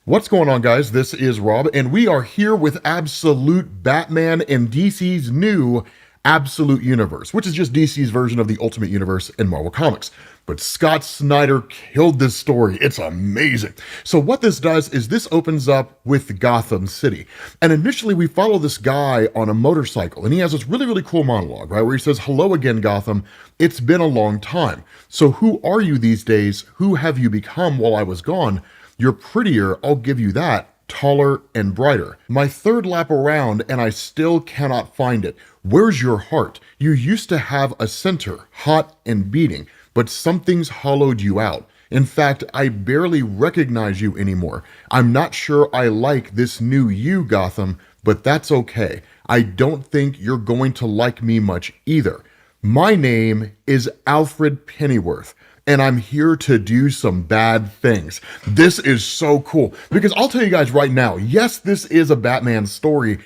What's going on, guys? This is Rob, and we are here with Absolute Batman and DC's new Absolute Universe, which is just DC's version of the Ultimate Universe in Marvel Comics. But Scott Snyder killed this story. It's amazing. So what this does is this opens up with Gotham City. And initially we follow this guy on a motorcycle, and he has this really cool monologue, right? Where he says, "Hello again, Gotham. It's been a long time. So who are you these days? Who have you become while I was gone? You're prettier, I'll give you that, taller and brighter. My third lap around and I still cannot find it. Where's your heart? You used to have a center, hot and beating, but something's hollowed you out. In fact, I barely recognize you anymore. I'm not sure I like this new you, Gotham, but that's okay. I don't think you're going to like me much either. My name is Alfred Pennyworth, and I'm here to do some bad things." This is so cool because I'll tell you guys right now, yes, this is a Batman story.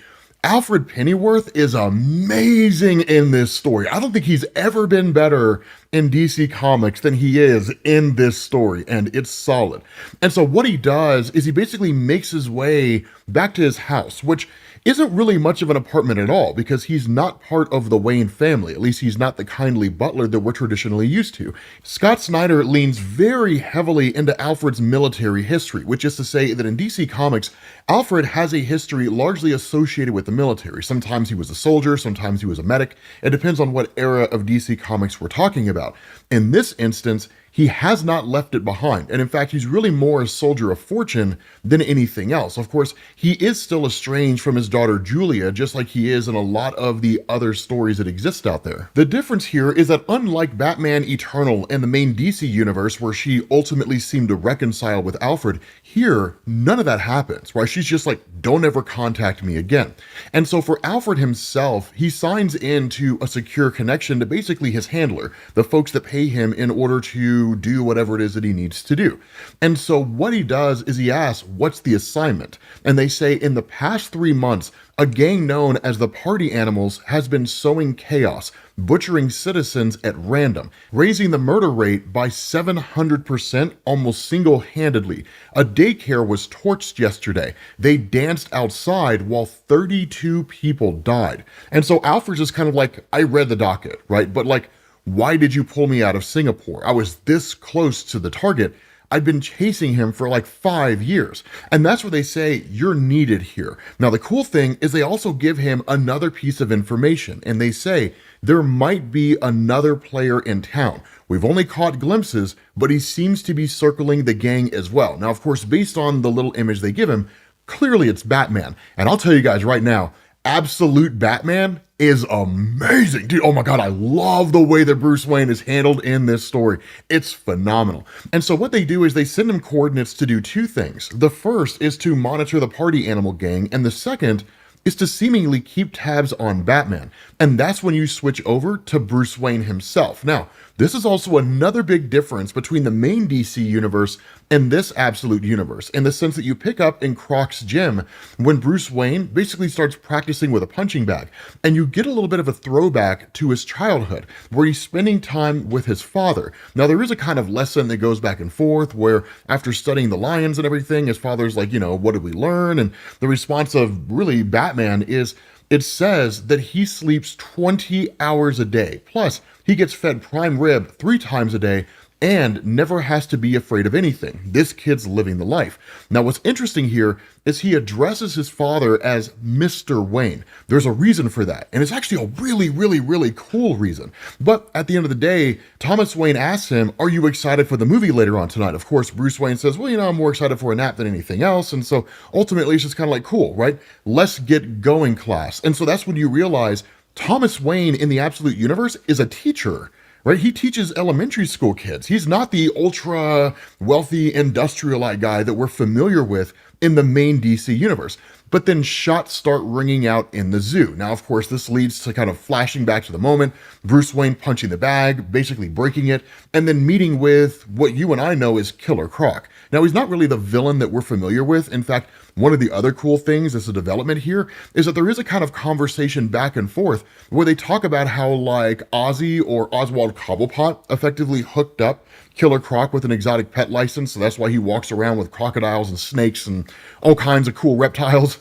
Alfred Pennyworth is amazing in this story. I don't think he's ever been better in DC Comics than he is in this story, and it's solid. And so what he does is he basically makes his way back to his house, which isn't really much of an apartment at all because he's not part of the Wayne family. At least he's not the kindly butler that we're traditionally used to. Scott Snyder leans very heavily into Alfred's military history, which is to say that in DC Comics, Alfred has a history largely associated with the military. Sometimes he was a soldier, sometimes he was a medic. It depends on what era of DC Comics we're talking about. In this instance, he has not left it behind, and in fact, he's really more a soldier of fortune than anything else. Of course, he is still estranged from his daughter Julia, just like he is in a lot of the other stories that exist out there. The difference here is that unlike Batman Eternal and the main DC universe, where she ultimately seemed to reconcile with Alfred, here, none of that happens, right? She's just like, don't ever contact me again. And so for Alfred himself, he signs into a secure connection to basically his handler, the folks that pay him in order to do whatever it is that he needs to do. And so what he does is he asks, what's the assignment? And they say, in the past 3 months, a gang known as the Party Animals has been sowing chaos, butchering citizens at random, raising the murder rate by 700% almost single-handedly. A daycare was torched yesterday. They danced outside while 32 people died. And so Alfred's just kind of like, I read the docket, right? But like, why did you pull me out of Singapore? I was this close to the target. I've been chasing him for like 5 years. And that's where they say, you're needed here. Now, the cool thing is they also give him another piece of information. And they say, there might be another player in town. We've only caught glimpses, but he seems to be circling the gang as well. Now, of course, based on the little image they give him, clearly it's Batman. And I'll tell you guys right now, Absolute Batman is amazing. Dude, oh my God, I love the way that Bruce Wayne is handled in this story. It's phenomenal. And so what they do is they send him coordinates to do two things. The first is to monitor the Party Animal gang, and the second is to seemingly keep tabs on Batman. And that's when you switch over to Bruce Wayne himself. Now, this is also another big difference between the main DC universe and this Absolute Universe, in the sense that you pick up in Croc's gym when Bruce Wayne basically starts practicing with a punching bag, and you get a little bit of a throwback to his childhood, where he's spending time with his father. Now, there is a kind of lesson that goes back and forth, where after studying the lions and everything, his father's like, what did we learn? And the response of really Batman is, it says that he sleeps 20 hours a day. Plus, he gets fed prime rib 3 times a day and never has to be afraid of anything. This kid's living the life. Now, what's interesting here is he addresses his father as Mr. Wayne. There's a reason for that, and it's actually a really cool reason. But at the end of the day, Thomas Wayne asks him, are you excited for the movie later on tonight? Of course, Bruce Wayne says, well, I'm more excited for a nap than anything else. And so ultimately, it's just kind of like, cool, right? Let's get going, class. And so that's when you realize Thomas Wayne in the Absolute Universe is a teacher, right? He teaches elementary school kids. He's not the ultra wealthy industrialite guy that we're familiar with in the main DC universe. but then shots start ringing out in the zoo. Now, of course, this leads to kind of flashing back to the moment, Bruce Wayne punching the bag, basically breaking it, and then meeting with what you and I know is Killer Croc. Now, he's not really the villain that we're familiar with. In fact, one of the other cool things as a development here is that there is a kind of conversation back and forth where they talk about how like Ozzy or Oswald Cobblepot effectively hooked up Killer Croc with an exotic pet license, so that's why he walks around with crocodiles and snakes and all kinds of cool reptiles.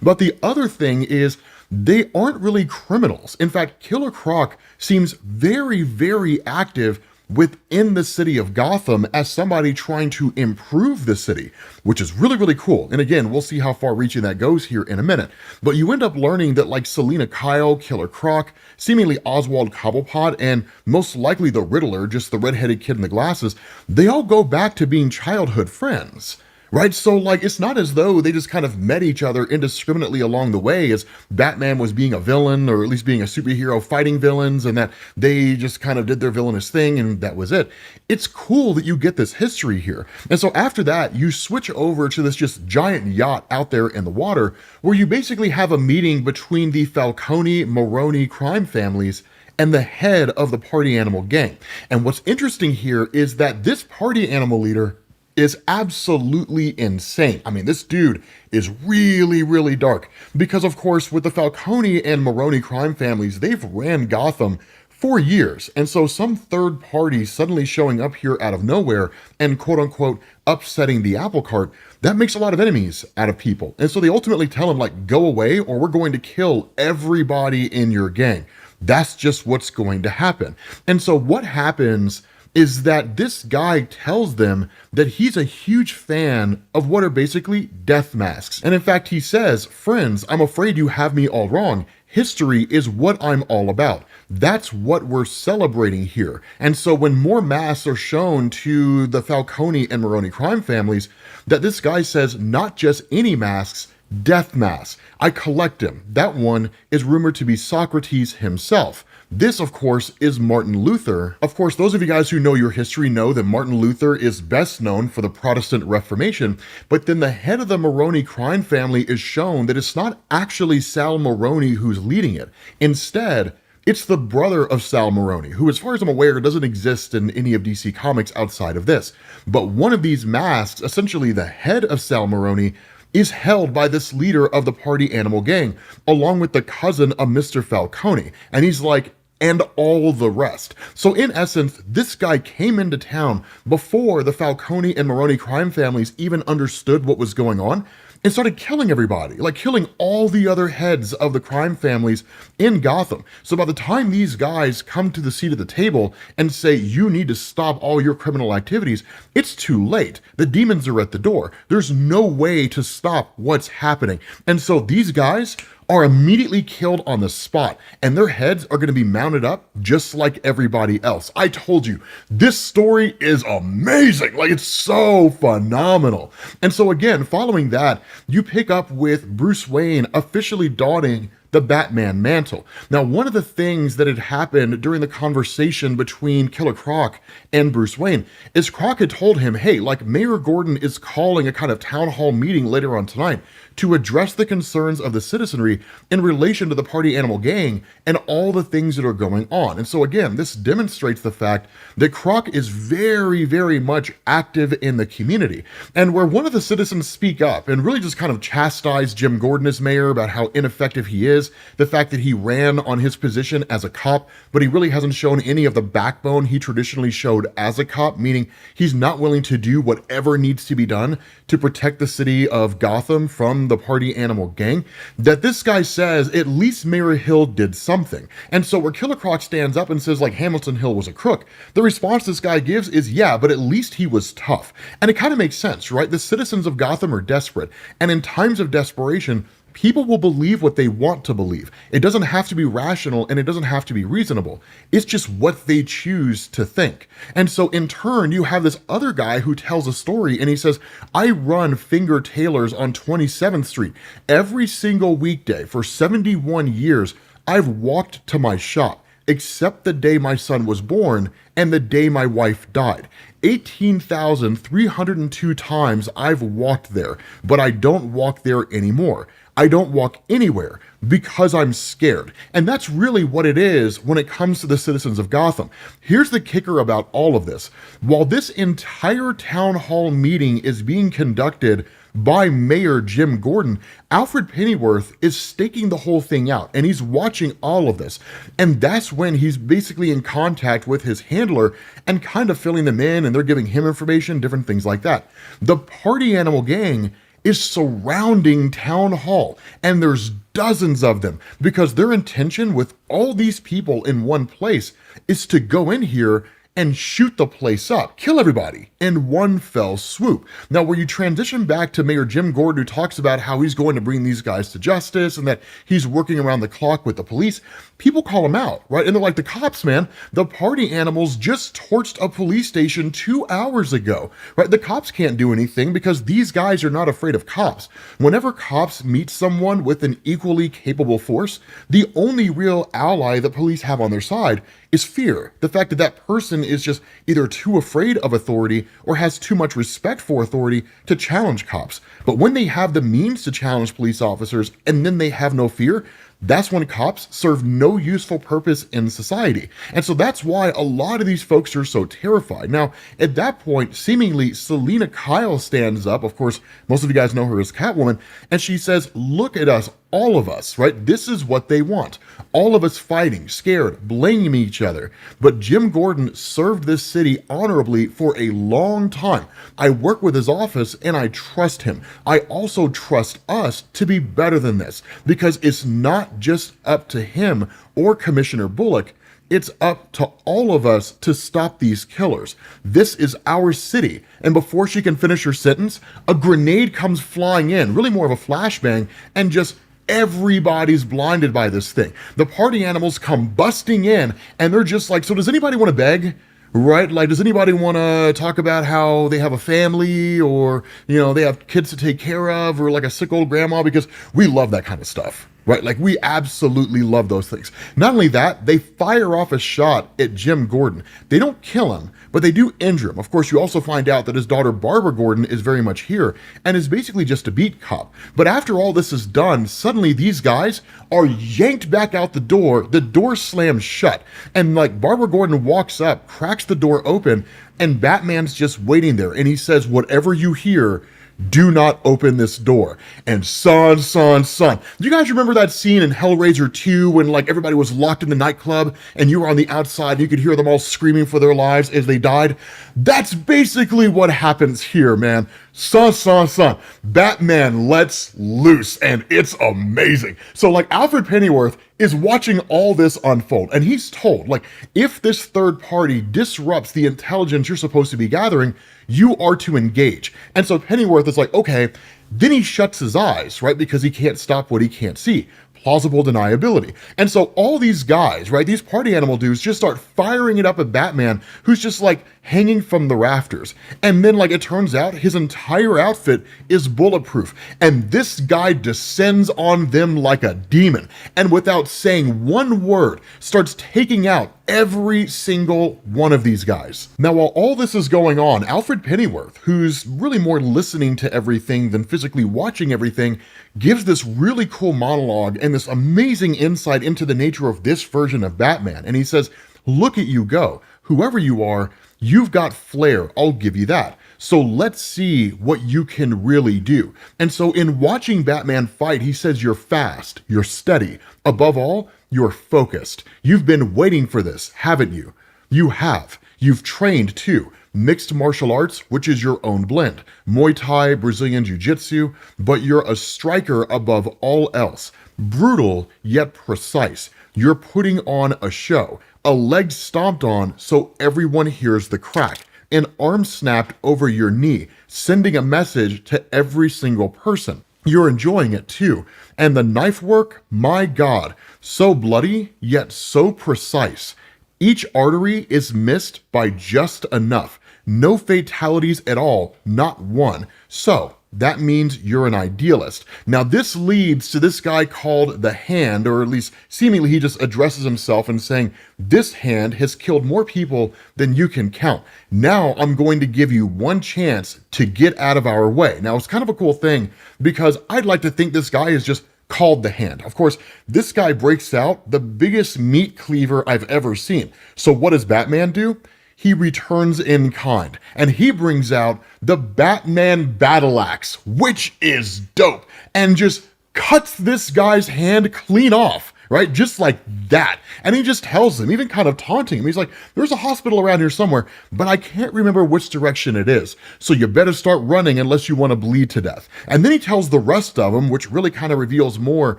But the other thing is they aren't really criminals. In fact, Killer Croc seems very, very active within the city of Gotham as somebody trying to improve the city, which is really, really cool. And again, we'll see how far reaching that goes here in a minute. But you end up learning that like Selina Kyle, Killer Croc, seemingly Oswald Cobblepot, and most likely the Riddler, just the redheaded kid in the glasses, they all go back to being childhood friends. Right? So, like, it's not as though they just kind of met each other indiscriminately along the way as Batman was being a villain, or at least being a superhero fighting villains, and that they just kind of did their villainous thing and that was it. It's cool that you get this history here. And so after that, you switch over to this just giant yacht out there in the water, where you basically have a meeting between the Falcone-Maroni crime families and the head of the party animal gang. And what's interesting here is that this party animal leader is absolutely insane. I mean, this dude is really, really dark because, of course, with the Falcone and Maroni crime families, they've ran Gotham for years. And so some third party suddenly showing up here out of nowhere and quote unquote upsetting the apple cart, that makes a lot of enemies out of people. And so they ultimately tell him like, go away or we're going to kill everybody in your gang. That's just what's going to happen. And so what happens is that this guy tells them that he's a huge fan of what are basically death masks. And in fact, he says, friends, I'm afraid you have me all wrong. History is what I'm all about. That's what we're celebrating here. And so when more masks are shown to the Falcone and Maroni crime families, that this guy says, not just any masks, death masks. I collect them. That one is rumored to be Socrates himself. This, of course, is Martin Luther. Of course, those of you guys who know your history know that Martin Luther is best known for the Protestant Reformation, but then the head of the Maroni crime family is shown that it's not actually Sal Maroni who's leading it. Instead, it's the brother of Sal Maroni, who, as far as I'm aware, doesn't exist in any of DC Comics outside of this. But one of these masks, essentially the head of Sal Maroni, is held by this leader of the party animal gang, along with the cousin of Mr. Falcone. And he's like, and all the rest. So in essence, this guy came into town before the Falcone and Maroni crime families even understood what was going on and started killing everybody, like killing all the other heads of the crime families in Gotham. So by the time these guys come to the seat of the table and say, you need to stop all your criminal activities, it's too late. The demons are at the door. There's no way to stop what's happening. And so these guys are immediately killed on the spot, and their heads are going to be mounted up just like everybody else. I told you, this story is amazing. Like, it's so phenomenal. And so again, following that, you pick up with Bruce Wayne officially donning the Batman mantle. Now, one of the things that had happened during the conversation between Killer Croc and Bruce Wayne is Croc had told him, hey, like Mayor Gordon is calling a kind of town hall meeting later on tonight to address the concerns of the citizenry in relation to the party animal gang and all the things that are going on. And so again, this demonstrates the fact that Croc is very, very much active in the community. And where one of the citizens speak up and really just kind of chastise Jim Gordon as mayor about how ineffective he is, the fact that he ran on his position as a cop, but he really hasn't shown any of the backbone he traditionally showed as a cop, meaning he's not willing to do whatever needs to be done to protect the city of Gotham from the party animal gang, that this guy says at least Mayor Hill did something. And so where Killer Croc stands up and says like Hamilton Hill was a crook, the response this guy gives is, yeah, but at least he was tough. And it kind of makes sense, right? The citizens of Gotham are desperate, and in times of desperation, people will believe what they want to believe. It doesn't have to be rational and it doesn't have to be reasonable. It's just what they choose to think. And so in turn, you have this other guy who tells a story and he says, I run Finger Tailors on 27th Street. Every single weekday for 71 years, I've walked to my shop, except the day my son was born, and the day my wife died. 18,302 times I've walked there, but I don't walk there anymore. I don't walk anywhere because I'm scared. And that's really what it is when it comes to the citizens of Gotham. Here's the kicker about all of this. While this entire town hall meeting is being conducted by Mayor Jim Gordon, Alfred Pennyworth is staking the whole thing out, and he's watching all of this. And that's when he's basically in contact with his handler and kind of filling them in, and they're giving him information, different things like that. The party animal gang is surrounding Town Hall, and there's dozens of them, because their intention with all these people in one place is to go in here and shoot the place up, kill everybody in one fell swoop. Now, where you transition back to Mayor Jim Gordon, who talks about how he's going to bring these guys to justice and that he's working around the clock with the police, people call him out, right? And they're like, the cops, man, the party animals just torched a police station 2 hours ago, right? The cops can't do anything because these guys are not afraid of cops. Whenever cops meet someone with an equally capable force, the only real ally that police have on their side is fear. The fact that that person is just either too afraid of authority or has too much respect for authority to challenge cops. But when they have the means to challenge police officers and then they have no fear, that's when cops serve no useful purpose in society. And so that's why a lot of these folks are so terrified. Now, at that point, seemingly Selena Kyle stands up. Of course, most of you guys know her as Catwoman. And she says, look at us, all of us, right? This is what they want. All of us fighting, scared, blaming each other. But Jim Gordon served this city honorably for a long time. I work with his office and I trust him. I also trust us to be better than this, because it's not just up to him or Commissioner Bullock. It's up to all of us to stop these killers. This is our city. And before she can finish her sentence, a grenade comes flying in, really more of a flashbang, and just everybody's blinded by this thing. The party animals come busting in, and they're just like, so does anybody want to beg? Right? Like, does anybody want to talk about how they have a family, or, you know, they have kids to take care of, or like a sick old grandma? Because we love that kind of stuff. Right? Like, we absolutely love those things. Not only that, they fire off a shot at Jim Gordon. They don't kill him, but they do injure him. Of course, you also find out that his daughter Barbara Gordon is very much here and is basically just a beat cop. But after all this is done, suddenly these guys are yanked back out the door slams shut, and like Barbara Gordon walks up, cracks the door open, and Batman's just waiting there, and he says, whatever you hear, do not open this door. And son. Do you guys remember that scene in Hellraiser 2 when like everybody was locked in the nightclub and you were on the outside and you could hear them all screaming for their lives as they died? That's basically what happens here, man. Son. Batman lets loose, and it's amazing. So like Alfred Pennyworth is watching all this unfold, and he's told, like, if this third party disrupts the intelligence you're supposed to be gathering, you are to engage. And so Pennyworth is like, okay. Then he shuts his eyes, right? Because he can't stop what he can't see. Plausible deniability. And so all these guys, right, these party animal dudes just start firing it up at Batman, who's just like hanging from the rafters. And then like it turns out his entire outfit is bulletproof. And this guy descends on them like a demon. And without saying one word, starts taking out every single one of these guys. Now, while all this is going on, Alfred Pennyworth, who's really more listening to everything than physically watching everything, gives this really cool monologue and this amazing insight into the nature of this version of Batman. And he says, look at you go. Whoever you are, you've got flair. I'll give you that. So let's see what you can really do. And so in watching Batman fight, he says you're fast, you're steady. Above all, you're focused. You've been waiting for this, haven't you? You have. You've trained too. Mixed martial arts, which is your own blend. Muay Thai, Brazilian Jiu-Jitsu, but you're a striker above all else. Brutal, yet precise. You're putting on a show. A leg stomped on so everyone hears the crack. An arm snapped over your knee, sending a message to every single person. You're enjoying it too. And the knife work, my God, so bloody, yet so precise. Each artery is missed by just enough. No fatalities at all, not one. So, that means you're an idealist. Now, this leads to this guy called the Hand, or at least seemingly he just addresses himself and saying, this hand has killed more people than you can count. Now I'm going to give you one chance to get out of our way. Now, it's kind of a cool thing because I'd like to think this guy is just called the Hand. Of course, this guy breaks out the biggest meat cleaver I've ever seen. So what does Batman do? He returns in kind, and he brings out the Batman battle axe, which is dope, and just cuts this guy's hand clean off, right? Just like that. And he just tells him, even kind of taunting him, he's like, there's a hospital around here somewhere, but I can't remember which direction it is. So you better start running unless you want to bleed to death. And then he tells the rest of them, which really kind of reveals more,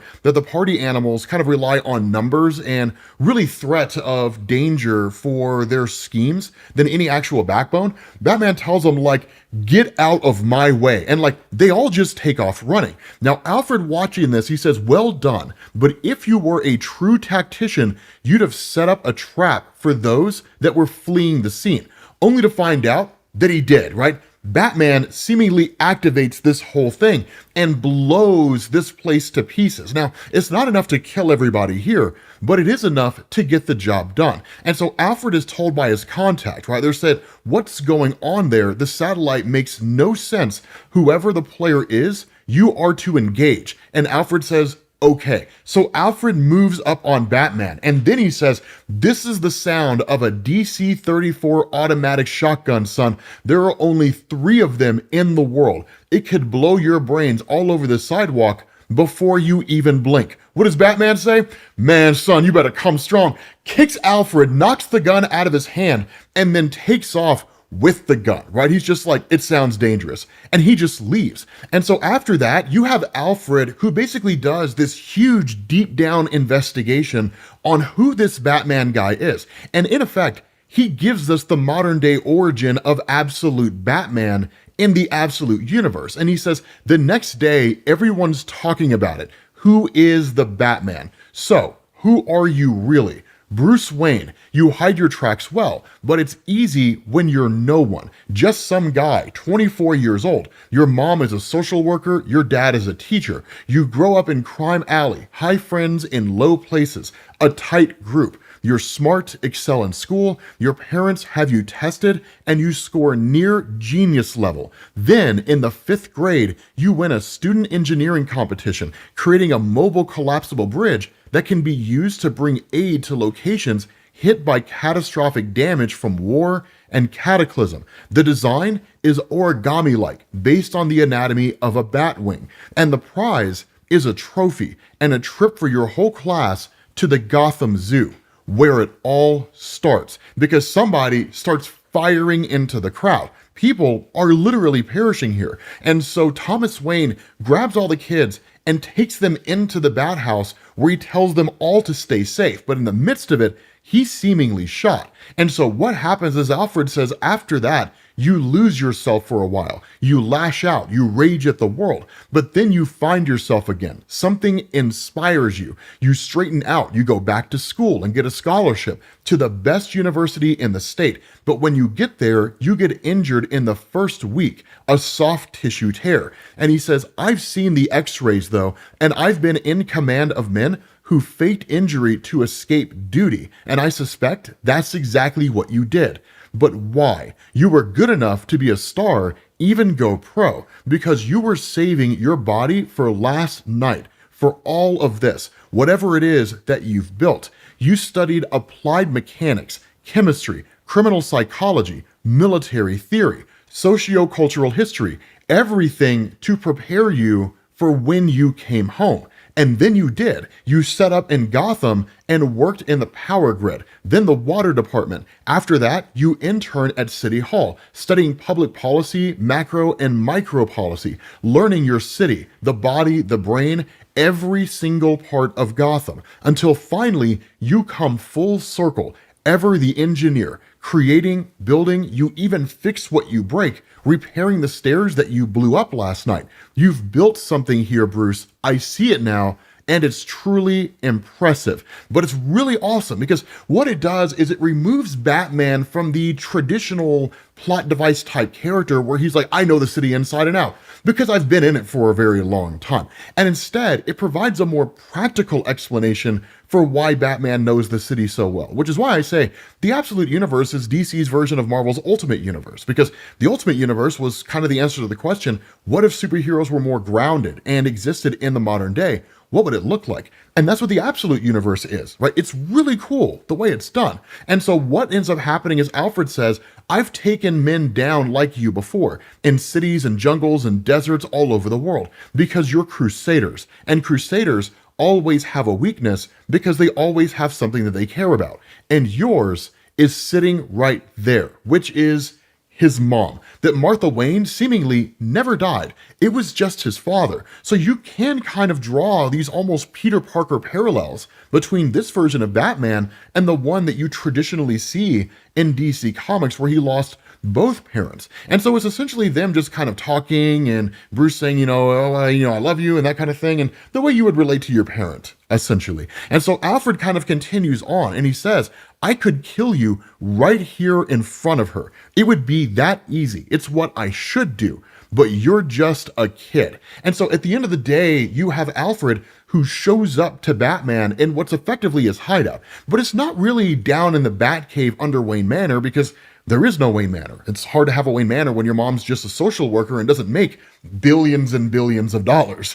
that the party animals kind of rely on numbers and really threat of danger for their schemes than any actual backbone. Batman tells them, like, get out of my way. And like, they all just take off running. Now, Alfred watching this, he says, well done. But if you were a true tactician, you'd have set up a trap for those that were fleeing the scene, only to find out that he did, right? Batman seemingly activates this whole thing and blows this place to pieces. Now, it's not enough to kill everybody here, but it is enough to get the job done. And so Alfred is told by his contact, right? They're said, what's going on there? The satellite makes no sense. Whoever the player is, you are to engage. And Alfred says, okay. So Alfred moves up on Batman, and then he says, this is the sound of a DC-34 automatic shotgun, son. There are only 3 of them in the world. It could blow your brains all over the sidewalk before you even blink. What does Batman say? Man, son, you better come strong. Kicks Alfred, knocks the gun out of his hand, and then takes off with the gun, right? He's just like, it sounds dangerous. And he just leaves. And so after that, you have Alfred, who basically does this huge deep down investigation on who this Batman guy is. And in effect, he gives us the modern day origin of absolute Batman in the absolute universe. And he says, the next day, everyone's talking about it. Who is the Batman? So, who are you really? Bruce Wayne, you hide your tracks well, but it's easy when you're no one. Just some guy, 24 years old. Your mom is a social worker, your dad is a teacher. You grow up in crime alley, high friends in low places, a tight group. You're smart, excel in school, your parents have you tested, and you score near genius level. Then, in the 5th grade, you win a student engineering competition, creating a mobile collapsible bridge that can be used to bring aid to locations hit by catastrophic damage from war and cataclysm. The design is origami-like, based on the anatomy of a bat wing, and the prize is a trophy and a trip for your whole class to the Gotham Zoo, where it all starts, because somebody starts firing into the crowd. People are literally perishing here. And so Thomas Wayne grabs all the kids and takes them into the bat house, where he tells them all to stay safe. But in the midst of it, he's seemingly shot. And so what happens is, Alfred says, after that, you lose yourself for a while. You lash out, you rage at the world, but then you find yourself again. Something inspires you. You straighten out, you go back to school and get a scholarship to the best university in the state. But when you get there, you get injured in the first week, a soft tissue tear. And he says, I've seen the x-rays though, and I've been in command of men who faked injury to escape duty. And I suspect that's exactly what you did. But why? You were good enough to be a star, even go pro, because you were saving your body for last night, for all of this, whatever it is that you've built. You studied applied mechanics, chemistry, criminal psychology, military theory, socio-cultural history, everything to prepare you for when you came home. And then you did. You set up in Gotham and worked in the power grid, then the water department. After that, you interned at City Hall, studying public policy, macro and micro policy, learning your city, the body, the brain, every single part of Gotham, until finally you come full circle, ever the engineer, creating, building, you even fix what you break, repairing the stairs that you blew up last night. You've built something here, Bruce. I see it now. and it's truly impressive. But it's really awesome because what it does is it removes Batman from the traditional plot device type character where he's like, I know the city inside and out because I've been in it for a very long time. And instead, it provides a more practical explanation for why Batman knows the city so well, which is why I say the Absolute Universe is DC's version of Marvel's Ultimate Universe, because the Ultimate Universe was kind of the answer to the question, what if superheroes were more grounded and existed in the modern day? What would it look like? And that's what the Absolute Universe is, right? It's really cool the way it's done. And so what ends up happening is Alfred says, I've taken men down like you before, in cities and jungles and deserts all over the world, because you're crusaders. And crusaders always have a weakness because they always have something that they care about. And yours is sitting right there, which is his mom, that Martha Wayne seemingly never died. It was just his father. So you can kind of draw these almost Peter Parker parallels between this version of Batman and the one that you traditionally see in DC Comics where he lost both parents. And so it's essentially them just kind of talking and Bruce saying, I love you and that kind of thing. And the way you would relate to your parent, essentially. And so Alfred kind of continues on and he says, I could kill you right here in front of her. It would be that easy. It's what I should do, but you're just a kid. And so at the end of the day, you have Alfred who shows up to Batman in what's effectively his hideout, but it's not really down in the Batcave under Wayne Manor because there is no Wayne Manor. It's hard to have a Wayne Manor when your mom's just a social worker and doesn't make billions and billions of dollars.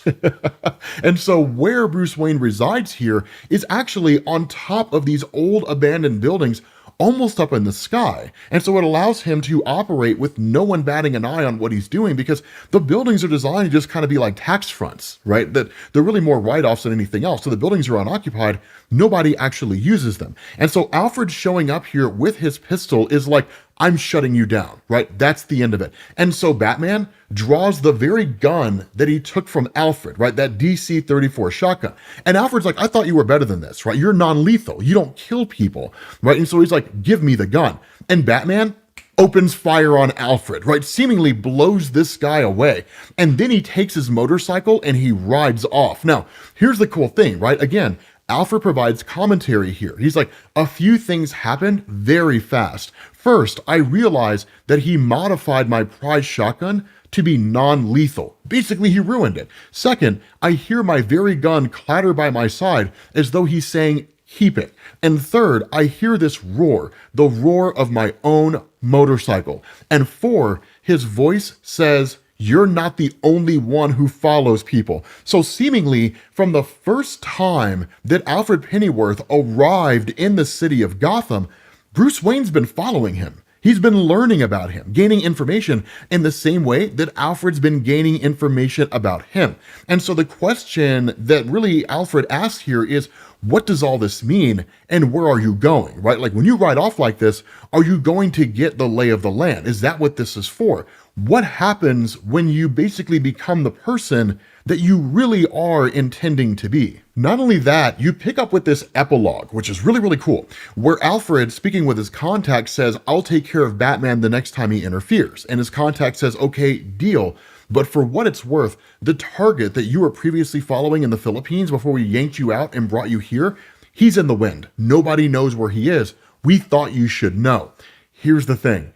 And so where Bruce Wayne resides here is actually on top of these old abandoned buildings almost up in the sky. And so it allows him to operate with no one batting an eye on what he's doing because the buildings are designed to just kind of be like tax fronts, right? That they're really more write-offs than anything else. So the buildings are unoccupied. Nobody actually uses them. And so Alfred showing up here with his pistol is like, I'm shutting you down, right? That's the end of it. And so Batman draws the very gun that he took from Alfred, right? That DC-34 shotgun. And Alfred's like, I thought you were better than this, right? You're non-lethal. You don't kill people, right? And so he's like, give me the gun. And Batman opens fire on Alfred, right? Seemingly blows this guy away. And then he takes his motorcycle and he rides off. Now, here's the cool thing, right? Again, Alfred provides commentary here. He's like, a few things happened very fast. First, I realized that he modified my prize shotgun to be non-lethal. Basically, he ruined it. Second, I hear my very gun clatter by my side as though he's saying, keep it. And third, I hear this roar, the roar of my own motorcycle. And four, his voice says, you're not the only one who follows people. So seemingly, from the first time that Alfred Pennyworth arrived in the city of Gotham, Bruce Wayne's been following him. He's been learning about him, gaining information in the same way that Alfred's been gaining information about him. And so the question that really Alfred asks here is, what does all this mean and where are you going, right? Like when you ride off like this, are you going to get the lay of the land? Is that what this is for? What happens when you basically become the person that you really are intending to be? Not only that, you pick up with this epilogue, which is really, really cool, where Alfred, speaking with his contact, says, I'll take care of Batman the next time he interferes. And his contact says, okay, deal. But for what it's worth, the target that you were previously following in the Philippines before we yanked you out and brought you here, he's in the wind. Nobody knows where he is. We thought you should know. Here's the thing.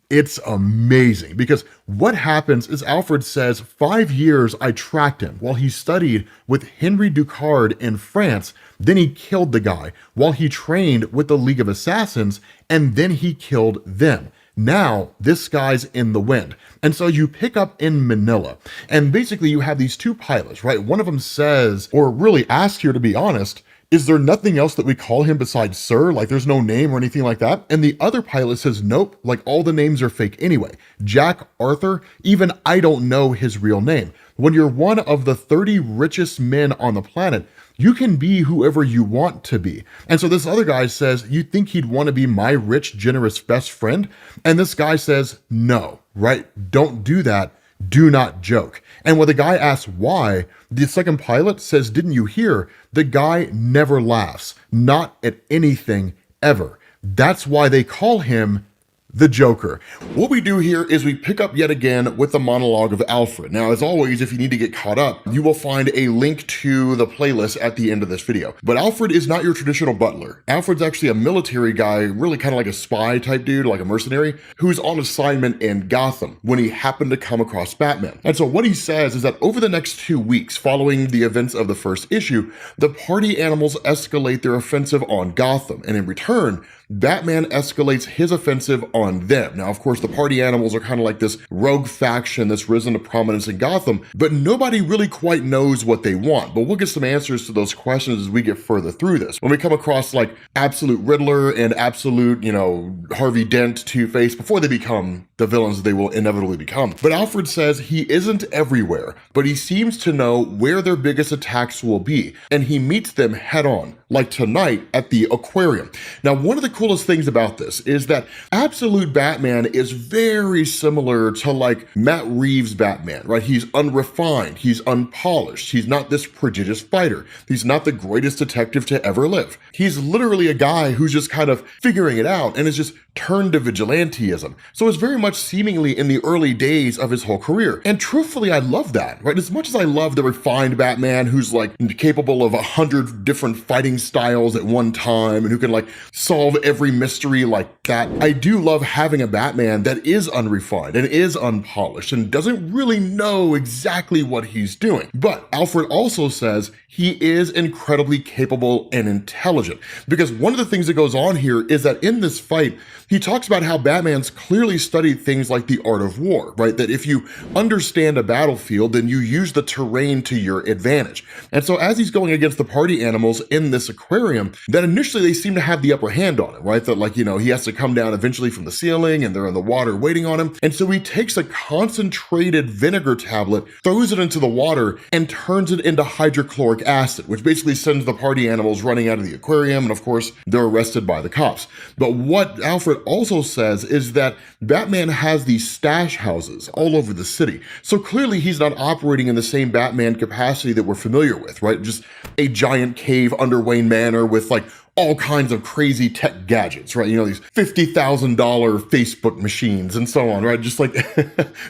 It's amazing because what happens is Alfred says, 5 years I tracked him while he studied with Henry Ducard in France. Then he killed the guy while he trained with the League of Assassins, and then he killed them. Now this guy's in the wind. And so you pick up in Manila and basically you have these two pilots, right? One of them says, or really asks here to be honest, is there nothing else that we call him besides Sir? Like there's no name or anything like that? And the other pilot says, nope, like all the names are fake anyway. Jack Arthur, even I don't know his real name. When you're one of the 30 richest men on the planet, you can be whoever you want to be. And so this other guy says, you think he'd want to be my rich, generous best friend? And this guy says, no, right? Don't do that. Do not joke. And when the guy asks why, the second pilot says, didn't you hear? The guy never laughs, not at anything ever. That's why they call him the Joker. What we do here is we pick up yet again with the monologue of Alfred. Now, as always, if you need to get caught up, you will find a link to the playlist at the end of this video. But Alfred is not your traditional butler. Alfred's actually a military guy, really kind of like a spy type dude, like a mercenary, who's on assignment in Gotham when he happened to come across Batman. And so what he says is that over the next 2 weeks following the events of the first issue, the party animals escalate their offensive on Gotham, and in return, Batman escalates his offensive on them. Now, of course, the party animals are kind of like this rogue faction that's risen to prominence in Gotham, but nobody really quite knows what they want. But we'll get some answers to those questions as we get further through this. When we come across like Absolute Riddler and Absolute, Harvey Dent, Two-Face, before they become the villains they will inevitably become. But Alfred says he isn't everywhere, but he seems to know where their biggest attacks will be, and he meets them head on, like tonight at the aquarium. Now, one of the coolest things about this is that Absolute Batman is very similar to like Matt Reeves' Batman, right? He's unrefined, he's unpolished, he's not this prodigious fighter, he's not the greatest detective to ever live. He's literally a guy who's just kind of figuring it out and is just turned to vigilanteism. So it's very much seemingly in the early days of his whole career. And truthfully, I love that, right? As much as I love the refined Batman who's like capable of 100 different fighting styles at one time and who can like solve every mystery like that, I do love having a Batman that is unrefined and is unpolished and doesn't really know exactly what he's doing. But Alfred also says he is incredibly capable and intelligent, because one of the things that goes on here is that in this fight, he talks about how Batman's clearly studied things like the art of war, right? That if you understand a battlefield, then you use the terrain to your advantage. And so as he's going against the party animals in this aquarium, that initially they seem to have the upper hand on him, right? That like, he has to come down eventually from the ceiling and they're in the water waiting on him. And so he takes a concentrated vinegar tablet, throws it into the water and turns it into hydrochloric acid, which basically sends the party animals running out of the aquarium. And of course, they're arrested by the cops. But what Alfred also says is that Batman has these stash houses all over the city. So clearly he's not operating in the same Batman capacity that we're familiar with, right? Just a giant cave under Wayne Manor with like all kinds of crazy tech gadgets, right? These $50,000 Facebook machines and so on, right? Just like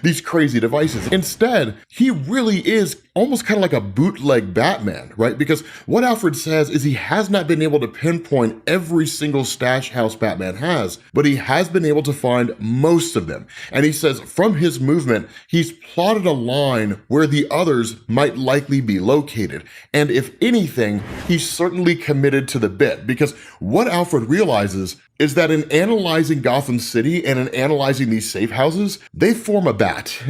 these crazy devices. Instead, he really is almost kind of like a bootleg Batman, right? Because what Alfred says is he has not been able to pinpoint every single stash house Batman has, but he has been able to find most of them. And he says from his movement, he's plotted a line where the others might likely be located. And if anything, he's certainly committed to the bit, because what Alfred realizes is that in analyzing Gotham City and in analyzing these safe houses, they form a bat.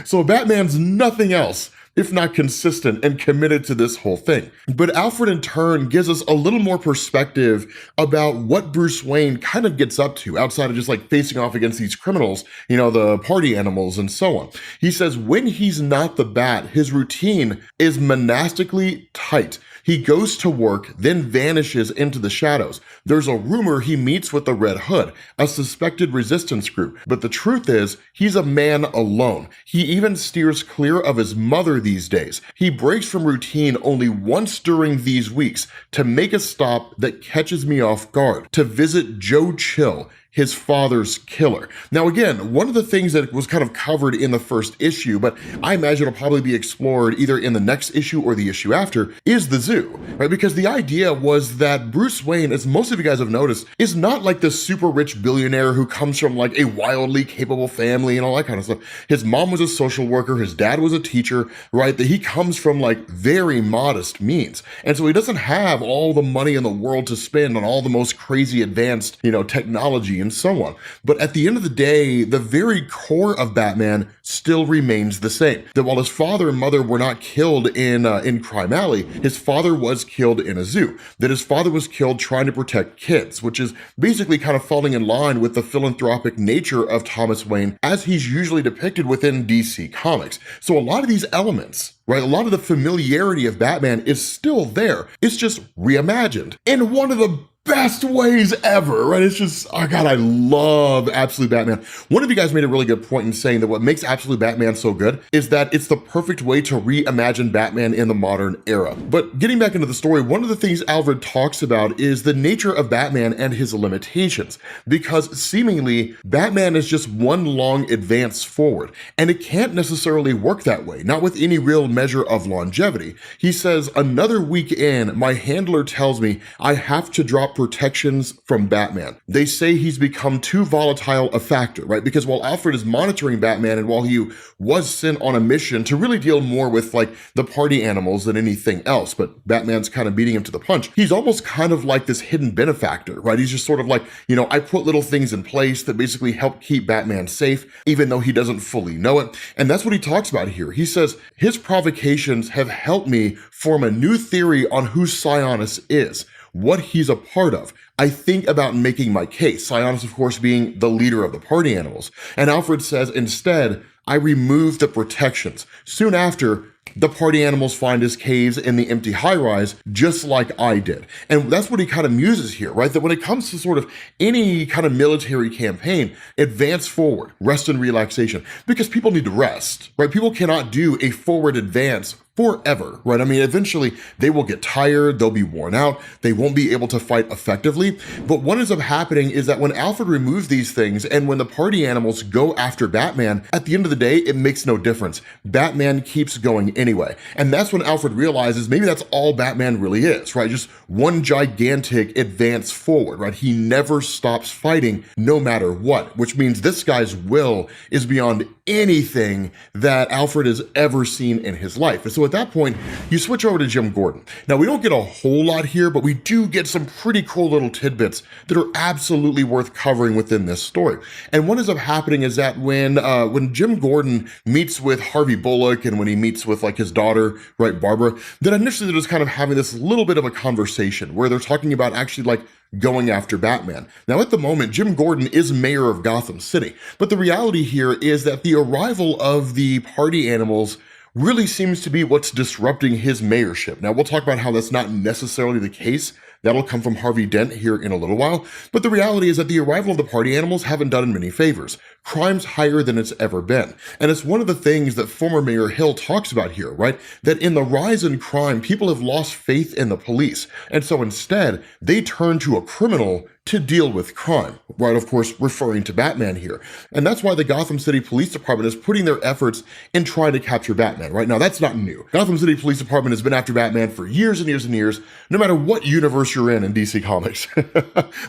So Batman's nothing else if not consistent and committed to this whole thing. But Alfred in turn gives us a little more perspective about what Bruce Wayne kind of gets up to outside of just like facing off against these criminals, the party animals and so on. He says when he's not the Bat, his routine is monastically tight. He goes to work, then vanishes into the shadows. There's a rumor he meets with the Red Hood, a suspected resistance group. But the truth is, he's a man alone. He even steers clear of his mother these days. He breaks from routine only once during these weeks to make a stop that catches me off guard, to visit Joe Chill, his father's killer. Now again, one of the things that was kind of covered in the first issue, but I imagine it'll probably be explored either in the next issue or the issue after, is the zoo, right? Because the idea was that Bruce Wayne, as most of you guys have noticed, is not like the super rich billionaire who comes from like a wildly capable family and all that kind of stuff. His mom was a social worker, his dad was a teacher, right? That he comes from like very modest means. And so he doesn't have all the money in the world to spend on all the most crazy advanced, technology and so on. But at the end of the day, the very core of Batman still remains the same. That while his father and mother were not killed in Crime Alley, his father was killed in a zoo. That his father was killed trying to protect kids, which is basically kind of falling in line with the philanthropic nature of Thomas Wayne as he's usually depicted within DC Comics. So a lot of these elements, right? A lot of the familiarity of Batman is still there. It's just reimagined. And one of the best ways ever, right? It's just, oh God, I love Absolute Batman. One of you guys made a really good point in saying that what makes Absolute Batman so good is that it's the perfect way to reimagine Batman in the modern era. But getting back into the story, one of the things Alfred talks about is the nature of Batman and his limitations, because seemingly Batman is just one long advance forward, and it can't necessarily work that way, not with any real measure of longevity. He says, another week in, my handler tells me I have to drop protections from Batman. They say he's become too volatile a factor, right? Because while Alfred is monitoring Batman and while he was sent on a mission to really deal more with like the party animals than anything else, but Batman's kind of beating him to the punch, he's almost kind of like this hidden benefactor, right? He's just sort of like, I put little things in place that basically help keep Batman safe, even though he doesn't fully know it. And that's what he talks about here. He says, his provocations have helped me form a new theory on who Sionis is, what he's a part of. I think about making my case, Sionis, of course, being the leader of the party animals. And Alfred says, instead, I remove the protections. Soon after, the party animals find his caves in the empty high-rise, just like I did. And that's what he kind of muses here, right? That when it comes to sort of any kind of military campaign, advance forward, rest and relaxation, because people need to rest, right? People cannot do a forward advance forever, right? I mean, eventually they will get tired, they'll be worn out, they won't be able to fight effectively. But what ends up happening is that when Alfred removes these things and when the party animals go after Batman, at the end of the day, it makes no difference. Batman keeps going anyway. And that's when Alfred realizes maybe that's all Batman really is, right? Just one gigantic advance forward, right? He never stops fighting no matter what, which means this guy's will is beyond anything that Alfred has ever seen in his life. And so at that point, you switch over to Jim Gordon. Now, we don't get a whole lot here, but we do get some pretty cool little tidbits that are absolutely worth covering within this story. And what ends up happening is that when Jim Gordon meets with Harvey Bullock and when he meets with like his daughter, right, Barbara, then initially they're just kind of having this little bit of a conversation where they're talking about actually like going after Batman. Now, at the moment, Jim Gordon is mayor of Gotham City, but the reality here is that the arrival of the party animals really seems to be what's disrupting his mayorship. Now, we'll talk about how that's not necessarily the case. That'll come from Harvey Dent here in a little while. But the reality is that the arrival of the party animals haven't done him any favors. Crime's higher than it's ever been. And it's one of the things that former Mayor Hill talks about here, right? That in the rise in crime, people have lost faith in the police. And so instead, they turn to a criminal to deal with crime, right? Of course, referring to Batman here. And that's why the Gotham City Police Department is putting their efforts in trying to capture Batman, right? Now, that's not new. Gotham City Police Department has been after Batman for years and years and years, no matter what universe you're in DC Comics.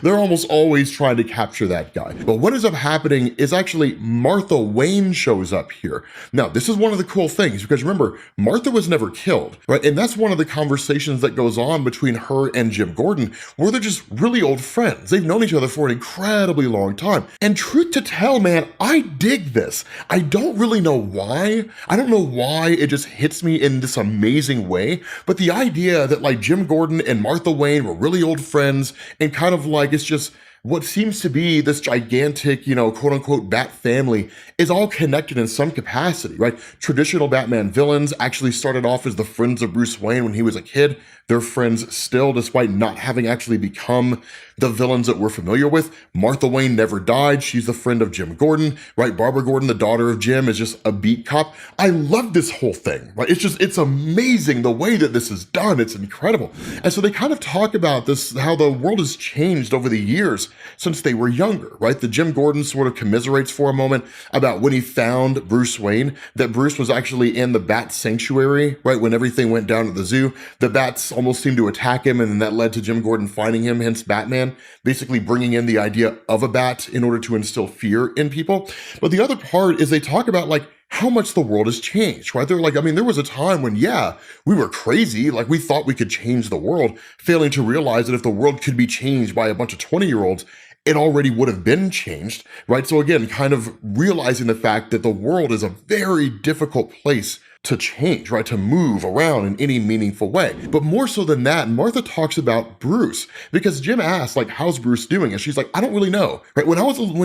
They're almost always trying to capture that guy. But what ends up happening is actually Martha Wayne shows up here. Now, this is one of the cool things, because remember, Martha was never killed, right? And that's one of the conversations that goes on between her and Jim Gordon, where they're just really old friends. They've known each other for an incredibly long time. And truth to tell, man, I dig this. I don't really know why. I don't know why it just hits me in this amazing way. But the idea that like Jim Gordon and Martha Wayne were really old friends and kind of like it's just what seems to be this gigantic, quote unquote, Bat family is all connected in some capacity, right? Traditional Batman villains actually started off as the friends of Bruce Wayne when he was a kid. They're friends still, despite not having actually become the villains that we're familiar with. Martha Wayne never died. She's the friend of Jim Gordon, right? Barbara Gordon, the daughter of Jim, is just a beat cop. I love this whole thing, right? It's amazing the way that this is done. It's incredible. And so they kind of talk about this, how the world has changed over the years since they were younger, right? The Jim Gordon sort of commiserates for a moment about when he found Bruce Wayne, that Bruce was actually in the Bat Sanctuary, right? When everything went down at the zoo, the bats almost seemed to attack him, and then that led to Jim Gordon finding him, hence Batman, basically bringing in the idea of a bat in order to instill fear in people. But the other part is they talk about like how much the world has changed, right? They're like, I mean, there was a time when, yeah, we were crazy. Like we thought we could change the world, failing to realize that if the world could be changed by a bunch of 20-year-olds, it already would have been changed, right? So again, kind of realizing the fact that the world is a very difficult place to change, right? To move around in any meaningful way. But more so than that, Martha talks about Bruce, because Jim asks, like, how's Bruce doing? And she's like, I don't really know, right? When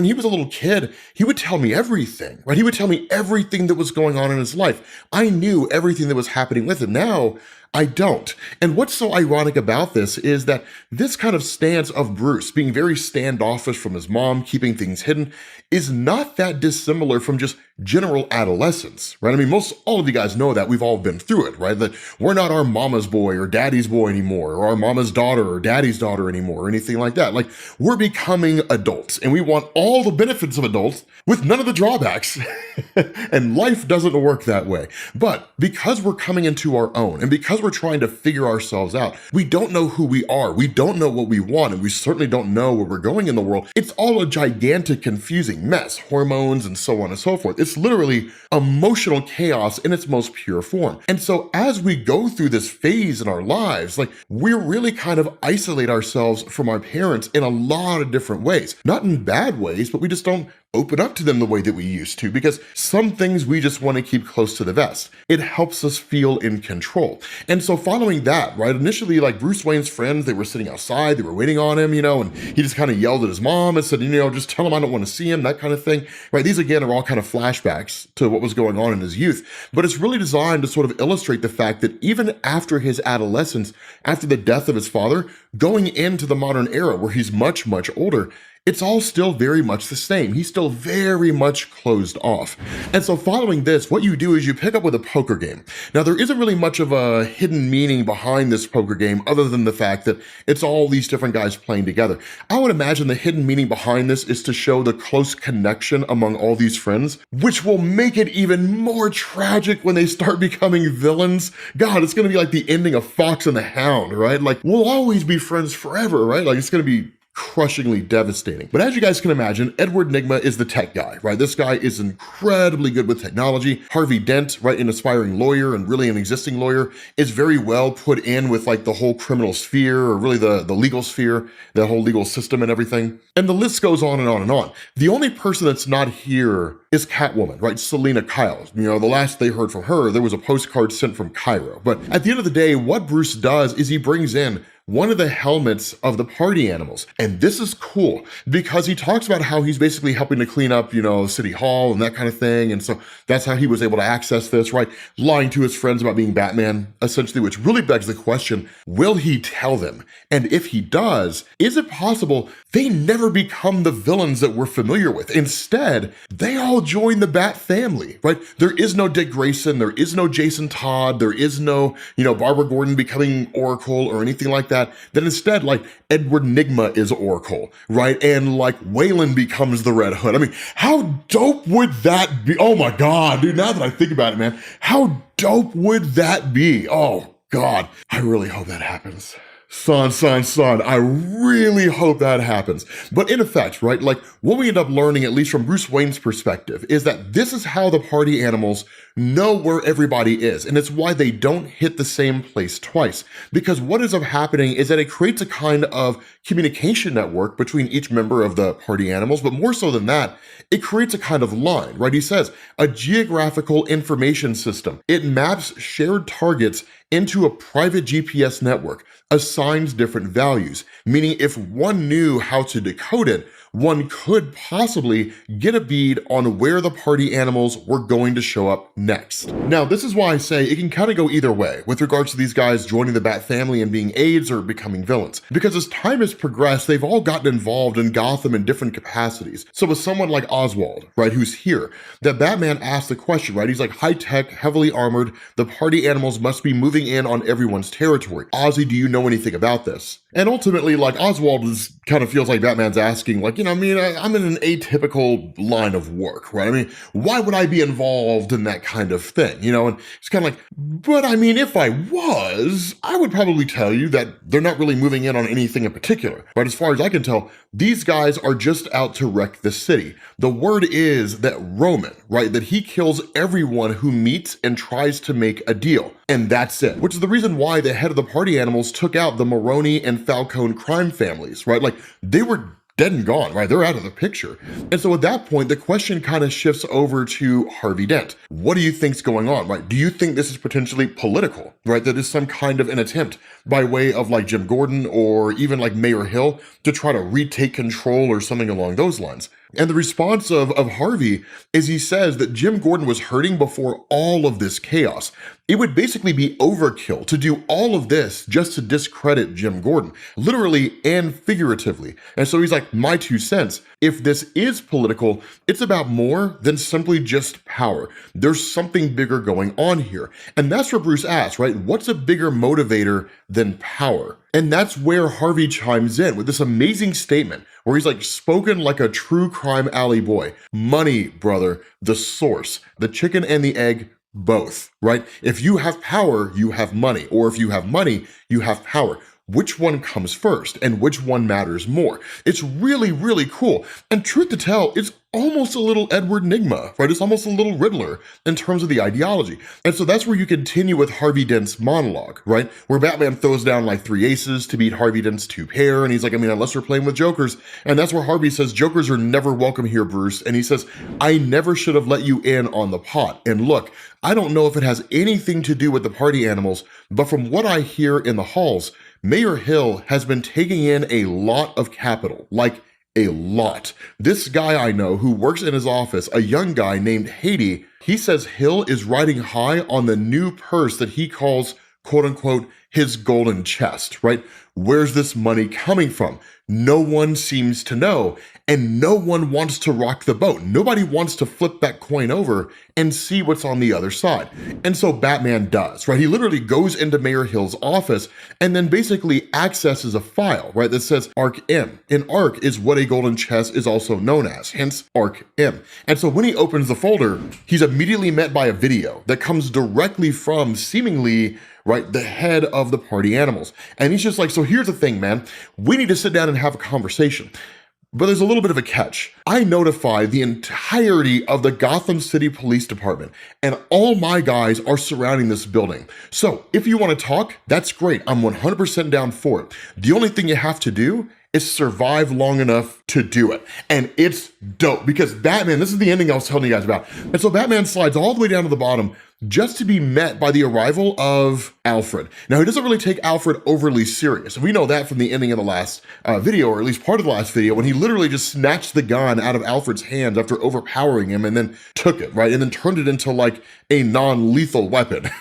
he was a little kid, he would tell me everything, right? He would tell me everything that was going on in his life. I knew everything that was happening with him. Now, I don't. And what's so ironic about this is that this kind of stance of Bruce being very standoffish from his mom, keeping things hidden, is not that dissimilar from just general adolescence, right? I mean, most all of you guys know that we've all been through it, right? That we're not our mama's boy or daddy's boy anymore, or our mama's daughter or daddy's daughter anymore, or anything like that. Like, we're becoming adults, and we want all the benefits of adults with none of the drawbacks. And life doesn't work that way. But because we're coming into our own, and because we're trying to figure ourselves out, we don't know who we are, we don't know what we want, and we certainly don't know where we're going in the world. It's all a gigantic, confusing mess, hormones and so on and so forth. It's literally emotional chaos in its most pure form. And so as we go through this phase in our lives, like, we're really kind of isolate ourselves from our parents in a lot of different ways. Not in bad ways, but we just don't open up to them the way that we used to, because some things we just want to keep close to the vest. It helps us feel in control. And so following that, right, initially, like, Bruce Wayne's friends, they were sitting outside, they were waiting on him, and he just kind of yelled at his mom and said, just tell him I don't want to see him, that kind of thing, right? These, again, are all kind of flashbacks to what was going on in his youth, but it's really designed to sort of illustrate the fact that even after his adolescence, after the death of his father, going into the modern era where he's much, much older, it's all still very much the same. He's still very much closed off. And so following this, what you do is you pick up with a poker game. Now, there isn't really much of a hidden meaning behind this poker game other than the fact that it's all these different guys playing together. I would imagine the hidden meaning behind this is to show the close connection among all these friends, which will make it even more tragic when they start becoming villains. God, it's going to be like the ending of Fox and the Hound, right? Like, we'll always be friends forever, right? Like, it's going to be crushingly devastating. But as you guys can imagine, Edward Nygma is the tech guy, right? This guy is incredibly good with technology. Harvey Dent, right, an aspiring lawyer and really an existing lawyer, is very well put in with like the whole criminal sphere, or really the legal sphere, the whole legal system and everything. And the list goes on and on and on. The only person that's not here is Catwoman, right? Selena Kyle. The last they heard from her, there was a postcard sent from Cairo. But at the end of the day, what Bruce does is he brings in one of the helmets of the party animals. And this is cool because he talks about how he's basically helping to clean up, City Hall and that kind of thing. And so that's how he was able to access this, right? Lying to his friends about being Batman, essentially, which really begs the question, will he tell them? And if he does, is it possible they never become the villains that we're familiar with? Instead, they all join the Bat family, right? There is no Dick Grayson, there is no Jason Todd, there is no, Barbara Gordon becoming Oracle or anything like that. Then instead, like, Edward Nygma is Oracle, right? And like Wayland becomes the Red Hood. I mean, how dope would that be? Oh my God, dude, now that I think about it, man, how dope would that be? Oh God, I really hope that happens. Son, I really hope that happens. But in effect, right, like, what we end up learning, at least from Bruce Wayne's perspective, is that this is how the party animals know where everybody is. And it's why they don't hit the same place twice. Because what ends up happening is that it creates a kind of communication network between each member of the party animals, but more so than that, it creates a kind of line, right? He says, a geographical information system. It maps shared targets into a private GPS network, assigns different values, meaning if one knew how to decode it, one could possibly get a bead on where the party animals were going to show up next. Now, this is why I say it can kind of go either way with regards to these guys joining the Bat family and being aides or becoming villains. Because as time has progressed, they've all gotten involved in Gotham in different capacities. So with someone like Oswald, right, who's here, that Batman asked the question, right? He's like, high-tech, heavily armored, the party animals must be moving in on everyone's territory. Ozzy, do you know anything about this? And ultimately, like, Oswald kind of feels like Batman's asking, like, I'm in an atypical line of work, right? I mean, why would I be involved in that kind of thing, And it's kind of like, but I mean, if I was, I would probably tell you that they're not really moving in on anything in particular. But as far as I can tell, these guys are just out to wreck the city. The word is that Roman, right, that he kills everyone who meets and tries to make a deal. And that's it, which is the reason why the head of the party animals took out the Maroni and Falcone crime families, right? Like, they were dead and gone, right? They're out of the picture. And so at that point, the question kind of shifts over to Harvey Dent. What do you think's going on, right? Do you think this is potentially political, right? That is some kind of an attempt by way of like Jim Gordon or even like Mayor Hill to try to retake control or something along those lines? And the response of Harvey is he says that Jim Gordon was hurting before all of this chaos. It would basically be overkill to do all of this just to discredit Jim Gordon, literally and figuratively. And so he's like, my 2 cents, if this is political, it's about more than simply just power. There's something bigger going on here. And that's where Bruce asks, right? What's a bigger motivator than power? And that's where Harvey chimes in with this amazing statement where he's like, spoken like a true crime alley boy. Money, brother, the source, the chicken and the egg, both, right? If you have power, you have money, or if you have money, you have power. Which one comes first and which one matters more? It's really, really cool. And truth to tell, it's almost a little Edward Nygma, right? It's almost a little Riddler in terms of the ideology. And so that's where you continue with Harvey Dent's monologue, right? Where Batman throws down like 3 aces to beat Harvey Dent's 2 pair. And he's like, I mean, unless we're playing with jokers. And that's where Harvey says, jokers are never welcome here, Bruce. And he says, I never should have let you in on the pot. And look, I don't know if it has anything to do with the party animals, but from what I hear in the halls, Mayor Hill has been taking in a lot of capital, like a lot. This guy I know who works in his office, a young guy named Haiti, he says Hill is riding high on the new purse that he calls, quote unquote, his golden chest, right? Where's this money coming from? No one seems to know, and no one wants to rock the boat. Nobody wants to flip that coin over and see what's on the other side. And so Batman does, right? He literally goes into Mayor Hill's office and then basically accesses a file, right, that says Arc M. And Arc is what a golden chest is also known as, hence Arc M. And so when he opens the folder, he's immediately met by a video that comes directly from seemingly, right, the head of the party animals. And he's just like, so here's the thing, man, we need to sit down and have a conversation. But there's a little bit of a catch. I notify the entirety of the Gotham City Police Department, and all my guys are surrounding this building. So if you want to talk, that's great. I'm 100% down for it. The only thing you have to do is survive long enough to do it. And it's dope because Batman, this is the ending I was telling you guys about. And so Batman slides all the way down to the bottom just to be met by the arrival of Alfred. Now, he doesn't really take Alfred overly serious. We know that from the ending of the last video, or at least part of the last video, when he literally just snatched the gun out of Alfred's hands after overpowering him and then took it, right? And then turned it into like a non-lethal weapon.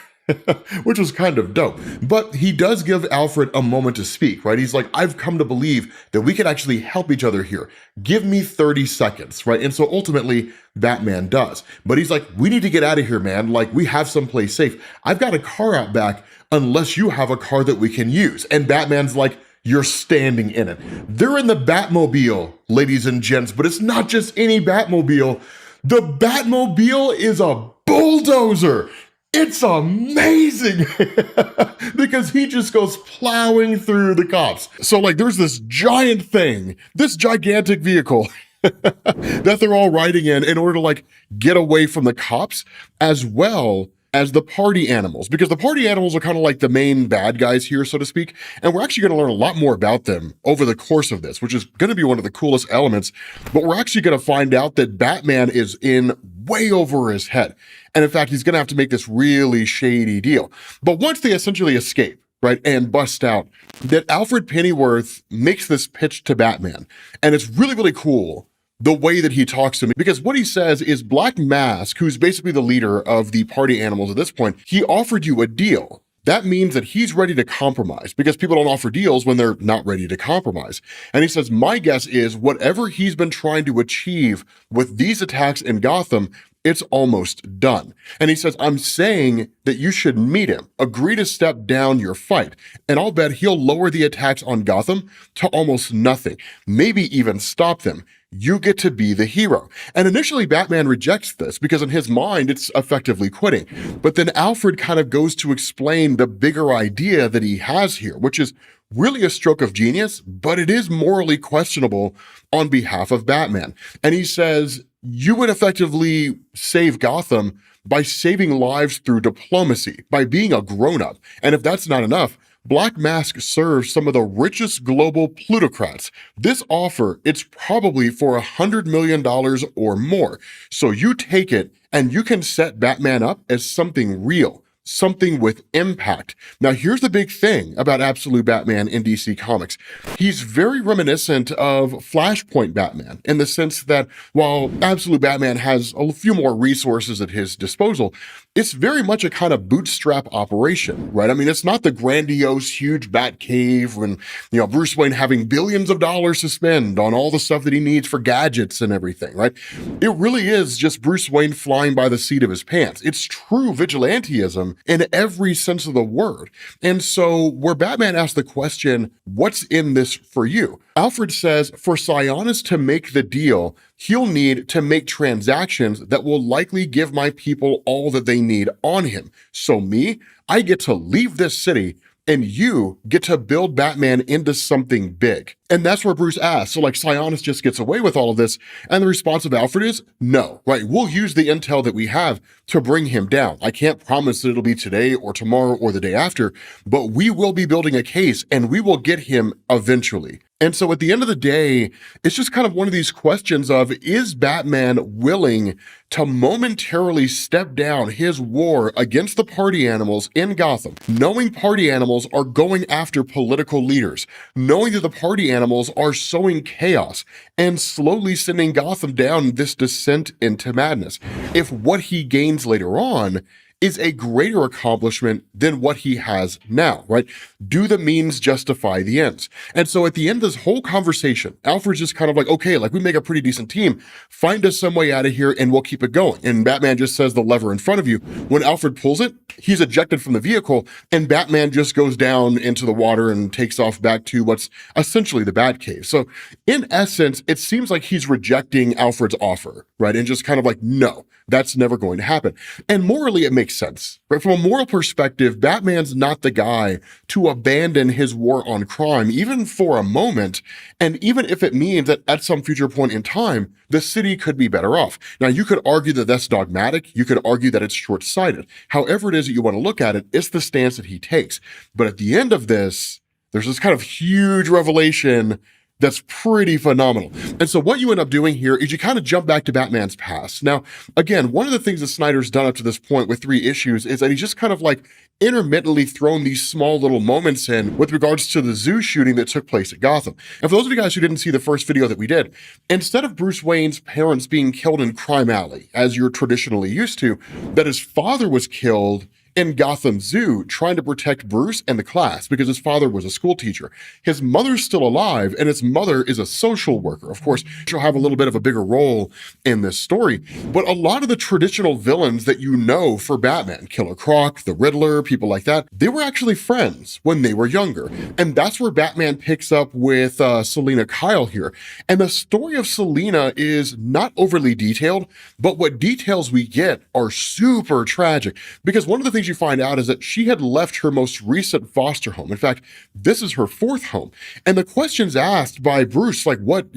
Which was kind of dope. But he does give Alfred a moment to speak, right? He's like, I've come to believe that we can actually help each other here. Give me 30 seconds, right? And so ultimately, Batman does. But he's like, we need to get out of here, man. Like, we have someplace safe. I've got a car out back unless you have a car that we can use. And Batman's like, you're standing in it. They're in the Batmobile, ladies and gents, but it's not just any Batmobile. The Batmobile is a bulldozer. It's amazing because he just goes plowing through the cops. So like there's this giant thing, this gigantic vehicle that they're all riding in order to like get away from the cops as well as the party animals, because the party animals are kind of like the main bad guys here, so to speak. And we're actually going to learn a lot more about them over the course of this, which is going to be one of the coolest elements. But we're actually going to find out that Batman is in way over his head. And in fact, he's going to have to make this really shady deal. But once they essentially escape, right, and bust out, that Alfred Pennyworth makes this pitch to Batman. And it's really, really cool the way that he talks to me, because what he says is Black Mask, who's basically the leader of the party animals at this point, he offered you a deal. That means that he's ready to compromise, because people don't offer deals when they're not ready to compromise. And he says, my guess is whatever he's been trying to achieve with these attacks in Gotham, it's almost done. And he says, I'm saying that you should meet him, agree to step down your fight, and I'll bet he'll lower the attacks on Gotham to almost nothing, maybe even stop them. You get to be the hero. And initially Batman rejects this because in his mind, it's effectively quitting. But then Alfred kind of goes to explain the bigger idea that he has here, which is really a stroke of genius, but it is morally questionable on behalf of Batman. And he says, you would effectively save Gotham by saving lives through diplomacy, by being a grown-up. And if that's not enough, Black Mask serves some of the richest global plutocrats. This offer, it's probably for $100 million or more. So you take it and you can set Batman up as something real, something with impact. Now, here's the big thing about Absolute Batman in DC Comics. He's very reminiscent of Flashpoint Batman in the sense that while Absolute Batman has a few more resources at his disposal, it's very much a kind of bootstrap operation, right? I mean, it's not the grandiose, huge bat cave when, Bruce Wayne having billions of dollars to spend on all the stuff that he needs for gadgets and everything, right? It really is just Bruce Wayne flying by the seat of his pants. It's true vigilantism in every sense of the word. And so where Batman asks the question, what's in this for you? Alfred says, for Sionis to make the deal, he'll need to make transactions that will likely give my people all that they need on him. So me, I get to leave this city and you get to build Batman into something big. And that's where Bruce asks, so Sionis just gets away with all of this? And the response of Alfred is, no, right? We'll use the intel that we have to bring him down. I can't promise that it'll be today or tomorrow or the day after, but we will be building a case and we will get him eventually. And so at the end of the day, it's just kind of one of these questions of, is Batman willing to momentarily step down his war against the party animals in Gotham, knowing party animals are going after political leaders, knowing that the party animals are sowing chaos and slowly sending Gotham down this descent into madness, if what he gains later on is a greater accomplishment than what he has now, right? Do the means justify the ends? And so at the end of this whole conversation, Alfred's just kind of like, okay, we make a pretty decent team. Find us some way out of here and we'll keep it going. And Batman just says the lever in front of you. When Alfred pulls it, he's ejected from the vehicle and Batman just goes down into the water and takes off back to what's essentially the Batcave. So in essence, it seems like he's rejecting Alfred's offer, right? And just kind of like, no, that's never going to happen. And morally, it makes sense, right? From a moral perspective, Batman's not the guy to abandon his war on crime, even for a moment. And even if it means that at some future point in time, the city could be better off. Now, you could argue that that's dogmatic. You could argue that it's short-sighted. However it is that you want to look at it, it's the stance that he takes. But at the end of this, there's this kind of huge revelation that's pretty phenomenal. And so what you end up doing here is you kind of jump back to Batman's past. Now, again, one of the things that Snyder's done up to this point with 3 issues is that he's just kind of intermittently thrown these small little moments in with regards to the zoo shooting that took place at Gotham. And for those of you guys who didn't see the first video that we did, instead of Bruce Wayne's parents being killed in Crime Alley, as you're traditionally used to, that his father was killed in Gotham Zoo trying to protect Bruce and the class because his father was a school teacher. His mother's still alive and his mother is a social worker. Of course, she'll have a little bit of a bigger role in this story, but a lot of the traditional villains that you know for Batman, Killer Croc, the Riddler, people like that, they were actually friends when they were younger. And that's where Batman picks up with Selina Kyle here. And the story of Selina is not overly detailed, but what details we get are super tragic because one of the things you find out is that she had left her most recent foster home. In fact, this is her 4th home. And the question's asked by Bruce, what,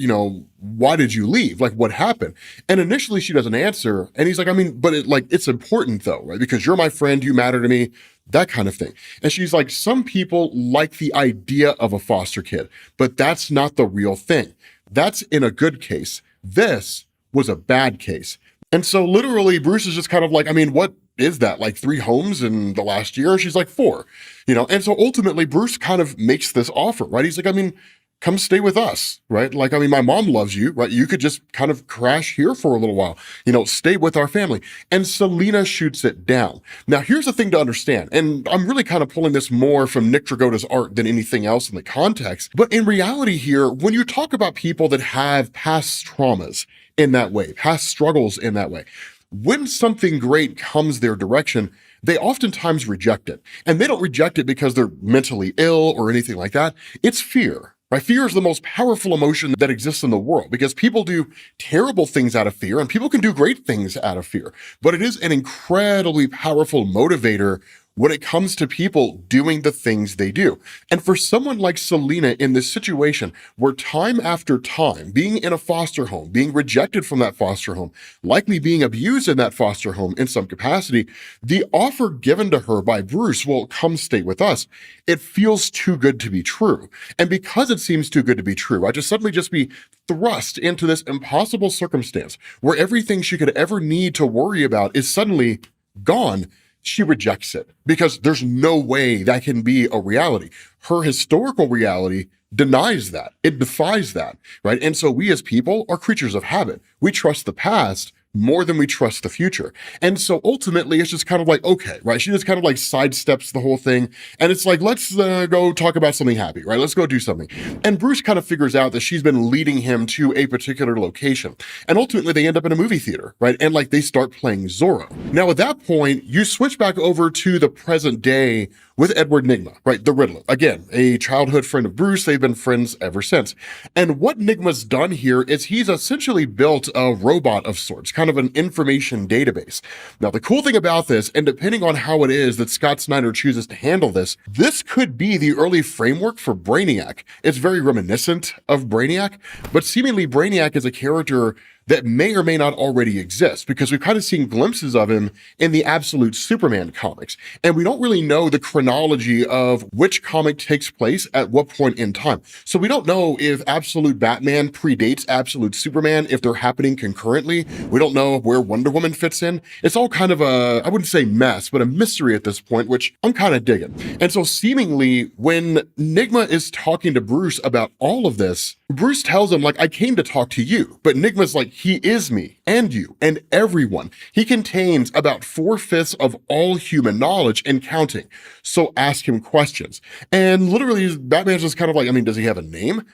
why did you leave? What happened? And initially she doesn't answer. And he's like, but it's important though, right? Because you're my friend, you matter to me, that kind of thing. And she's like, some people like the idea of a foster kid, but that's not the real thing. That's in a good case. This was a bad case. And so literally Bruce is just kind of like, what is that, 3 homes in the last year? And she's like, 4, and so ultimately Bruce kind of makes this offer, right? He's like, come stay with us, right? My mom loves you, right? You could just kind of crash here for a little while, stay with our family. And Selina shoots it down. Now, here's the thing to understand, and I'm really kind of pulling this more from Nick Dragotta's art than anything else in the context, but in reality here, when you talk about people that have past traumas in that way, past struggles in that way, when something great comes their direction, they oftentimes reject it. And they don't reject it because they're mentally ill or anything like that. It's fear, right? Fear is the most powerful emotion that exists in the world because people do terrible things out of fear and people can do great things out of fear. But it is an incredibly powerful motivator when it comes to people doing the things they do. And for someone like Selina in this situation, where time after time, being in a foster home, being rejected from that foster home, likely being abused in that foster home in some capacity, the offer given to her by Bruce, well, come stay with us, it feels too good to be true. And because it seems too good to be true, I just suddenly just be thrust into this impossible circumstance where everything she could ever need to worry about is suddenly gone. she rejects it because there's no way that can be a reality. Her historical reality denies that. It defies that, right? And so we as people are creatures of habit. We trust the past more than we trust the future. And so ultimately it's just kind of like, okay, right? She just kind of like sidesteps the whole thing. And it's like, let's go talk about something happy, right? Let's go do something. And Bruce kind of figures out that she's been leading him to a particular location. And ultimately they end up in a movie theater, right? And like they start playing Zorro. Now at that point, you switch back over to the present day with Edward Nygma, right? The Riddler. Again, a childhood friend of Bruce. They've been friends ever since. And what Nygma's done here is he's essentially built a robot of sorts, kind of an information database. Now, the cool thing about this, and depending on how it is that Scott Snyder chooses to handle this could be the early framework for Brainiac. It's very reminiscent of Brainiac, but seemingly Brainiac is a character that may or may not already exist, because we've kind of seen glimpses of him in the Absolute Superman comics. And we don't really know the chronology of which comic takes place at what point in time. So we don't know if Absolute Batman predates Absolute Superman, if they're happening concurrently. We don't know where Wonder Woman fits in. It's all kind of a, I wouldn't say mess, but a mystery at this point, which I'm kind of digging. And so seemingly when Nygma is talking to Bruce about all of this, Bruce tells him, like, I came to talk to you, but Nygma's like, he is me and you and everyone. He contains about 4/5 of all human knowledge and counting. So ask him questions. And literally Batman's just kind of like, I mean, does he have a name?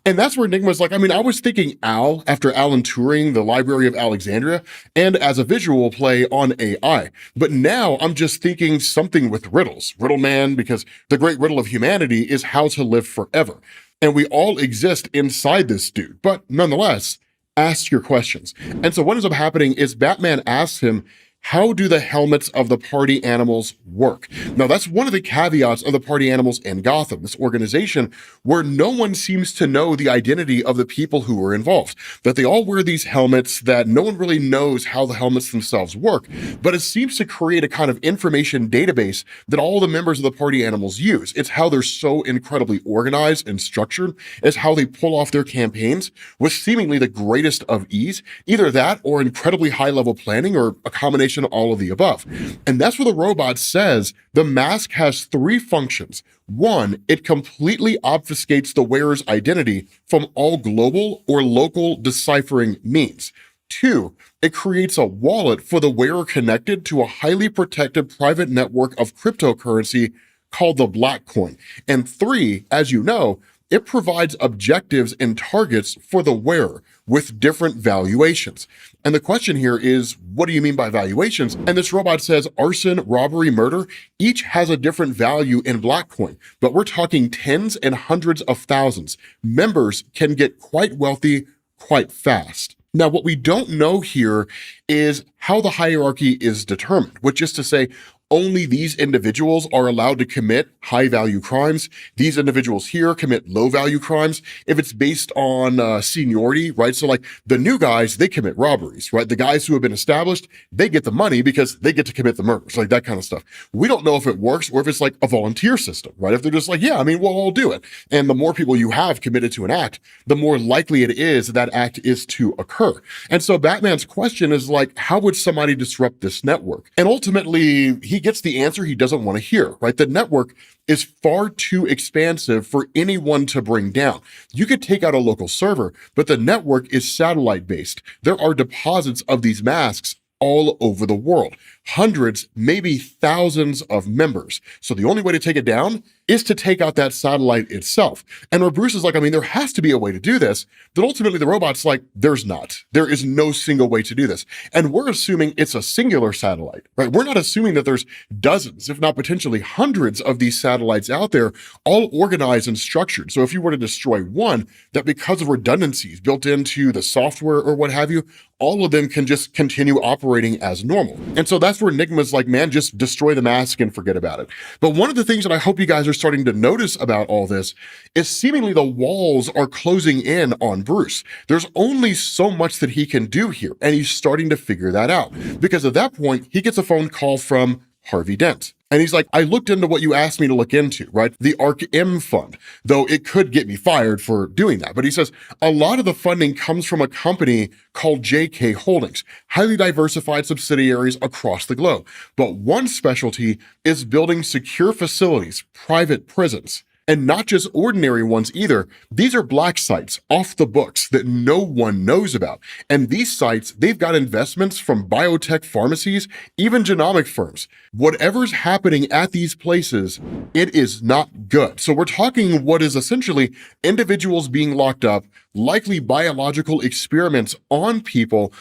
And that's where Nygma's like, I mean, I was thinking Al after Alan Turing, the Library of Alexandria, and as a visual play on AI. But now I'm just thinking something with riddles. Riddle Man, because the great riddle of humanity is how to live forever. And we all exist inside this dude. But nonetheless, ask your questions. And so what ends up happening is Batman asks him, how do the helmets of the party animals work? Now, that's one of the caveats of the party animals in Gotham, this organization where no one seems to know the identity of the people who were involved, that they all wear these helmets, that no one really knows how the helmets themselves work, but it seems to create a kind of information database that all the members of the party animals use. It's how they're so incredibly organized and structured. It's how they pull off their campaigns with seemingly the greatest of ease, either that or incredibly high-level planning or a combination of all of the above. And that's where the robot says the mask has 3 functions. 1, it completely obfuscates the wearer's identity from all global or local deciphering means. 2, it creates a wallet for the wearer connected to a highly protected private network of cryptocurrency called the Black Coin. And 3, as you know, it provides objectives and targets for the wearer with different valuations. And the question here is, what do you mean by valuations? And this robot says arson, robbery, murder, each has a different value in Blackcoin, but we're talking tens and hundreds of thousands. Members can get quite wealthy quite fast. Now, what we don't know here is how the hierarchy is determined, which is to say, only these individuals are allowed to commit high-value crimes. These individuals here commit low-value crimes. If it's based on seniority, right? So like the new guys, they commit robberies, right? The guys who have been established, they get the money because they get to commit the murders, like that kind of stuff. We don't know if it works or if it's like a volunteer system, right? If they're just like, yeah, I mean, we'll all do it. And the more people you have committed to an act, the more likely it is that act is to occur. And so Batman's question is like, how would somebody disrupt this network? And ultimately, he gets the answer he doesn't want to hear, right? The network is far too expansive for anyone to bring down. You could take out a local server, but the network is satellite based. There are deposits of these masks all over the world. Hundreds, maybe thousands of members. So the only way to take it down is to take out that satellite itself. And where Bruce is like, I mean, there has to be a way to do this. Then ultimately the robot's like, there's not. There is no single way to do this. And we're assuming it's a singular satellite, right? We're not assuming that there's dozens, if not potentially hundreds of these satellites out there, all organized and structured. So if you were to destroy one, that because of redundancies built into the software or what have you, all of them can just continue operating as normal. And so that's where Nygma's like, man, just destroy the mask and forget about it. But one of the things that I hope you guys are starting to notice about all this is seemingly the walls are closing in on Bruce. There's only so much that he can do here, and he's starting to figure that out. Because at that point, he gets a phone call from Harvey Dent. And he's like, I looked into what you asked me to look into, right? The ARC-M fund, though it could get me fired for doing that. But he says, a lot of the funding comes from a company called JK Holdings, highly diversified subsidiaries across the globe. But one specialty is building secure facilities, private prisons. And not just ordinary ones either. These are black sites off the books that no one knows about. And these sites, they've got investments from biotech pharmacies, even genomic firms. Whatever's happening at these places, it is not good. So we're talking what is essentially individuals being locked up, likely biological experiments on people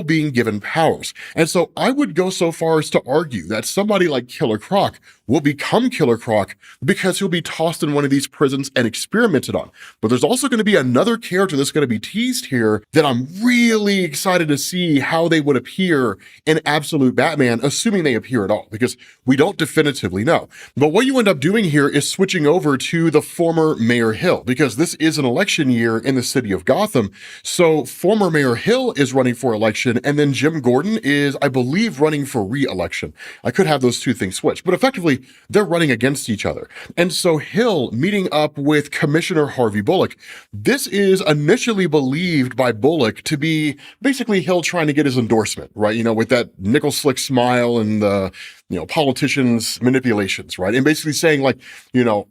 being given powers. And so I would go so far as to argue that somebody like Killer Croc will become Killer Croc because he'll be tossed in one of these prisons and experimented on. But there's also going to be another character that's going to be teased here that I'm really excited to see how they would appear in Absolute Batman, assuming they appear at all, because we don't definitively know. But what you end up doing here is switching over to the former Mayor Hill, because this is an election year in the city of Gotham. So former Mayor Hill is running for election, and then Jim Gordon is, I believe, running for re-election. I could have those two things switched, but effectively, they're running against each other. And so Hill meeting up with Commissioner Harvey Bullock. This is initially believed by Bullock to be basically Hill trying to get his endorsement, right? You know, with that nickel slick smile and the, politicians' manipulations, right? And basically saying like,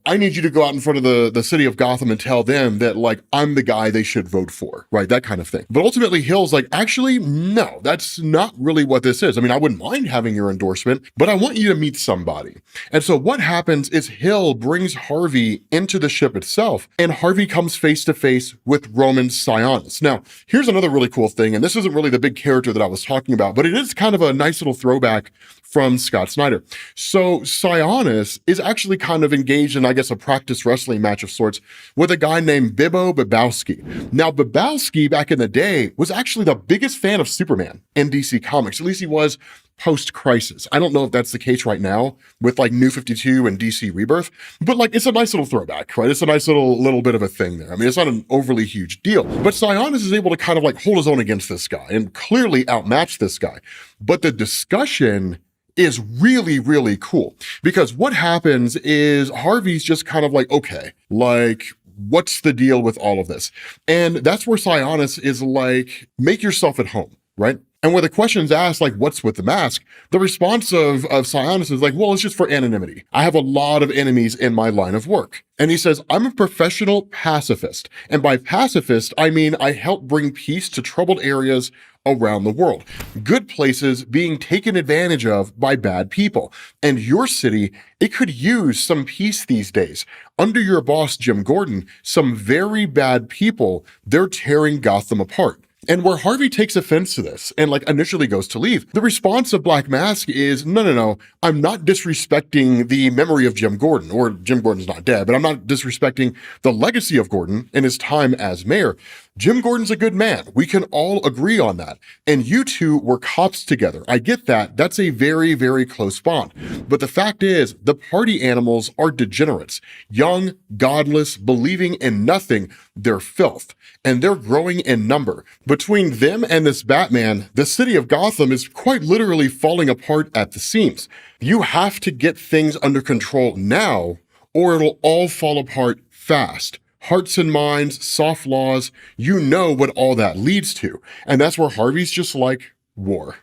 I need you to go out in front of the city of Gotham and tell them that like, I'm the guy they should vote for, right? That kind of thing. But ultimately Hill's like, actually, no, that's not really what this is. I mean, I wouldn't mind having your endorsement, but I want you to meet somebody. And so what happens is Hill brings Harvey into the ship itself, and Harvey comes face to face with Roman Sionis. Now, here's another really cool thing, and this isn't really the big character that I was talking about, but it is kind of a nice little throwback from Scott Snyder. So Sionis is actually kind of engaged in, I guess, a practice wrestling match of sorts with a guy named Bibbo Babowski. Now, Babowski back in the day was actually the biggest fan of Superman in DC Comics. At least he was post-Crisis. I don't know if that's the case right now with like New 52 and DC Rebirth, but like it's a nice little throwback, right? It's a nice little bit of a thing there. I mean, it's not an overly huge deal, but Sionis is able to kind of like hold his own against this guy and clearly outmatch this guy. But the discussion is really, really cool, because what happens is Harvey's just kind of like, okay, like, what's the deal with all of this? And that's where Sionis is like, make yourself at home, right? And when the question's asked, like, what's with the mask? The response of Sionis is like, well, it's just for anonymity. I have a lot of enemies in my line of work. And he says, I'm a professional pacifist. And by pacifist, I mean, I help bring peace to troubled areas around the world. Good places being taken advantage of by bad people. And your city, it could use some peace these days. Under your boss, Jim Gordon, some very bad people, they're tearing Gotham apart. And where Harvey takes offense to this and like initially goes to leave, the response of Black Mask is, no, I'm not disrespecting the memory of Jim Gordon, or Jim Gordon's not dead, but I'm not disrespecting the legacy of Gordon in his time as mayor. Jim Gordon's a good man. We can all agree on that. And you two were cops together. I get that. That's a very, very close bond. But the fact is, the party animals are degenerates. Young, godless, believing in nothing. They're filth. And they're growing in number. Between them and this Batman, the city of Gotham is quite literally falling apart at the seams. You have to get things under control now, or it'll all fall apart fast. Hearts and minds, soft laws, you know what all that leads to. And that's where Harvey's just like, war,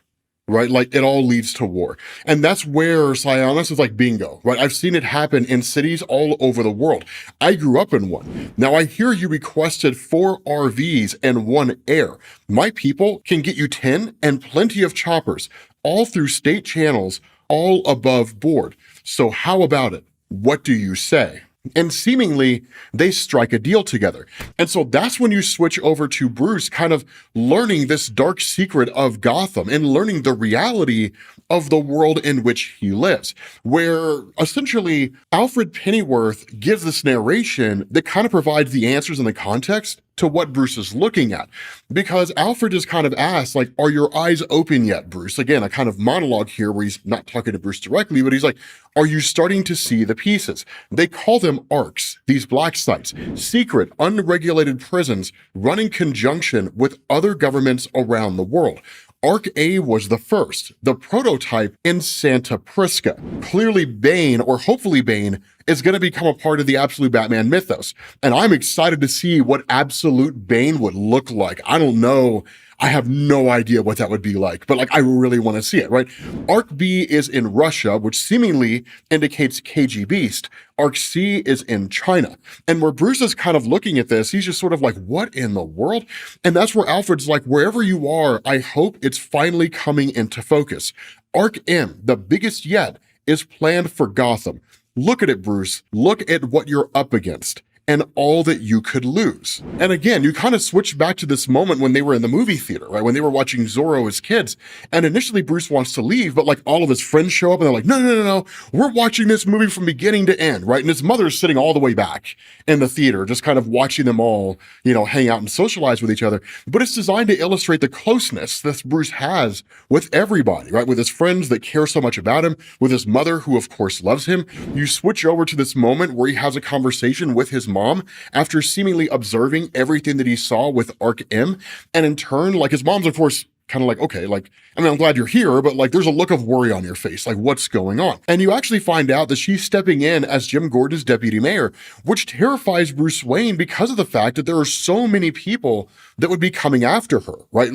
right? Like it all leads to war. And that's where Sionis is like bingo, right? I've seen it happen in cities all over the world. I grew up in one. Now I hear you requested 4 RVs and 1 air. My people can get you 10 and plenty of choppers, all through state channels, all above board. So how about it? What do you say? And seemingly, they strike a deal together. And so that's when you switch over to Bruce kind of learning this dark secret of Gotham and learning the reality of the world in which he lives, where essentially Alfred Pennyworth gives this narration that kind of provides the answers and the context to what Bruce is looking at. Because Alfred is kind of asked, like, are your eyes open yet, Bruce? Again, a kind of monologue here where he's not talking to Bruce directly, but he's like, are you starting to see the pieces? They call them arcs, these black sites, secret, unregulated prisons run in conjunction with other governments around the world. Arc A was the first, the prototype in Santa Prisca. Clearly Bane, or hopefully Bane, is going to become a part of the Absolute Batman mythos. And I'm excited to see what Absolute Bane would look like. I don't know. I have no idea what that would be like, but I really want to see it, right? Arc B is in Russia, which seemingly indicates KG Beast. Arc C is in China. And where Bruce is kind of looking at this, he's just sort of like, what in the world? And that's where Alfred's like, wherever you are, I hope it's finally coming into focus. Arc M, the biggest yet, is planned for Gotham. Look at it, Bruce. Look at what you're up against and all that you could lose. And again, you kind of switch back to this moment when they were in the movie theater, right? When they were watching Zorro as kids. And initially Bruce wants to leave, but all of his friends show up and they're like, no. We're watching this movie from beginning to end, right? And his mother's sitting all the way back in the theater, just kind of watching them all, hang out and socialize with each other. But it's designed to illustrate the closeness that Bruce has with everybody, right? With his friends that care so much about him, with his mother, who of course loves him. You switch over to this moment where he has a conversation with his mom after seemingly observing everything that he saw with Arc M. And in turn, his mom's of course kind of like, okay, I'm glad you're here, but there's a look of worry on your face, what's going on? And you actually find out that she's stepping in as Jim Gordon's deputy mayor, which terrifies Bruce Wayne because of the fact that there are so many people that would be coming after her, right?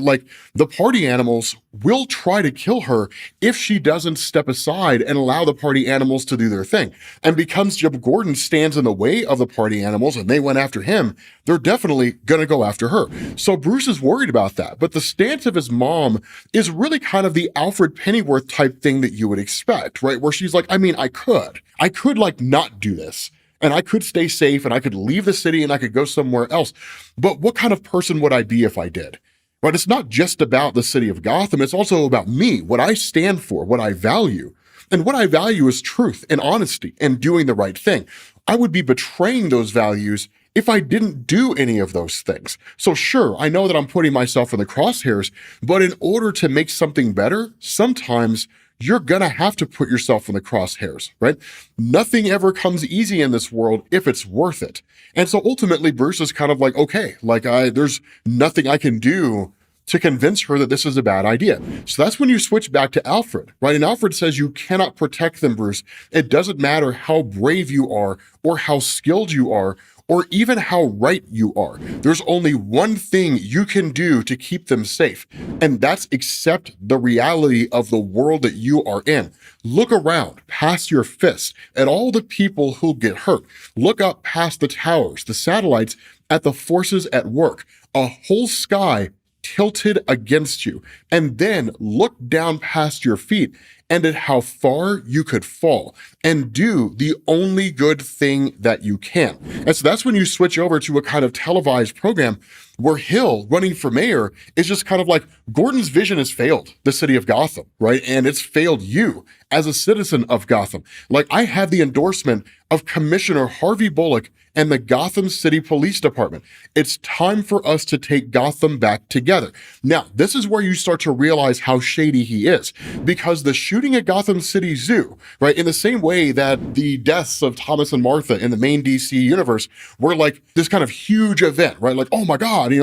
The party animals will try to kill her if she doesn't step aside and allow the party animals to do their thing. And because Jim Gordon stands in the way of the party animals and they went after him, they're definitely going to go after her. So Bruce is worried about that. But the stance of his mom is really kind of the Alfred Pennyworth type thing that you would expect, right? Where she's like, I could not do this. And I could stay safe and I could leave the city and I could go somewhere else. But what kind of person would I be if I did? But it's not just about the city of Gotham. It's also about me, what I stand for, what I value. And what I value is truth and honesty and doing the right thing. I would be betraying those values if I didn't do any of those things. So sure, I know that I'm putting myself in the crosshairs, but in order to make something better, sometimes you're gonna have to put yourself in the crosshairs, right? Nothing ever comes easy in this world if it's worth it. And so ultimately Bruce is kind of like, okay, there's nothing I can do to convince her that this is a bad idea. So that's when you switch back to Alfred, right? And Alfred says you cannot protect them, Bruce. It doesn't matter how brave you are or how skilled you are or even how right you are. There's only one thing you can do to keep them safe, and that's accept the reality of the world that you are in. Look around past your fists at all the people who get hurt. Look up past the towers, the satellites, at the forces at work, a whole sky tilted against you, and then look down past your feet and at how far you could fall and do the only good thing that you can. And so that's when you switch over to a kind of televised program where Hill running for mayor is just kind of like, Gordon's vision has failed the city of Gotham, right? And it's failed you as a citizen of Gotham. I have the endorsement of Commissioner Harvey Bullock and the Gotham City Police Department. It's time for us to take Gotham back together. Now, this is where you start to realize how shady he is, because the shooting at Gotham City Zoo, right, in the same way that the deaths of Thomas and Martha in the main DC universe were this kind of huge event, right? Oh my God,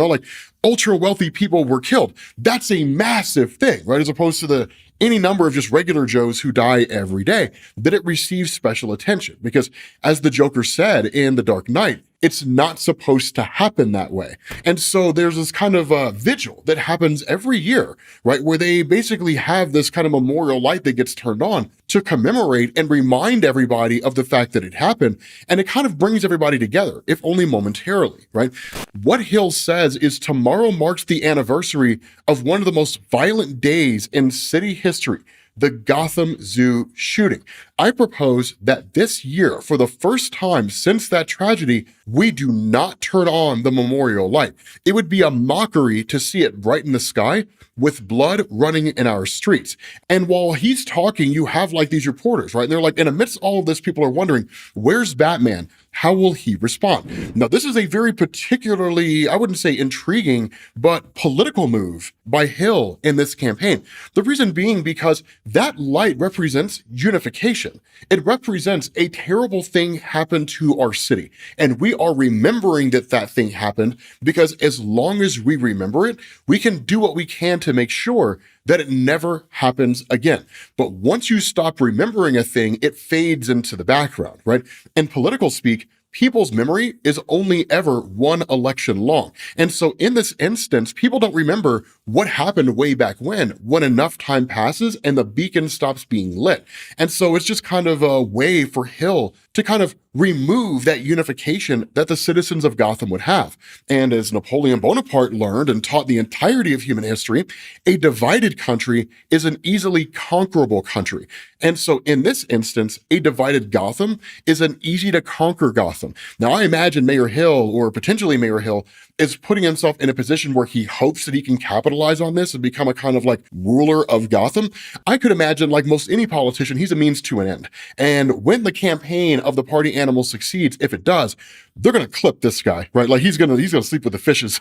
ultra wealthy people were killed. That's a massive thing, right? As opposed to any number of just regular Joes who die every day, that it receives special attention. Because as the Joker said in The Dark Knight, it's not supposed to happen that way. And so there's this kind of vigil that happens every year, right? Where they basically have this kind of memorial light that gets turned on to commemorate and remind everybody of the fact that it happened. And it kind of brings everybody together, if only momentarily, right? What Hill says is tomorrow marks the anniversary of one of the most violent days in city history, the Gotham Zoo shooting. I propose that this year, for the first time since that tragedy, we do not turn on the memorial light. It would be a mockery to see it bright in the sky with blood running in our streets. And while he's talking, you have these reporters, right? And they're and amidst all of this, people are wondering, where's Batman? How will he respond? Now, this is a very particularly, I wouldn't say intriguing, but political move by Hill in this campaign. The reason being because that light represents unification. It represents a terrible thing happened to our city. And we are remembering that that thing happened because as long as we remember it, we can do what we can to make sure that it never happens again. But once you stop remembering a thing, it fades into the background, right? In political speak, people's memory is only ever one election long. And so in this instance, people don't remember what happened way back when enough time passes and the beacon stops being lit. And so it's just kind of a way for Hill to kind of remove that unification that the citizens of Gotham would have. And as Napoleon Bonaparte learned and taught the entirety of human history, a divided country is an easily conquerable country. And so in this instance, a divided Gotham is an easy to conquer Gotham. Now, I imagine Mayor Hill, or potentially Mayor Hill, is putting himself in a position where he hopes that he can capitalize on this and become a kind of like ruler of Gotham. I could imagine, like most any politician, he's a means to an end. And when the campaign of the party animal succeeds, if it does, they're going to clip this guy, right? Like he's going to sleep with the fishes.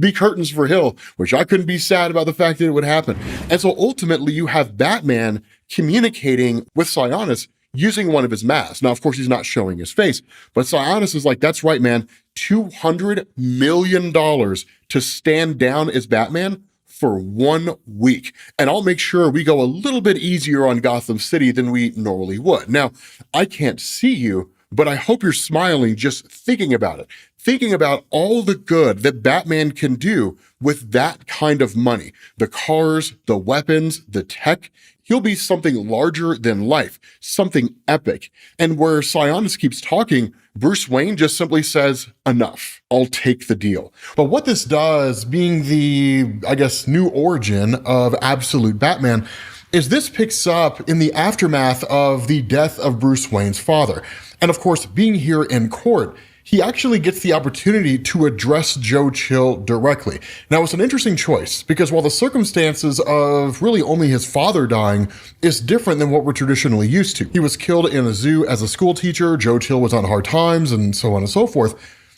Be curtains for Hill, which I couldn't be sad about the fact that it would happen. And so ultimately you have Batman communicating with Sionis using one of his masks. Now, of course, he's not showing his face, but Sionis is like, that's right, man, $200 million to stand down as Batman for 1 week. And I'll make sure we go a little bit easier on Gotham City than we normally would. Now, I can't see you, but I hope you're smiling just thinking about it. Thinking about all the good that Batman can do with that kind of money. The cars, the weapons, the tech. He'll be something larger than life, something epic. And where Sionis keeps talking, Bruce Wayne just simply says, enough, I'll take the deal. But what this does, being the, I guess, new origin of Absolute Batman, is this picks up in the aftermath of the death of Bruce Wayne's father. And of course, being here in court, he actually gets the opportunity to address Joe Chill directly. Now, it's an interesting choice because while the circumstances of really only his father dying is different than what we're traditionally used to. He was killed in a zoo as a school teacher, Joe Chill was on hard times, and so on and so forth.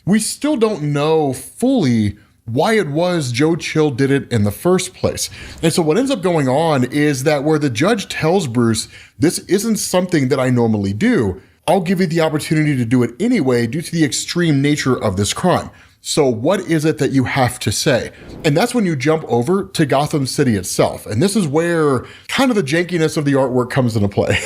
We still don't know fully why it was Joe Chill did it in the first place. And so what ends up going on is that where the judge tells Bruce, this isn't something that I normally do, I'll give you the opportunity to do it anyway due to the extreme nature of this crime. So what is it that you have to say? And that's when you jump over to Gotham City itself. And this is where kind of the jankiness of the artwork comes into play.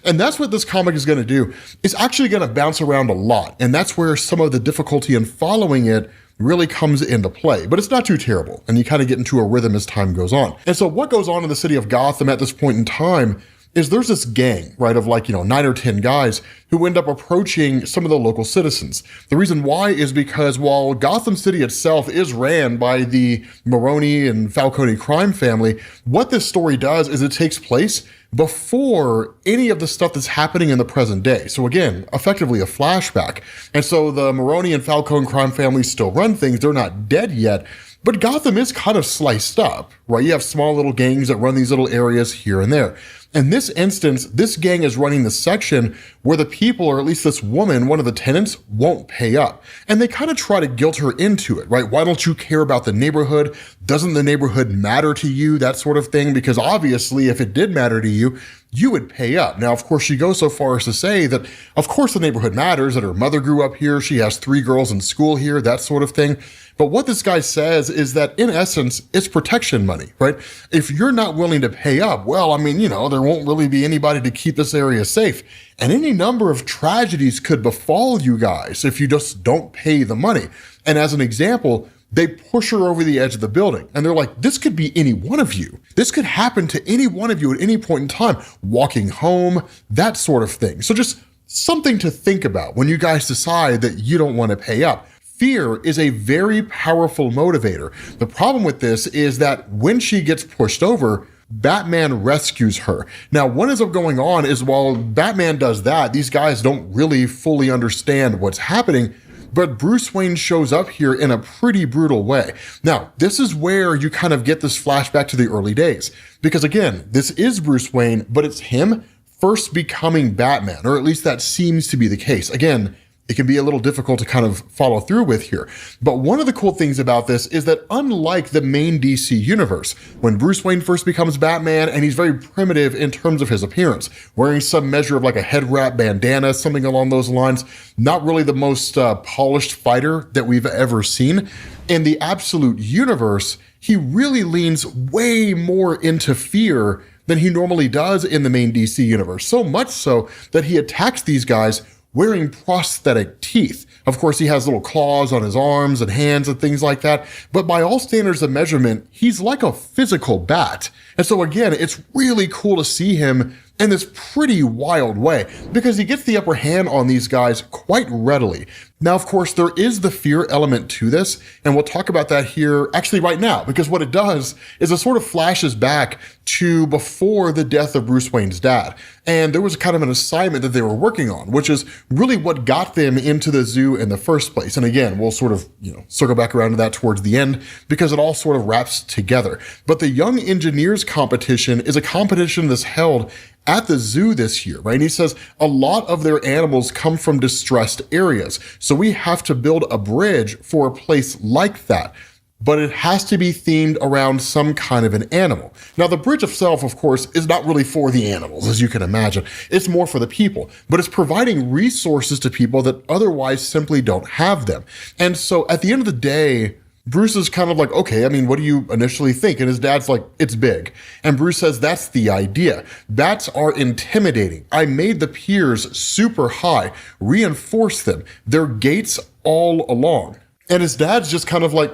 And that's what this comic is going to do. It's actually going to bounce around a lot. And that's where some of the difficulty in following it really comes into play, but it's not too terrible. And you kind of get into a rhythm as time goes on. And so what goes on in the city of Gotham at this point in time is there's this gang, right, of like, 9 or 10 guys who end up approaching some of the local citizens. The reason why is because while Gotham City itself is ran by the Maroni and Falcone crime family, what this story does is it takes place before any of the stuff that's happening in the present day. So again, effectively a flashback. And so the Maroni and Falcone crime families still run things. They're not dead yet. But Gotham is kind of sliced up, right? You have small little gangs that run these little areas here and there. In this instance, this gang is running the section where the people, or at least this woman, one of the tenants, won't pay up. And they kind of try to guilt her into it, right? Why don't you care about the neighborhood? Doesn't the neighborhood matter to you? That sort of thing. Because obviously, if it did matter to you, you would pay up. Now, of course, she goes so far as to say that, of course, the neighborhood matters, that her mother grew up here, she has 3 girls in school here, that sort of thing. But what this guy says is that, in essence, it's protection money, right? If you're not willing to pay up, well, there won't really be anybody to keep this area safe. And any number of tragedies could befall you guys if you just don't pay the money. And as an example, they push her over the edge of the building. And they're like, this could be any one of you. This could happen to any one of you at any point in time, walking home, that sort of thing. So just something to think about when you guys decide that you don't want to pay up. Fear is a very powerful motivator. The problem with this is that when she gets pushed over, Batman rescues her. Now, what ends up going on is while Batman does that, these guys don't really fully understand what's happening, but Bruce Wayne shows up here in a pretty brutal way. Now, this is where you kind of get this flashback to the early days. Because again, this is Bruce Wayne, but it's him first becoming Batman, or at least that seems to be the case. Again, it can be a little difficult to kind of follow through with here. But one of the cool things about this is that unlike the main DC universe, when Bruce Wayne first becomes Batman, and he's very primitive in terms of his appearance, wearing some measure of like a head wrap bandana, something along those lines, not really the most polished fighter that we've ever seen. In the Absolute universe, he really leans way more into fear than he normally does in the main DC universe. So much so that he attacks these guys wearing prosthetic teeth. Of course, he has little claws on his arms and hands and things like that, but by all standards of measurement, he's like a physical bat. And so again, it's really cool to see him in this pretty wild way, because he gets the upper hand on these guys quite readily. Now, of course, there is the fear element to this, and we'll talk about that here actually right now, because what it does is it sort of flashes back to before the death of Bruce Wayne's dad. And there was kind of an assignment that they were working on, which is really what got them into the zoo in the first place. And again, we'll sort of, circle back around to that towards the end, because it all sort of wraps together. But the Young Engineers competition is a competition that's held at the zoo this year, right? And he says a lot of their animals come from distressed areas. So we have to build a bridge for a place like that, but it has to be themed around some kind of an animal. Now, the bridge itself, of course, is not really for the animals, as you can imagine. It's more for the people, but it's providing resources to people that otherwise simply don't have them. And so at the end of the day, Bruce is kind of like, okay, I mean, what do you initially think? And his dad's like, it's big. And Bruce says, that's the idea. Bats are intimidating. I made the piers super high, reinforced them. They're gates all along. And his dad's just kind of like,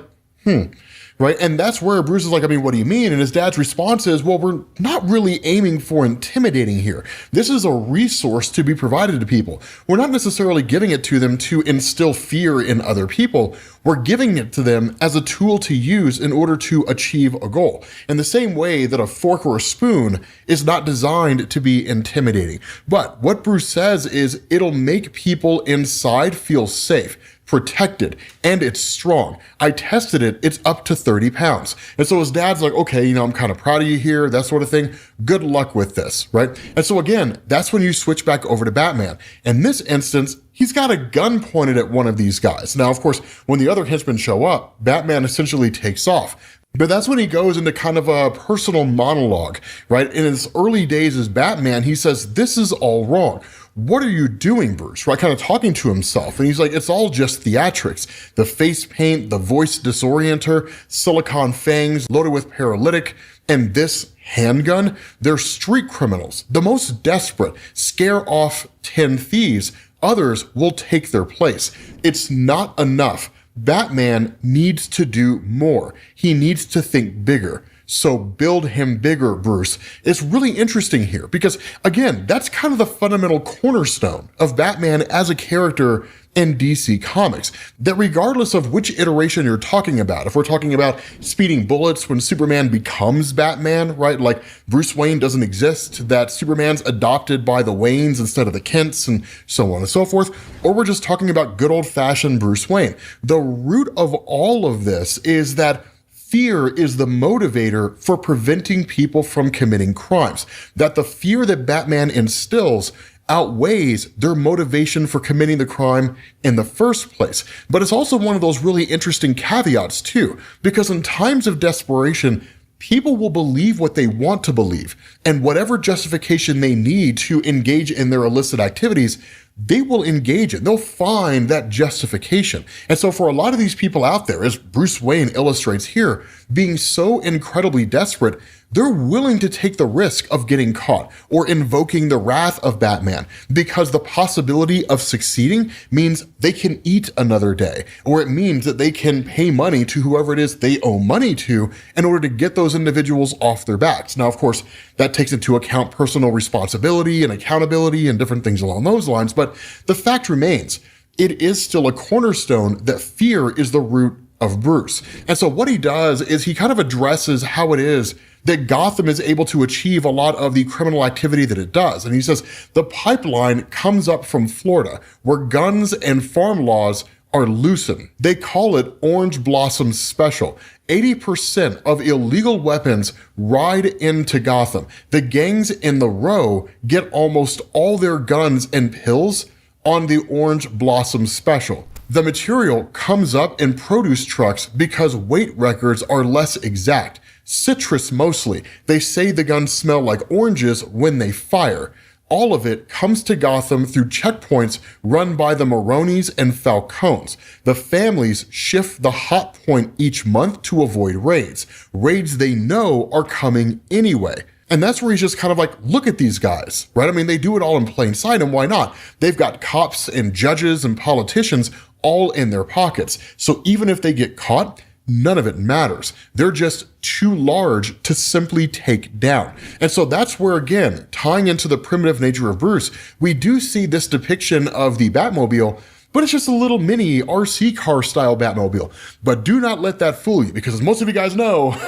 right? And that's where Bruce is like, I mean, what do you mean? And his dad's response is, well, we're not really aiming for intimidating here. This is a resource to be provided to people. We're not necessarily giving it to them to instill fear in other people. We're giving it to them as a tool to use in order to achieve a goal. In the same way that a fork or a spoon is not designed to be intimidating. But what Bruce says is it'll make people inside feel safe, protected, and it's strong. I tested it, it's up to 30 pounds. And so his dad's like, okay, I'm kind of proud of you here, that sort of thing. Good luck with this, right? And so again, that's when you switch back over to Batman. In this instance, he's got a gun pointed at one of these guys. Now, of course, when the other henchmen show up, Batman essentially takes off. But that's when he goes into kind of a personal monologue, right? In his early days as Batman, he says, this is all wrong. What are you doing, Bruce? Right? Kind of talking to himself. And he's like, it's all just theatrics. The face paint, the voice disorienter, silicone fangs loaded with paralytic, and this handgun, they're street criminals. The most desperate scare off 10 thieves. Others will take their place. It's not enough. Batman needs to do more. He needs to think bigger. So build him bigger, Bruce. It's really interesting here because, again, that's kind of the fundamental cornerstone of Batman as a character in DC Comics. That regardless of which iteration you're talking about, if we're talking about speeding bullets when Superman becomes Batman, right? Like Bruce Wayne doesn't exist, that Superman's adopted by the Waynes instead of the Kents and so on and so forth, or we're just talking about good old-fashioned Bruce Wayne. The root of all of this is that fear is the motivator for preventing people from committing crimes. That the fear that Batman instills outweighs their motivation for committing the crime in the first place. But it's also one of those really interesting caveats too, because in times of desperation, people will believe what they want to believe, and whatever justification they need to engage in their illicit activities, they will engage in. They'll find that justification. And so for a lot of these people out there, as Bruce Wayne illustrates here, being so incredibly desperate, they're willing to take the risk of getting caught or invoking the wrath of Batman because the possibility of succeeding means they can eat another day, or it means that they can pay money to whoever it is they owe money to in order to get those individuals off their backs. Now, of course, that takes into account personal responsibility and accountability and different things along those lines. But the fact remains, it is still a cornerstone that fear is the root of Bruce. And so what he does is he kind of addresses how it is that Gotham is able to achieve a lot of the criminal activity that it does. And he says the pipeline comes up from Florida, where guns and farm laws are loosened. They call it Orange Blossom Special. 80% of illegal weapons ride into Gotham. The gangs in the row get almost all their guns and pills on the Orange Blossom Special. The material comes up in produce trucks because weight records are less exact. Citrus mostly. They say the guns smell like oranges when they fire. All of it comes to Gotham through checkpoints run by the Maronis and Falcones. The families shift the hot point each month to avoid raids they know are coming anyway. And that's where he's just kind of like, look at these guys, right? I mean, they do it all in plain sight, and why not? They've got cops and judges and politicians all in their pockets. So even if they get caught, none of it matters. They're just too large to simply take down. And so that's where, again, tying into the primitive nature of Bruce, we do see this depiction of the Batmobile, but it's just a little mini RC car style Batmobile. But do not let that fool you, because as most of you guys know,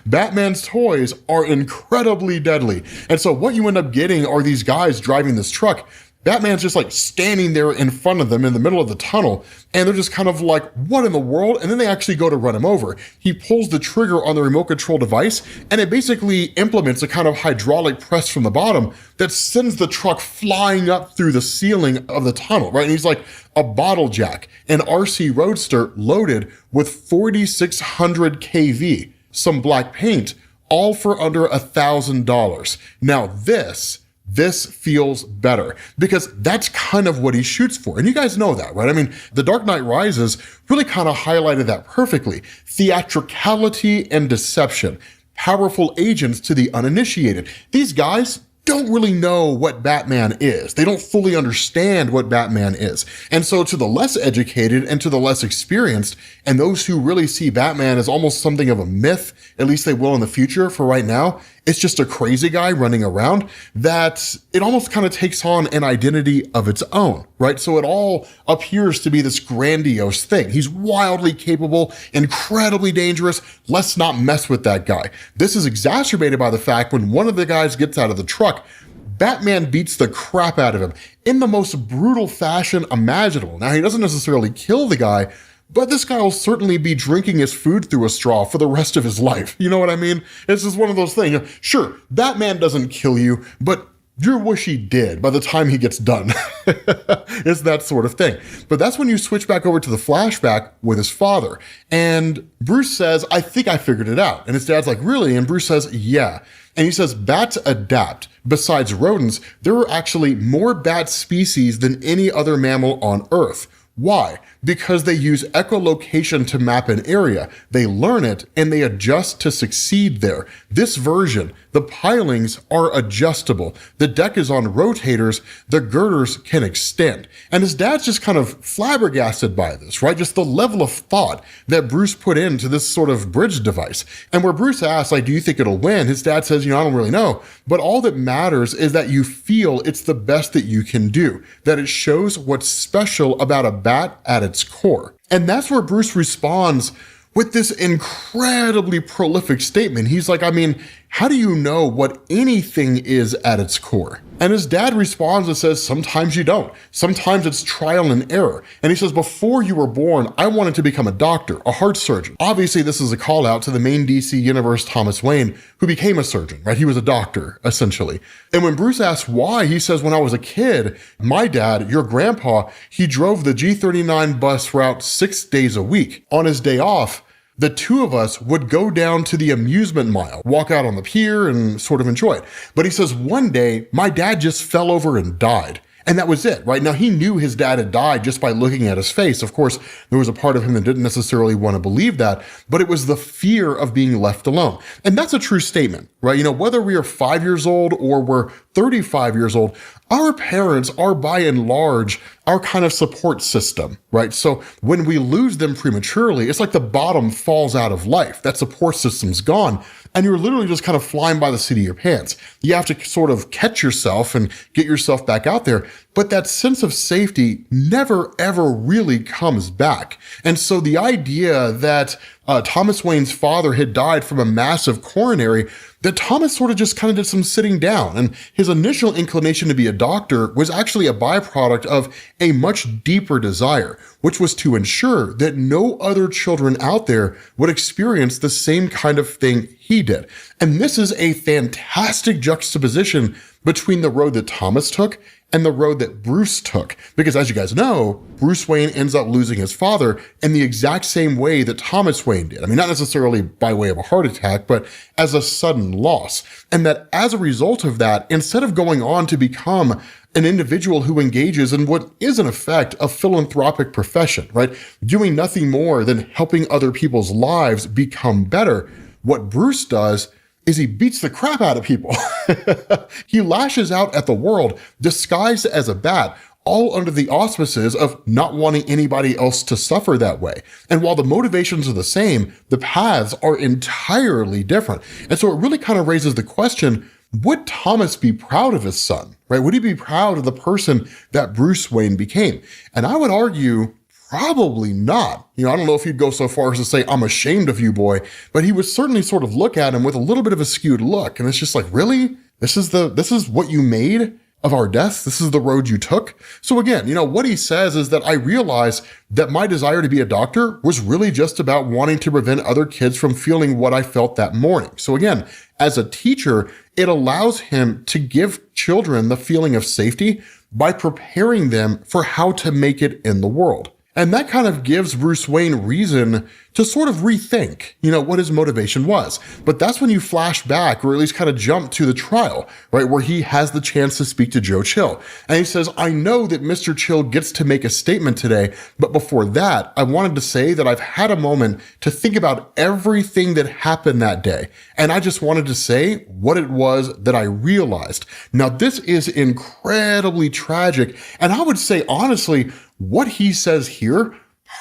Batman's toys are incredibly deadly. And so what you end up getting are these guys driving this truck. Batman's just like standing there in front of them in the middle of the tunnel, and they're just kind of like, what in the world? And then they actually go to run him over. He pulls the trigger on the remote control device, and it basically implements a kind of hydraulic press from the bottom that sends the truck flying up through the ceiling of the tunnel, right? And he's like a bottle jack, an RC Roadster loaded with 4,600 kV, some black paint, all for under $1,000. Now this feels better, because that's kind of what he shoots for. And you guys know that, right? I mean, The Dark Knight Rises really kind of highlighted that perfectly. Theatricality and deception, powerful agents to the uninitiated. These guys don't really know what Batman is. They don't fully understand what Batman is. And so to the less educated and to the less experienced, and those who really see Batman as almost something of a myth, at least they will in the future, for right now, it's just a crazy guy running around, that it almost kind of takes on an identity of its own, right? So it all appears to be this grandiose thing. He's wildly capable, incredibly dangerous. Let's not mess with that guy. This is exacerbated by the fact when one of the guys gets out of the truck, Batman beats the crap out of him in the most brutal fashion imaginable. Now, he doesn't necessarily kill the guy, but this guy will certainly be drinking his food through a straw for the rest of his life. You know what I mean? It's just one of those things. Sure, Batman doesn't kill you, but you wish he did by the time he gets done. It's that sort of thing. But that's when you switch back over to the flashback with his father. And Bruce says, I think I figured it out. And his dad's like, really? And Bruce says, yeah. And he says, bats adapt. Besides rodents, there are actually more bat species than any other mammal on Earth. Why? Because they use echolocation to map an area. They learn it and they adjust to succeed there. This version, the pilings are adjustable. The deck is on rotators. The girders can extend. And his dad's just kind of flabbergasted by this, right? Just the level of thought that Bruce put into this sort of bridge device. And where Bruce asks, like, do you think it'll win? His dad says, I don't really know. But all that matters is that you feel it's the best that you can do, that it shows what's special about a bat at its core. And that's where Bruce responds with this incredibly prolific statement. He's like, how do you know what anything is at its core? And his dad responds and says, sometimes you don't. Sometimes it's trial and error. And he says, before you were born, I wanted to become a doctor, a heart surgeon. Obviously, this is a call out to the main DC universe, Thomas Wayne, who became a surgeon, right? He was a doctor, essentially. And when Bruce asks why, he says, when I was a kid, my dad, your grandpa, he drove the G39 bus route 6 days a week. On his day off, the two of us would go down to the amusement mile, walk out on the pier and sort of enjoy it. But he says one day, my dad just fell over and died. And that was it, right? Now, he knew his dad had died just by looking at his face. Of course, there was a part of him that didn't necessarily want to believe that, but it was the fear of being left alone. And that's a true statement, right? Whether we are 5 years old or we're 35 years old, our parents are by and large our kind of support system, right? So when we lose them prematurely, it's like the bottom falls out of life. That support system's gone. And you're literally just kind of flying by the seat of your pants. You have to sort of catch yourself and get yourself back out there. But that sense of safety never, ever really comes back. And so the idea that Thomas Wayne's father had died from a massive coronary, that Thomas sort of just kind of did some sitting down. And his initial inclination to be a doctor was actually a byproduct of a much deeper desire, which was to ensure that no other children out there would experience the same kind of thing he did. And this is a fantastic juxtaposition between the road that Thomas took and the road that Bruce took. Because as you guys know, Bruce Wayne ends up losing his father in the exact same way that Thomas Wayne did. I mean, not necessarily by way of a heart attack, but as a sudden loss. And that as a result of that, instead of going on to become an individual who engages in what is in effect a philanthropic profession, right? Doing nothing more than helping other people's lives become better, what Bruce does is he beats the crap out of people. He lashes out at the world disguised as a bat, all under the auspices of not wanting anybody else to suffer that way. And while the motivations are the same, the paths are entirely different. And so it really kind of raises the question, would Thomas be proud of his son, right? Would he be proud of the person that Bruce Wayne became? And I would argue, probably not. I don't know if he'd go so far as to say, I'm ashamed of you, boy, but he would certainly sort of look at him with a little bit of a skewed look. And it's just like, really? This is what you made of our deaths? This is the road you took? So again, what he says is that I realized that my desire to be a doctor was really just about wanting to prevent other kids from feeling what I felt that morning. So again, as a teacher, it allows him to give children the feeling of safety by preparing them for how to make it in the world. And that kind of gives Bruce Wayne reason to sort of rethink, what his motivation was. But that's when you flash back, or at least kind of jump to the trial, right? Where he has the chance to speak to Joe Chill. And he says, I know that Mr. Chill gets to make a statement today, but before that, I wanted to say that I've had a moment to think about everything that happened that day. And I just wanted to say what it was that I realized. Now, this is incredibly tragic. And I would say, honestly, what he says here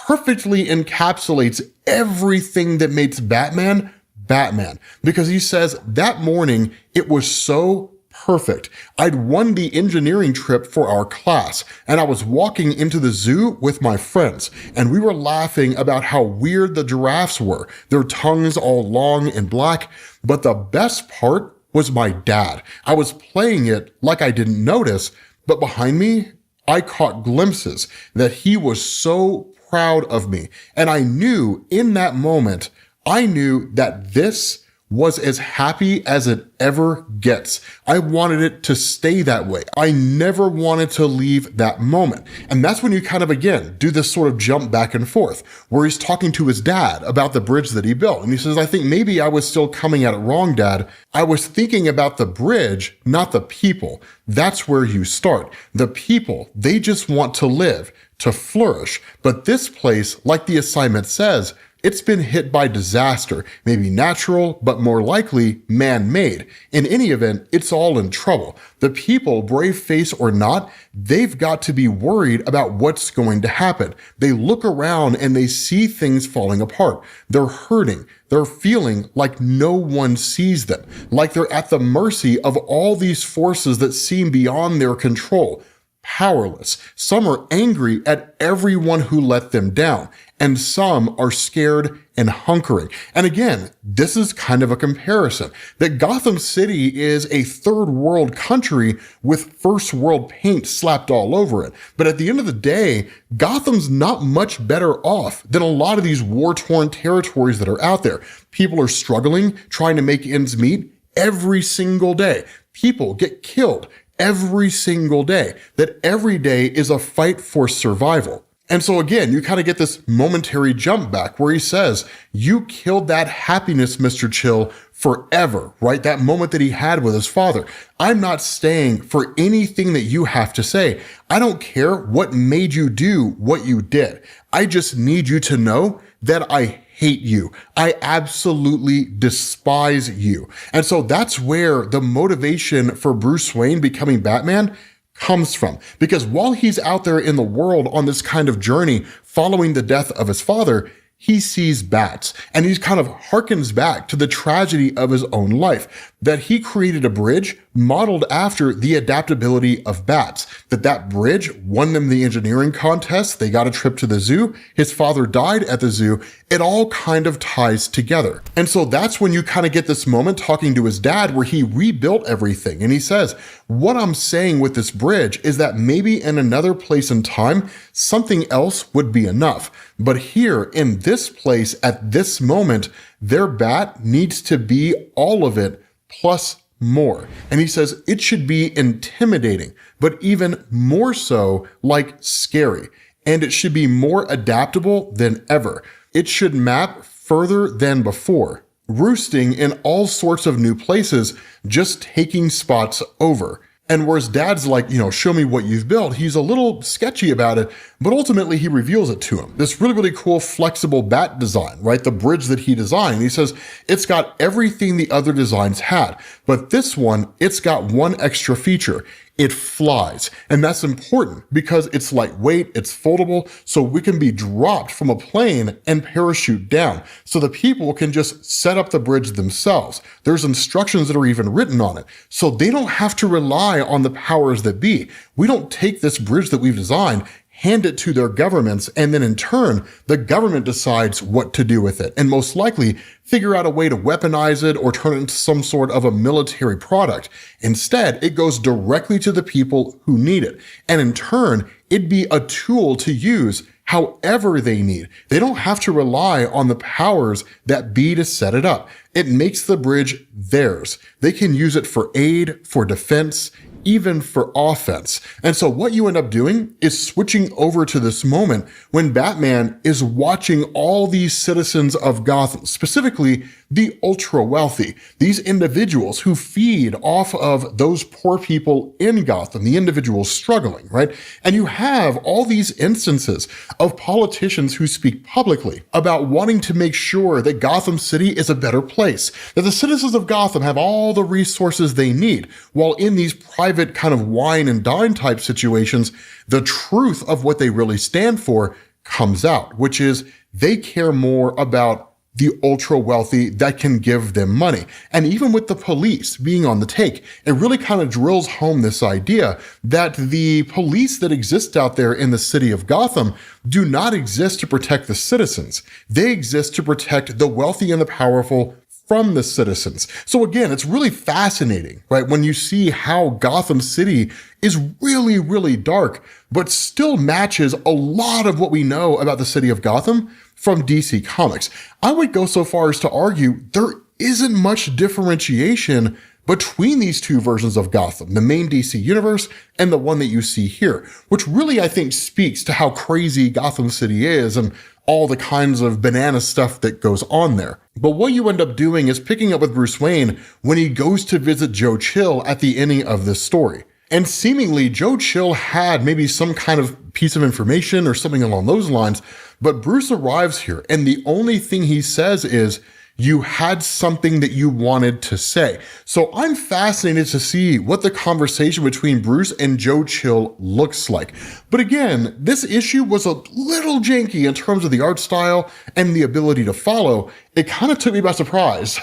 perfectly encapsulates everything that makes Batman, Batman. Because he says that morning, it was so perfect. I'd won the engineering trip for our class, and I was walking into the zoo with my friends, and we were laughing about how weird the giraffes were, their tongues all long and black. But the best part was my dad. I was playing it like I didn't notice, but behind me, I caught glimpses that he was so proud of me. And I knew in that moment, I knew that this was as happy as it ever gets. I wanted it to stay that way. I never wanted to leave that moment. And that's when you kind of, again, do this sort of jump back and forth, where he's talking to his dad about the bridge that he built. And he says, I think maybe I was still coming at it wrong, Dad. I was thinking about the bridge, not the people. That's where you start. The people, they just want to live, to flourish. But this place, like the assignment says, it's been hit by disaster, maybe natural, but more likely man-made. In any event, it's all in trouble. The people, brave face or not, they've got to be worried about what's going to happen. They look around and they see things falling apart. They're hurting. They're feeling like no one sees them, like they're at the mercy of all these forces that seem beyond their control. Powerless. Some are angry at everyone who let them down, and some are scared and hunkering. And again, this is kind of a comparison that Gotham City is a third world country with first world paint slapped all over it. But at the end of the day, Gotham's not much better off than a lot of these war-torn territories that are out there. People are struggling, trying to make ends meet every single day. People get killed every single day, that every day is a fight for survival. And so again, you kind of get this momentary jump back where he says, you killed that happiness, Mr. Chill, forever, right? That moment that he had with his father. I'm not staying for anything that you have to say. I don't care what made you do what you did. I just need you to know that I hate you. I absolutely despise you. And so that's where the motivation for Bruce Wayne becoming Batman comes from. Because while he's out there in the world on this kind of journey following the death of his father, he sees bats, and he kind of harkens back to the tragedy of his own life, that he created a bridge modeled after the adaptability of bats, that bridge won them the engineering contest, they got a trip to the zoo, his father died at the zoo, it all kind of ties together. And so that's when you kind of get this moment talking to his dad where he rebuilt everything, and he says, what I'm saying with this bridge is that maybe in another place and time, something else would be enough. But here in this place at this moment, their bat needs to be all of it plus more. And he says it should be intimidating, but even more so like scary. And it should be more adaptable than ever. It should map further than before, roosting in all sorts of new places, just taking spots over. And whereas Dad's like, show me what you've built, he's a little sketchy about it, but ultimately he reveals it to him. This really, really cool flexible bat design, right? The bridge that he designed. He says, it's got everything the other designs had, but this one, it's got one extra feature. It flies. And that's important because it's lightweight, it's foldable, so we can be dropped from a plane and parachute down. So the people can just set up the bridge themselves. There's instructions that are even written on it. So they don't have to rely on the powers that be. We don't take this bridge that we've designed, hand it to their governments, and then in turn, the government decides what to do with it, and most likely figure out a way to weaponize it or turn it into some sort of a military product. Instead, it goes directly to the people who need it, and in turn, it'd be a tool to use however they need. They don't have to rely on the powers that be to set it up. It makes the bridge theirs. They can use it for aid, for defense, even for offense. And so what you end up doing is switching over to this moment when Batman is watching all these citizens of Gotham, specifically the ultra wealthy, these individuals who feed off of those poor people in Gotham, the individuals struggling, right? And you have all these instances of politicians who speak publicly about wanting to make sure that Gotham City is a better place, that the citizens of Gotham have all the resources they need, while in these private kind of wine and dine type situations, the truth of what they really stand for comes out, which is they care more about the ultra wealthy that can give them money. And even with the police being on the take, it really kind of drills home this idea that the police that exist out there in the city of Gotham do not exist to protect the citizens. They exist to protect the wealthy and the powerful from the citizens. So again, it's really fascinating, right? When you see how Gotham City is really, really dark, but still matches a lot of what we know about the city of Gotham from DC Comics. I would go so far as to argue there isn't much differentiation between these two versions of Gotham, the main DC universe and the one that you see here, which really, I think, speaks to how crazy Gotham City is and all the kinds of banana stuff that goes on there. But what you end up doing is picking up with Bruce Wayne when he goes to visit Joe Chill at the ending of this story. And seemingly, Joe Chill had maybe some kind of piece of information or something along those lines, but Bruce arrives here, and the only thing he says is, you had something that you wanted to say. So I'm fascinated to see what the conversation between Bruce and Joe Chill looks like. But again, this issue was a little janky in terms of the art style and the ability to follow. It kind of took me by surprise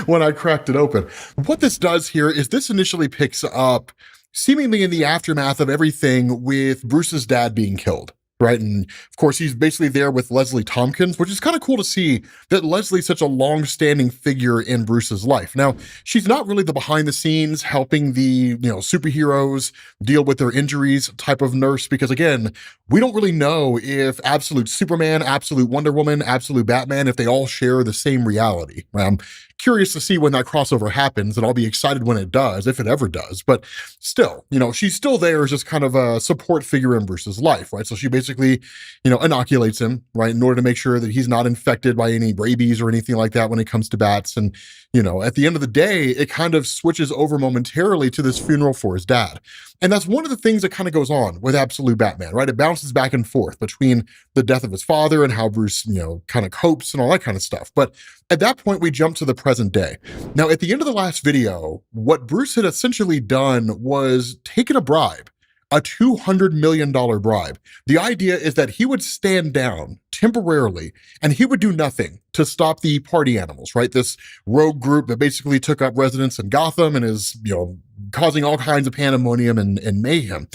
when I cracked it open. What this does here is this initially picks up seemingly in the aftermath of everything with Bruce's dad being killed. Right. And of course, he's basically there with Leslie Tompkins, which is kind of cool to see that Leslie's such a long-standing figure in Bruce's life. Now, she's not really the behind the scenes helping the, superheroes deal with their injuries type of nurse, because again, we don't really know if absolute Superman, absolute Wonder Woman, absolute Batman, if they all share the same reality. I'm curious to see when that crossover happens, and I'll be excited when it does, if it ever does. But still, she's still there as just kind of a support figure in Bruce's life, right? So she basically, inoculates him, right, in order to make sure that he's not infected by any rabies or anything like that when it comes to bats. And, at the end of the day, it kind of switches over momentarily to this funeral for his dad. And that's one of the things that kind of goes on with Absolute Batman, right? It bounces back and forth between the death of his father and how Bruce, kind of copes and all that kind of stuff. But at that point, we jump to the present day. Now, at the end of the last video, what Bruce had essentially done was taken a bribe, a $200 million bribe. The idea is that he would stand down temporarily and he would do nothing to stop the party animals, right? This rogue group that basically took up residence in Gotham and is, causing all kinds of pandemonium and mayhem.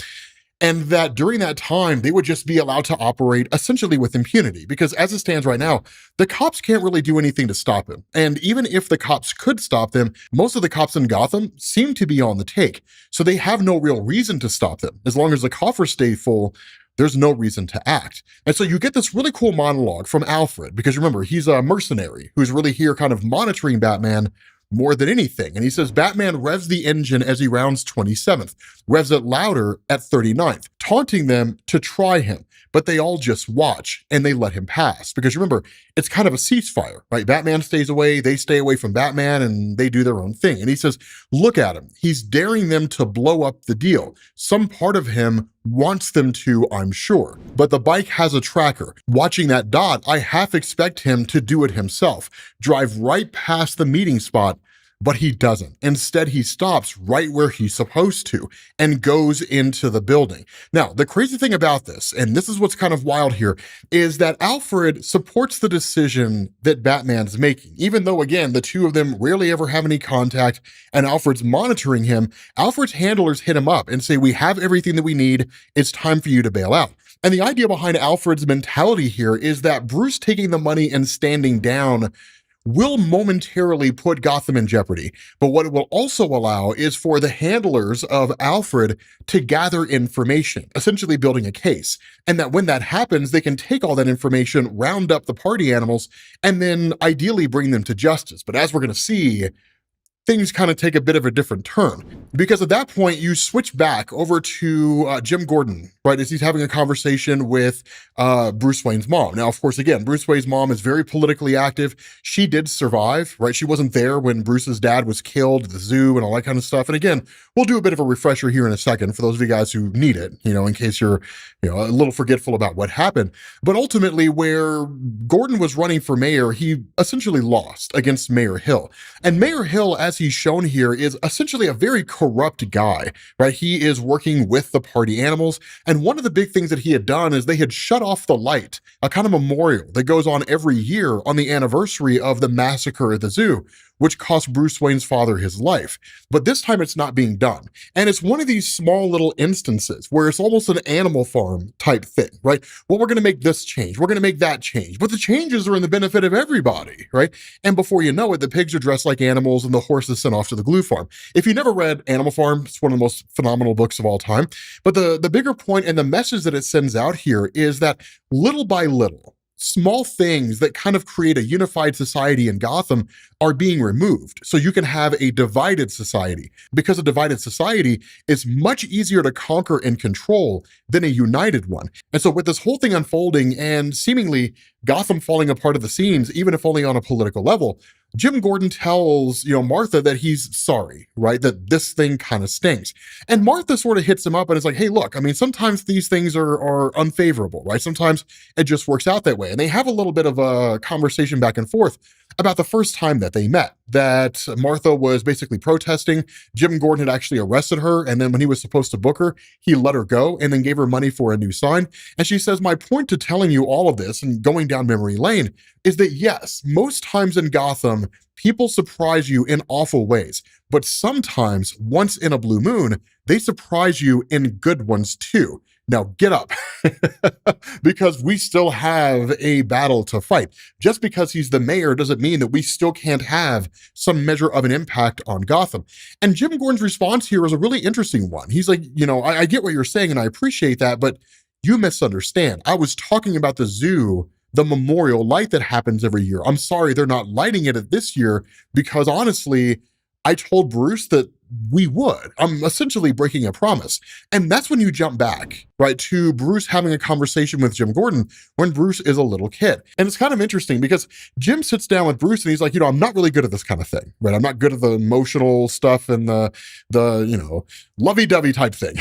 And that during that time, they would just be allowed to operate essentially with impunity, because as it stands right now, the cops can't really do anything to stop him. And even if the cops could stop them, most of the cops in Gotham seem to be on the take. So they have no real reason to stop them. As long as the coffers stay full, there's no reason to act. And so you get this really cool monologue from Alfred, because remember, he's a mercenary who's really here kind of monitoring Batman, more than anything. And he says Batman revs the engine as he rounds 27th, revs it louder at 39th, taunting them to try him. But they all just watch and they let him pass. Because remember, it's kind of a ceasefire, right? Batman stays away, they stay away from Batman, and they do their own thing. And he says, look at him. He's daring them to blow up the deal. Some part of him wants them to, I'm sure. But the bike has a tracker. Watching that dot, I half expect him to do it himself, drive right past the meeting spot, but he doesn't. Instead, he stops right where he's supposed to and goes into the building. Now, the crazy thing about this, and this is what's kind of wild here, is that Alfred supports the decision that Batman's making. Even though, again, the two of them rarely ever have any contact and Alfred's monitoring him, Alfred's handlers hit him up and say, we have everything that we need. It's time for you to bail out. And the idea behind Alfred's mentality here is that Bruce taking the money and standing down will momentarily put Gotham in jeopardy. But what it will also allow is for the handlers of Alfred to gather information, essentially building a case. And that when that happens, they can take all that information, round up the party animals, and then ideally bring them to justice. But as we're going to see, things kind of take a bit of a different turn, because at that point you switch back over to Jim Gordon, right, as he's having a conversation with Bruce Wayne's mom. Now, of course, again, Bruce Wayne's mom is very politically active. She did survive, right? She wasn't there when Bruce's dad was killed at the zoo and all that kind of stuff. And again, we'll do a bit of a refresher here in a second for those of you guys who need it, in case you're, a little forgetful about what happened. But ultimately, where Gordon was running for mayor, he essentially lost against Mayor Hill. And Mayor Hill, as he's shown here, is essentially a very corrupt guy, right? He is working with the party animals. And one of the big things that he had done is they had shut off the light, a kind of memorial that goes on every year on the anniversary of the massacre at the zoo, which cost Bruce Wayne's father his life. But this time it's not being done. And it's one of these small little instances where it's almost an Animal Farm type thing, right? Well, we're going to make this change. We're going to make that change. But the changes are in the benefit of everybody, right? And before you know it, the pigs are dressed like animals and the horses sent off to the glue farm. If you never read Animal Farm, it's one of the most phenomenal books of all time. But the bigger point and the message that it sends out here is that little by little, small things that kind of create a unified society in Gotham are being removed. So you can have a divided society. Because a divided society is much easier to conquer and control than a united one. And so with this whole thing unfolding and seemingly Gotham falling apart at the seams, even if only on a political level, Jim Gordon tells, Martha that he's sorry, right? That this thing kind of stinks. And Martha sort of hits him up and is like, hey, look, sometimes these things are unfavorable, right? Sometimes it just works out that way. And they have a little bit of a conversation back and forth about the first time that they met, that Martha was basically protesting. Jim Gordon had actually arrested her. And then when he was supposed to book her, he let her go and then gave her money for a new sign. And she says, my point to telling you all of this and going down memory lane is that yes, most times in Gotham, people surprise you in awful ways, but sometimes once in a blue moon, they surprise you in good ones too. Now get up, because we still have a battle to fight. Just because he's the mayor doesn't mean that we still can't have some measure of an impact on Gotham. And Jim Gordon's response here is a really interesting one. He's like, I get what you're saying and I appreciate that, but you misunderstand. I was talking about the zoo, the memorial light that happens every year. I'm sorry they're not lighting it this year because honestly, I told Bruce that we would. I'm essentially breaking a promise. And that's when you jump back, right, to Bruce having a conversation with Jim Gordon when Bruce is a little kid. And it's kind of interesting because Jim sits down with Bruce and he's like, I'm not really good at this kind of thing, right? I'm not good at the emotional stuff and the lovey-dovey type thing,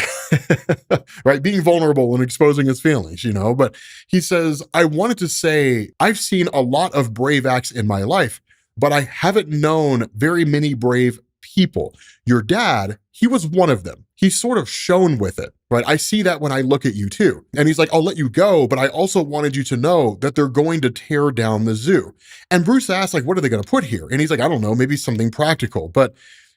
right? Being vulnerable and exposing his feelings, But he says, I wanted to say, I've seen a lot of brave acts in my life, but I haven't known very many brave people. Your dad, he was one of them. He's sort of shone with it, right? I see that when I look at you too. And he's like, I'll let you go, but I also wanted you to know that they're going to tear down the zoo. And Bruce asks, what are they going to put here? And he's like, I don't know, maybe something practical, but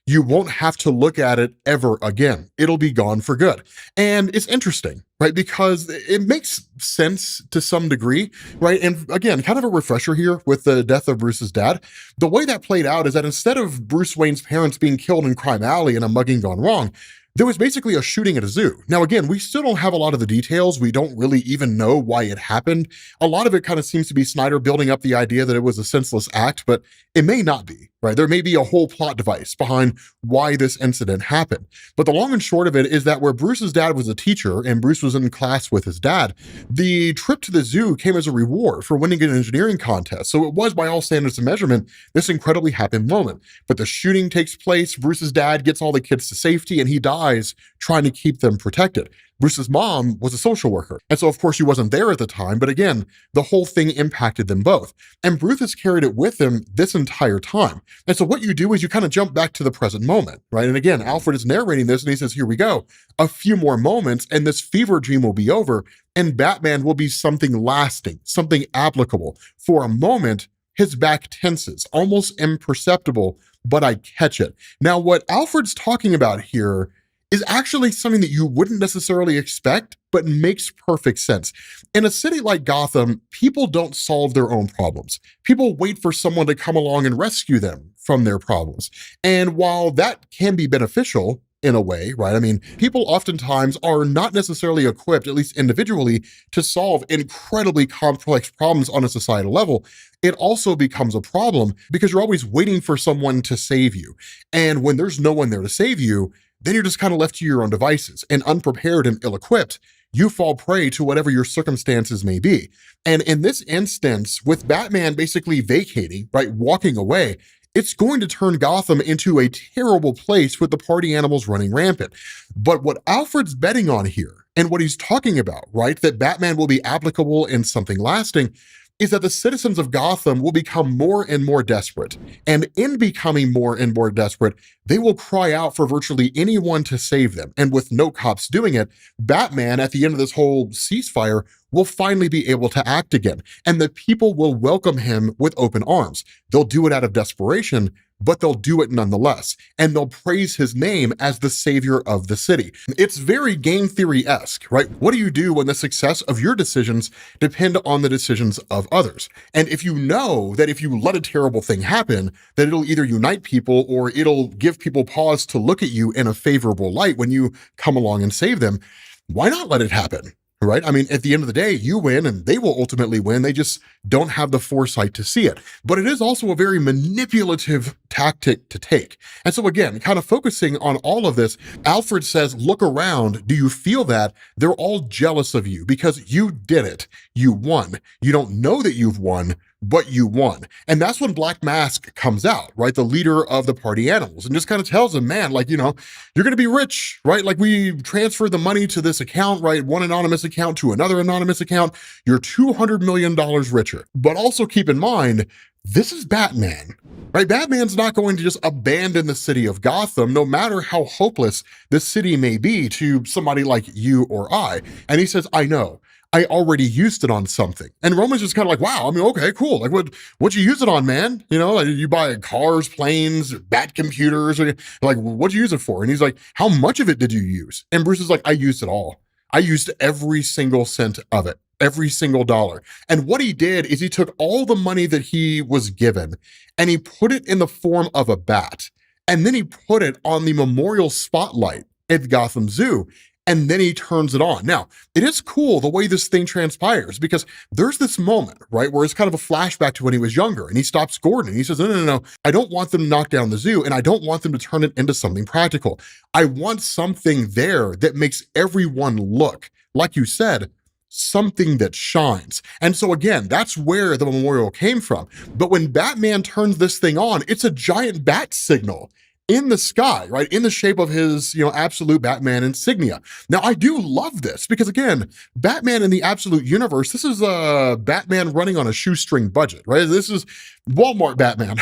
you won't have to look at it ever again. It'll be gone for good. And it's interesting, right? Because it makes sense to some degree, right? And again, kind of a refresher here with the death of Bruce's dad. The way that played out is that instead of Bruce Wayne's parents being killed in Crime Alley and a mugging gone wrong, there was basically a shooting at a zoo. Now, again, we still don't have a lot of the details. We don't really even know why it happened. A lot of it kind of seems to be Snyder building up the idea that it was a senseless act, but It may not be, right? There may be a whole plot device behind why this incident happened. But the long and short of it is that where Bruce's dad was a teacher and Bruce was in class with his dad, the trip to the zoo came as a reward for winning an engineering contest. So it was, by all standards of measurement, this incredibly happy moment. But the shooting takes place, Bruce's dad gets all the kids to safety, and he dies trying to keep them protected. Bruce's mom was a social worker. And so, of course, she wasn't there at the time. But again, the whole thing impacted them both. And Bruce has carried it with him this entire time. And so what you do is you kind of jump back to the present moment, right? And again, Alfred is narrating this and he says, here we go. A few more moments and this fever dream will be over and Batman will be something lasting, something applicable. For a moment, his back tenses, almost imperceptible, but I catch it. Now, what Alfred's talking about here is actually something that you wouldn't necessarily expect, but makes perfect sense. In a city like Gotham, people don't solve their own problems. People wait for someone to come along and rescue them from their problems. And while that can be beneficial in a way, right? I mean, people oftentimes are not necessarily equipped, at least individually, to solve incredibly complex problems on a societal level. It also becomes a problem because you're always waiting for someone to save you. And when there's no one there to save you, then you're just kind of left to your own devices, and unprepared and ill-equipped, you fall prey to whatever your circumstances may be. And in this instance, with Batman basically vacating, right, walking away, it's going to turn Gotham into a terrible place with the party animals running rampant. But what Alfred's betting on here, and what he's talking about, right, that Batman will be applicable in something lasting, is that the citizens of Gotham will become more and more desperate. And in becoming more and more desperate, they will cry out for virtually anyone to save them. And with no cops doing it, Batman, at the end of this whole ceasefire, will finally be able to act again. And the people will welcome him with open arms. They'll do it out of desperation, but they'll do it nonetheless. And they'll praise his name as the savior of the city. It's very game theory-esque, right? What do you do when the success of your decisions depend on the decisions of others? And if you know that if you let a terrible thing happen, that it'll either unite people or it'll give people pause to look at you in a favorable light when you come along and save them, why not let it happen? Right? I mean, at the end of the day, you win and they will ultimately win. They just don't have the foresight to see it. But it is also a very manipulative tactic to take. And so again, kind of focusing on all of this, Alfred says, look around. Do you feel that? They're all jealous of you because you did it. You won. You don't know that you've won, but you won. And that's when Black Mask comes out, right? The leader of the party animals, and just kind of tells them, man, like, you know, you're going to be rich, right? Like we transferred the money to this account, right? One anonymous account to another anonymous account. You're $200 million richer. But also keep in mind, this is Batman, right? Batman's not going to just abandon the city of Gotham, no matter how hopeless this city may be to somebody like you or I. And he says, I know. I already used it on something. And Roman's just kind of like, wow, I mean, okay, cool. Like what'd you use it on, man? You know, like you buy cars, planes, bat computers, or like, what'd you use it for? And he's like, how much of it did you use? And Bruce is like, I used it all. I used every single cent of it, every single dollar. And what he did is he took all the money that he was given and he put it in the form of a bat. And then he put it on the memorial spotlight at Gotham Zoo. And then he turns it on. Now, it is cool the way this thing transpires because there's this moment, right, where it's kind of a flashback to when he was younger and he stops Gordon and he says, no, I don't want them to knock down the zoo and I don't want them to turn it into something practical. I want something there that makes everyone look, like you said, something that shines. And so again, that's where the memorial came from. But when Batman turns this thing on, it's a giant bat signal in the sky, right? In the shape of his, absolute Batman insignia. Now, I do love this because again, Batman in the absolute universe, this is Batman running on a shoestring budget, right? This is Walmart Batman.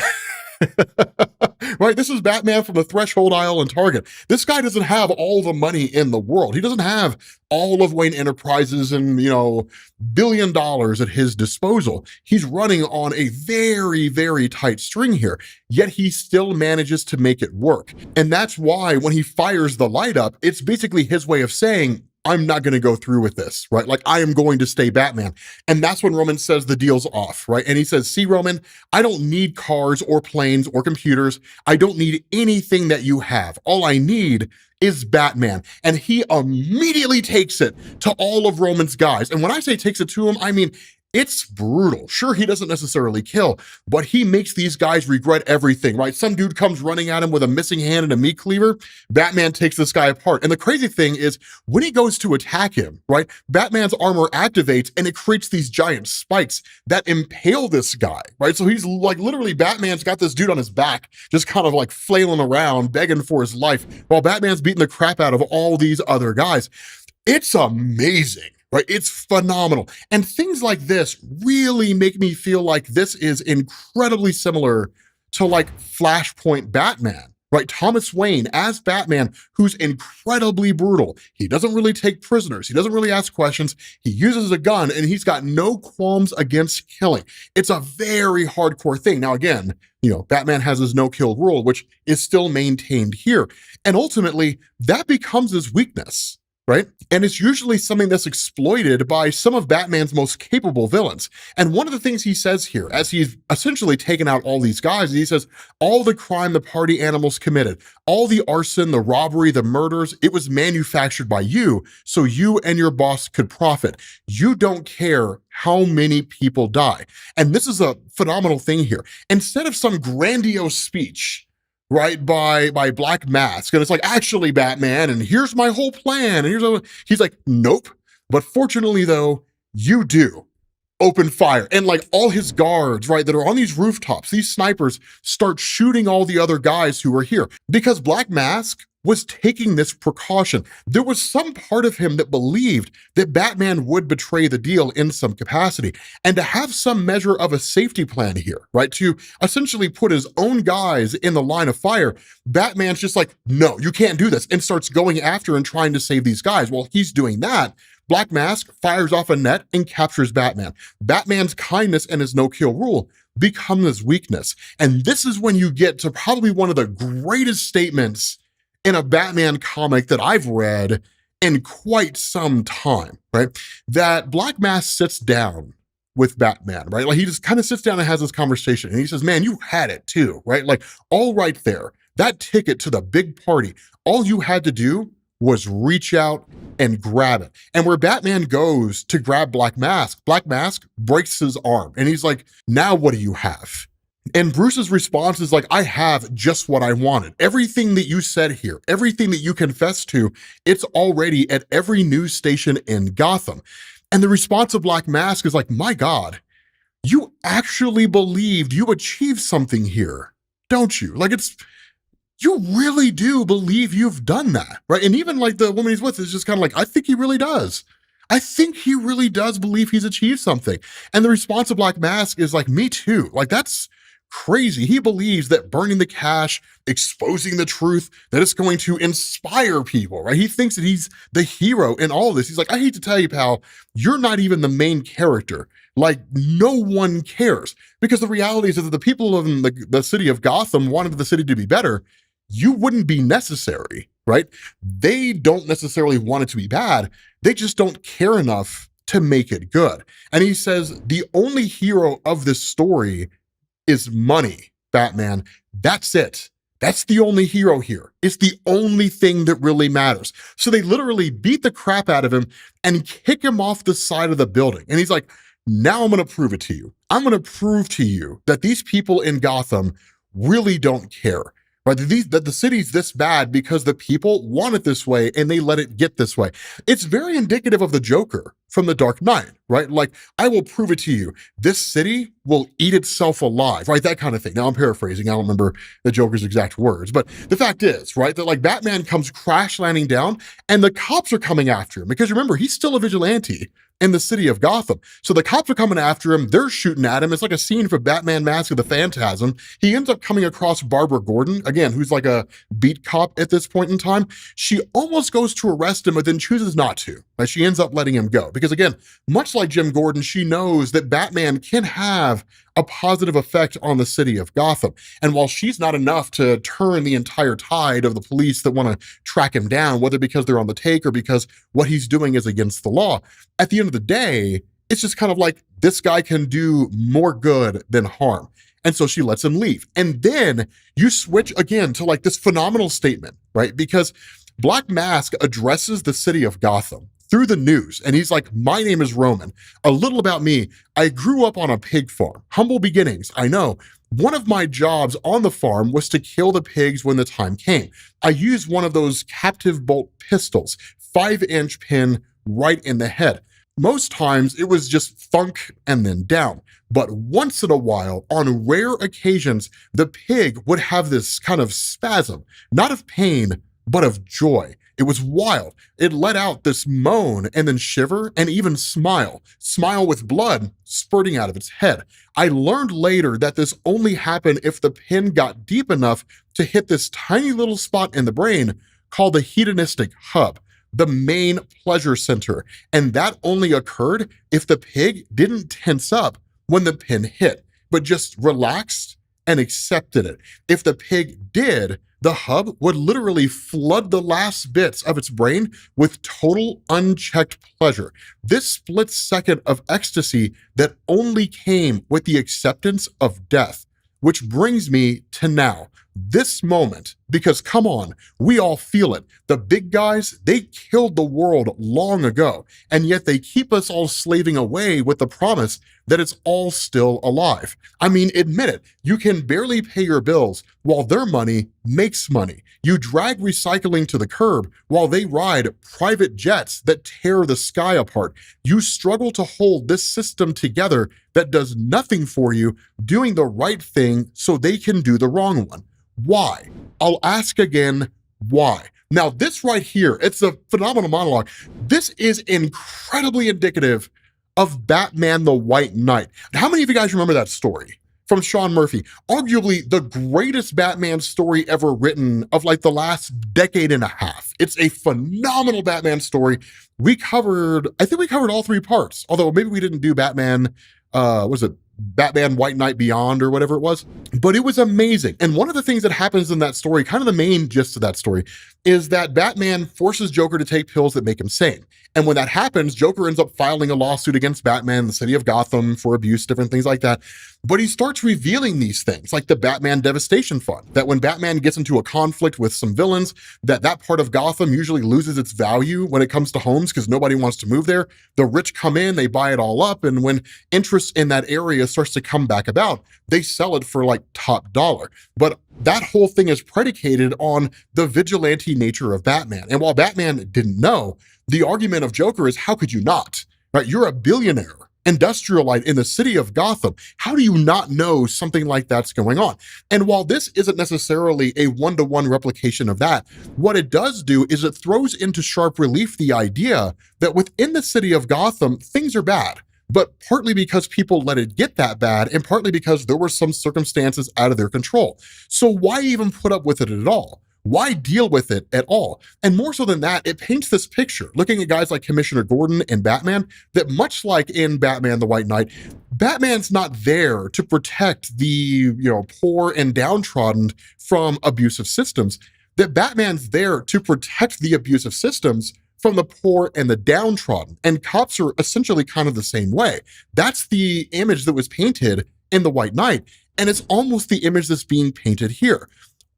Right? This is Batman from the threshold aisle in Target. This guy doesn't have all the money in the world. He doesn't have all of Wayne Enterprises and, $1 billion at his disposal. He's running on a very, very tight string here, yet he still manages to make it work. And that's why when he fires the light up, it's basically his way of saying, I'm not going to go through with this, right? Like I am going to stay Batman. And that's when Roman says the deal's off, right? And he says, see, Roman, I don't need cars or planes or computers. I don't need anything that you have. All I need is Batman. And he immediately takes it to all of Roman's guys. And when I say takes it to him, I mean, It's brutal. Sure, he doesn't necessarily kill, but he makes these guys regret everything, right? Some dude comes running at him with a missing hand and a meat cleaver. Batman takes this guy apart. And the crazy thing is, when he goes to attack him, right, Batman's armor activates and it creates these giant spikes that impale this guy, right? So he's like, literally, Batman's got this dude on his back, just kind of like flailing around, begging for his life, while Batman's beating the crap out of all these other guys. It's amazing, right? It's phenomenal. And things like this really make me feel like this is incredibly similar to like Flashpoint Batman, right? Thomas Wayne as Batman, who's incredibly brutal. He doesn't really take prisoners. He doesn't really ask questions. He uses a gun and he's got no qualms against killing. It's a very hardcore thing. Now, again, Batman has his no-kill rule, which is still maintained here. And ultimately, that becomes his weakness, right? And it's usually something that's exploited by some of Batman's most capable villains. And one of the things he says here, as he's essentially taken out all these guys, he says, all the crime the party animals committed, all the arson, the robbery, the murders, it was manufactured by you, so you and your boss could profit. You don't care how many people die. And this is a phenomenal thing here. Instead of some grandiose speech, right, by Black Mask, and it's like, actually, Batman, and here's my whole plan, and he's like, nope. But fortunately, though, you do open fire. And like all his guards, right, that are on these rooftops, these snipers start shooting all the other guys who are here because Black Mask was taking this precaution. There was some part of him that believed that Batman would betray the deal in some capacity, and to have some measure of a safety plan here, right? To essentially put his own guys in the line of fire, Batman's just like, no, you can't do this, and starts going after and trying to save these guys. While he's doing that, Black Mask fires off a net and captures Batman. Batman's kindness and his no-kill rule become his weakness. And this is when you get to probably one of the greatest statements in a Batman comic that I've read in quite some time, right? That Black Mask sits down with Batman, right? Like he just kind of sits down and has this conversation and he says, man, you had it too, right? Like all right there, that ticket to the big party, all you had to do was reach out and grab it. And where Batman goes to grab Black Mask breaks his arm. And he's like, now what do you have? And Bruce's response is like, I have just what I wanted. Everything that you said here, everything that you confessed to, it's already at every news station in Gotham. And the response of Black Mask is like, my God, you actually believed you achieved something here, don't you? Like you really do believe you've done that, right? And even like the woman he's with is just kind of like, I think he really does. I think he really does believe he's achieved something. And the response of Black Mask is like, me too. Like that's crazy. He believes that burning the cash, exposing the truth, that it's going to inspire people, right? He thinks that he's the hero in all of this. He's like, I hate to tell you, pal, you're not even the main character. Like, no one cares. Because the reality is that the people in the city of Gotham wanted the city to be better. You wouldn't be necessary, right? They don't necessarily want it to be bad. They just don't care enough to make it good. And he says, the only hero of this story is money, Batman. That's it. That's the only hero here. It's the only thing that really matters. So they literally beat the crap out of him and kick him off the side of the building. And he's like, now I'm going to prove it to you. I'm going to prove to you that these people in Gotham really don't care. Right? That the city's this bad because the people want it this way and they let it get this way. It's very indicative of the Joker from The Dark Knight, right? Like, I will prove it to you. This city will eat itself alive, right? That kind of thing. Now I'm paraphrasing. I don't remember the Joker's exact words, but the fact is, right, that like Batman comes crash landing down and the cops are coming after him because remember, he's still a vigilante in the city of Gotham. So the cops are coming after him. They're shooting at him. It's like a scene from Batman Mask of the Phantasm. He ends up coming across Barbara Gordon, again, who's like a beat cop at this point in time. She almost goes to arrest him, but then chooses not to. Right? She ends up letting him go. Because again, much like Jim Gordon, she knows that Batman can have a positive effect on the city of Gotham. And while she's not enough to turn the entire tide of the police that want to track him down, whether because they're on the take or because what he's doing is against the law, at the end of the day, it's just kind of like this guy can do more good than harm. And so she lets him leave. And then you switch again to like this phenomenal statement, right? Because Black Mask addresses the city of Gotham through the news. And he's like, my name is Roman. A little about me. I grew up on a pig farm. Humble beginnings, I know. One of my jobs on the farm was to kill the pigs when the time came. I used one of those captive bolt pistols, 5-inch pin right in the head. Most times it was just thunk and then down. But once in a while, on rare occasions, the pig would have this kind of spasm, not of pain, but of joy. It was wild. It let out this moan and then shiver and even smile with blood spurting out of its head. I learned later that this only happened if the pin got deep enough to hit this tiny little spot in the brain called the hedonistic hub, the main pleasure center. And that only occurred if the pig didn't tense up when the pin hit, but just relaxed and accepted it. If the pig did, the hub would literally flood the last bits of its brain with total unchecked pleasure. This split second of ecstasy that only came with the acceptance of death, which brings me to now, this moment, because come on, we all feel it. The big guys, they killed the world long ago, and yet they keep us all slaving away with the promise that it's all still alive. I mean, admit it, you can barely pay your bills while their money makes money. You drag recycling to the curb while they ride private jets that tear the sky apart. You struggle to hold this system together that does nothing for you, doing the right thing so they can do the wrong one. Why? I'll ask again, why? Now, this right here, it's a phenomenal monologue. This is incredibly indicative of Batman the White Knight. How many of you guys remember that story from Sean Murphy? Arguably the greatest Batman story ever written of like the last decade and a half. It's a phenomenal Batman story. I think we covered all 3 parts, although maybe we didn't do Batman, Batman White Knight Beyond or whatever it was, but it was amazing. And one of the things that happens in that story, kind of the main gist of that story, is that Batman forces Joker to take pills that make him sane. And when that happens, Joker ends up filing a lawsuit against Batman, the city of Gotham, for abuse, different things like that. But he starts revealing these things, like the Batman Devastation Fund, that when Batman gets into a conflict with some villains, that part of Gotham usually loses its value when it comes to homes because nobody wants to move there. The rich come in, they buy it all up, and when interest in that area starts to come back about, they sell it for like top dollar. But that whole thing is predicated on the vigilante nature of Batman. And while Batman didn't know, the argument of Joker is, how could you not? Right? You're a billionaire, industrialite in the city of Gotham. How do you not know something like that's going on? And while this isn't necessarily a one-to-one replication of that, what it does do is it throws into sharp relief the idea that within the city of Gotham, things are bad, but partly because people let it get that bad and partly because there were some circumstances out of their control. So why even put up with it at all? Why deal with it at all? And more so than that, it paints this picture, looking at guys like Commissioner Gordon and Batman, that much like in Batman the White Knight, Batman's not there to protect the poor and downtrodden from abusive systems, that Batman's there to protect the abusive systems from the poor and the downtrodden. And cops are essentially kind of the same way. That's the image that was painted in the White Knight, and it's almost the image that's being painted here.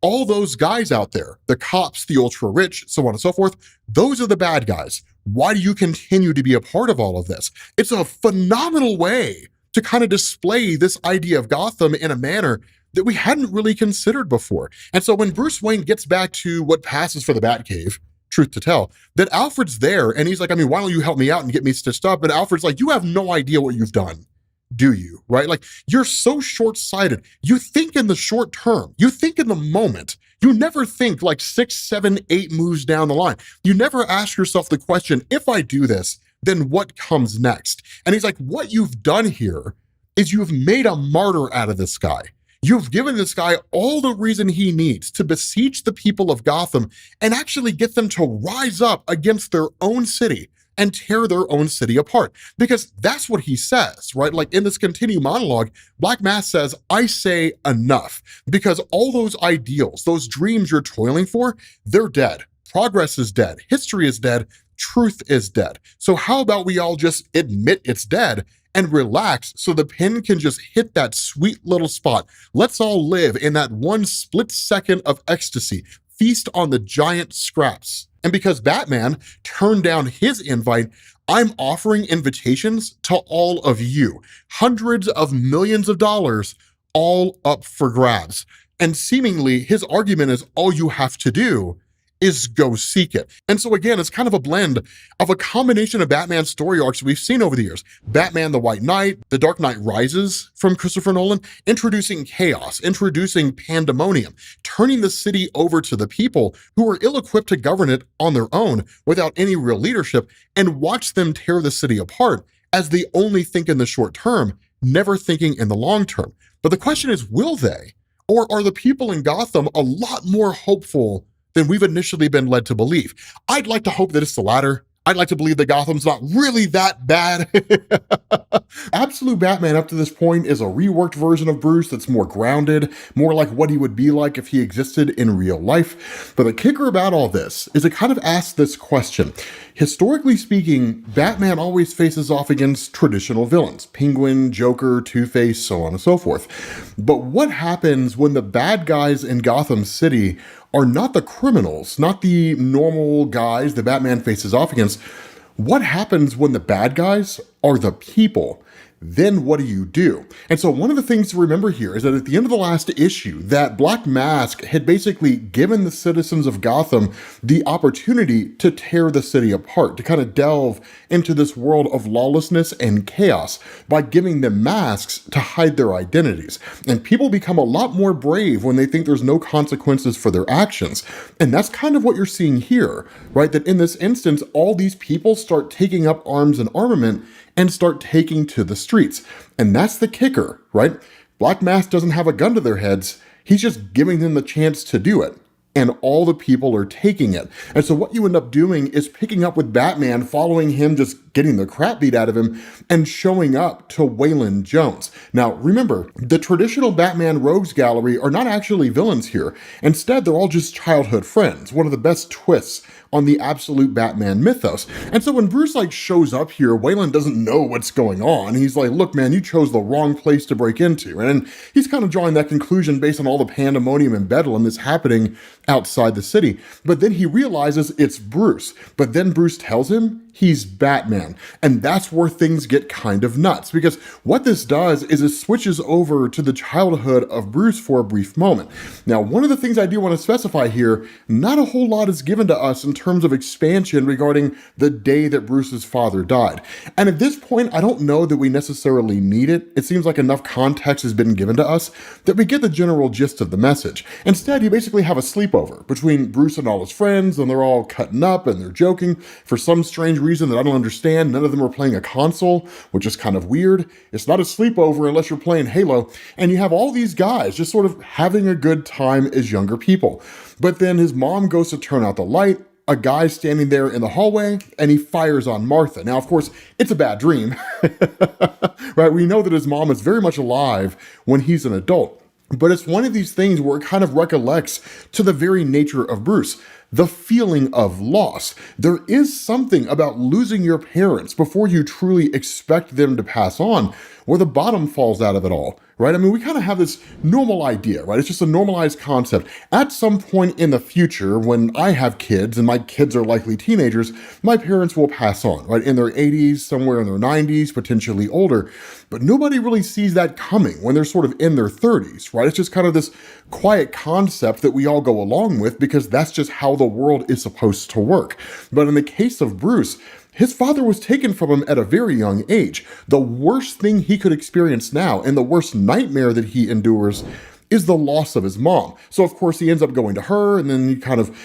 All those guys out there, the cops, the ultra rich, so on and so forth, those are the bad guys. Why do you continue to be a part of all of this? It's a phenomenal way to kind of display this idea of Gotham in a manner that we hadn't really considered before. And so when Bruce Wayne gets back to what passes for the Batcave, truth to tell, that Alfred's there and he's like, why don't you help me out and get me stitched up? And Alfred's like, you have no idea what you've done, do you? Right? Like, you're so short-sighted. You think in the short term. You think in the moment. You never think like 6, 7, 8 moves down the line. You never ask yourself the question, if I do this, then what comes next? And he's like, what you've done here is you've made a martyr out of this guy. You've given this guy all the reason he needs to besiege the people of Gotham and actually get them to rise up against their own city and tear their own city apart. Because that's what he says, right? Like in this continued monologue, Black Mask says, I say enough, because all those ideals, those dreams you're toiling for, they're dead. Progress is dead. History is dead. Truth is dead. So how about we all just admit it's dead and relax so the pen can just hit that sweet little spot. Let's all live in that one split second of ecstasy. Feast on the giant scraps And because Batman turned down his invite, I'm offering invitations to all of you. Hundreds of millions of dollars, all up for grabs. And seemingly his argument is all you have to do is go seek it. And so again, it's kind of a blend of a combination of Batman story arcs we've seen over the years. Batman the White Knight, The Dark Knight Rises from Christopher Nolan, introducing chaos, introducing pandemonium, turning the city over to the people who are ill-equipped to govern it on their own without any real leadership, and watch them tear the city apart as they only think in the short term, never thinking in the long term. But the question is, will they? Or are the people in Gotham a lot more hopeful than we've initially been led to believe? I'd like to hope that it's the latter. I'd like to believe that Gotham's not really that bad. Absolute Batman up to this point is a reworked version of Bruce that's more grounded, more like what he would be like if he existed in real life. But the kicker about all this is it kind of asks this question. Historically speaking, Batman always faces off against traditional villains, Penguin, Joker, Two-Face, so on and so forth. But what happens when the bad guys in Gotham City are not the criminals, not the normal guys that Batman faces off against? What happens when the bad guys are the people? Then what do you do? And so one of the things to remember here is that at the end of the last issue, that Black Mask had basically given the citizens of Gotham the opportunity to tear the city apart, to kind of delve into this world of lawlessness and chaos by giving them masks to hide their identities. And people become a lot more brave when they think there's no consequences for their actions. And that's kind of what you're seeing here, right? That in this instance, all these people start taking up arms and armament and start taking to the streets. And that's the kicker, right? Black Mask doesn't have a gun to their heads. He's just giving them the chance to do it. And all the people are taking it. And so what you end up doing is picking up with Batman, following him, just getting the crap beat out of him, and showing up to Waylon Jones. Now, remember, the traditional Batman Rogues Gallery are not actually villains here. Instead, they're all just childhood friends. One of the best twists on the absolute Batman mythos. And so when Bruce shows up here, Waylon doesn't know what's going on. He's like, look, man, you chose the wrong place to break into. And he's kind of drawing that conclusion based on all the pandemonium and bedlam that's happening outside the city. But then he realizes it's Bruce. But then Bruce tells him he's Batman. And that's where things get kind of nuts, because what this does is it switches over to the childhood of Bruce for a brief moment. Now, one of the things I do want to specify here, not a whole lot is given to us in terms of expansion regarding the day that Bruce's father died. And at this point, I don't know that we necessarily need it. It seems like enough context has been given to us that we get the general gist of the message. Instead, you basically have a sleepover between Bruce and all his friends, and they're all cutting up and they're joking. For some strange reason that I don't understand, none of them are playing a console, which is kind of weird. It's not a sleepover unless you're playing Halo. And you have all these guys just sort of having a good time as younger people. But then his mom goes to turn out the light, a guy standing there in the hallway, and he fires on Martha. Now, of course, it's a bad dream, right? We know that his mom is very much alive when he's an adult. But it's one of these things where it kind of recollects to the very nature of Bruce, the feeling of loss. There is something about losing your parents before you truly expect them to pass on, where the bottom falls out of it all, right? I mean, we kind of have this normal idea, right? It's just a normalized concept. At some point in the future, when I have kids, and my kids are likely teenagers, my parents will pass on, right? In their 80s, somewhere in their 90s, potentially older. But nobody really sees that coming when they're sort of in their 30s, right? It's just kind of this quiet concept that we all go along with because that's just how the world is supposed to work. But in the case of Bruce, his father was taken from him at a very young age. The worst thing he could experience now, and the worst nightmare that he endures, is the loss of his mom. So of course he ends up going to her, and then he kind of,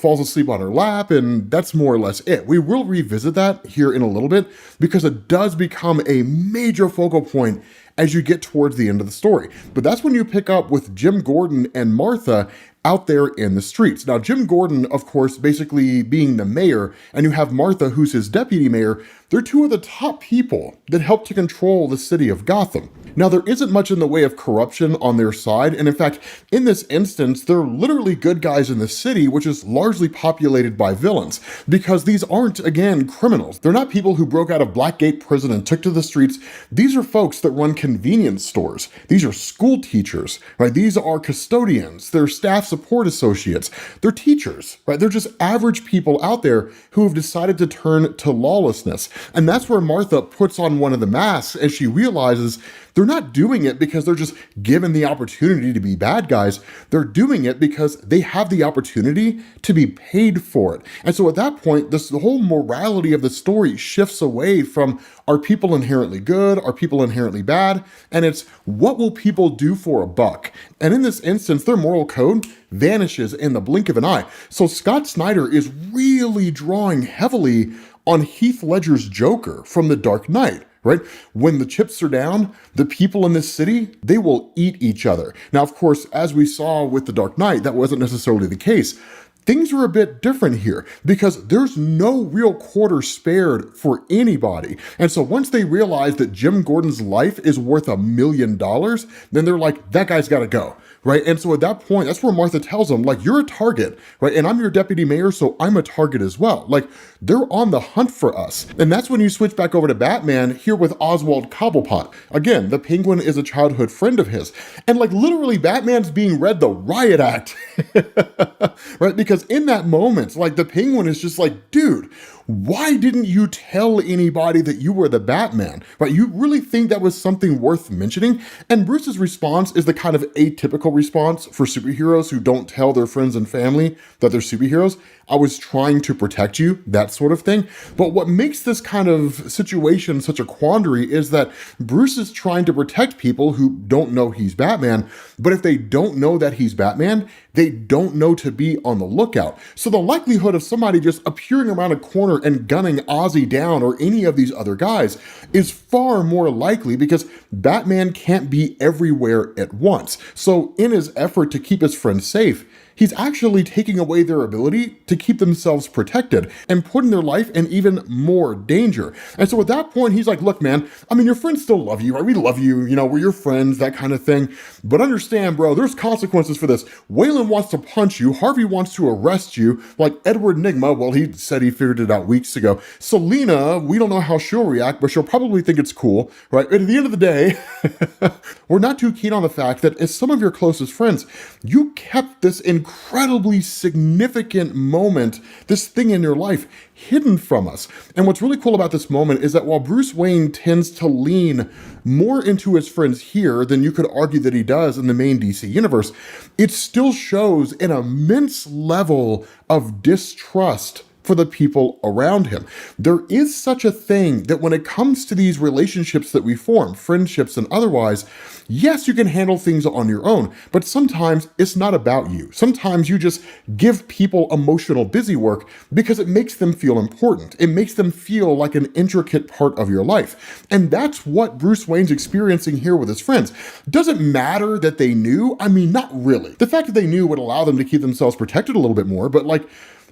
falls asleep on her lap, and that's more or less it. We will revisit that here in a little bit because it does become a major focal point as you get towards the end of the story. But that's when you pick up with Jim Gordon and Martha out there in the streets. Now, Jim Gordon, of course, basically being the mayor, and you have Martha, who's his deputy mayor, they're two of the top people that help to control the city of Gotham. Now, there isn't much in the way of corruption on their side, and in fact, in this instance, they're literally good guys in the city, which is largely populated by villains, because these aren't, again, criminals. They're not people who broke out of Blackgate prison and took to the streets. These are folks that run convenience stores. These are school teachers, right? These are custodians. They're staff support associates. They're teachers, right? They're just average people out there who have decided to turn to lawlessness. And that's where Martha puts on one of the masks as she realizes they're not doing it because they're just given the opportunity to be bad guys. They're doing it because they have the opportunity to be paid for it. And so at that point, the whole morality of the story shifts away from, are people inherently good? Are people inherently bad? And it's, what will people do for a buck? And in this instance, their moral code vanishes in the blink of an eye. So Scott Snyder is really drawing heavily on Heath Ledger's Joker from The Dark Knight. Right? When the chips are down, the people in this city, they will eat each other. Now, of course, as we saw with The Dark Knight, that wasn't necessarily the case. Things are a bit different here because there's no real quarter spared for anybody. And so once they realize that Jim Gordon's life is worth $1 million, then they're like, that guy's got to go. Right. And so at that point, that's where Martha tells him, like, you're a target, right? And I'm your deputy mayor, so I'm a target as well. Like, they're on the hunt for us. And that's when you switch back over to Batman here with Oswald Cobblepot. Again, the Penguin is a childhood friend of his. And like literally Batman's being read the riot act, right? Because in that moment, like the Penguin is just like, dude, why didn't you tell anybody that you were the Batman, right? You really think that was something worth mentioning? And Bruce's response is the kind of atypical response for superheroes who don't tell their friends and family that they're superheroes. I was trying to protect you, that sort of thing. But what makes this kind of situation such a quandary is that Bruce is trying to protect people who don't know he's Batman, but if they don't know that he's Batman, they don't know to be on the lookout. So the likelihood of somebody just appearing around a corner and gunning Ozzy down or any of these other guys is far more likely because Batman can't be everywhere at once. So in his effort to keep his friends safe, he's actually taking away their ability to keep themselves protected and putting their life in even more danger. And so at that point, he's like, look, man, I mean, your friends still love you, right? We love you, you know, we're your friends, that kind of thing. But understand, bro, there's consequences for this. Waylon wants to punch you. Harvey wants to arrest you. Like Edward Nygma, well, he said he figured it out weeks ago. Selena, we don't know how she'll react, but she'll probably think it's cool, right? But at the end of the day, we're not too keen on the fact that as some of your closest friends, you kept this incredibly significant moment, this thing in your life, hidden from us. And what's really cool about this moment is that while Bruce Wayne tends to lean more into his friends here than you could argue that he does in the main DC universe, it still shows an immense level of distrust for the people around him. There is such a thing that when it comes to these relationships that we form, friendships and otherwise, yes, you can handle things on your own, but sometimes it's not about you. Sometimes you just give people emotional busy work because it makes them feel important. It makes them feel like an intricate part of your life. And that's what Bruce Wayne's experiencing here with his friends. Does it matter that they knew? I mean, not really. The fact that they knew would allow them to keep themselves protected a little bit more, but like,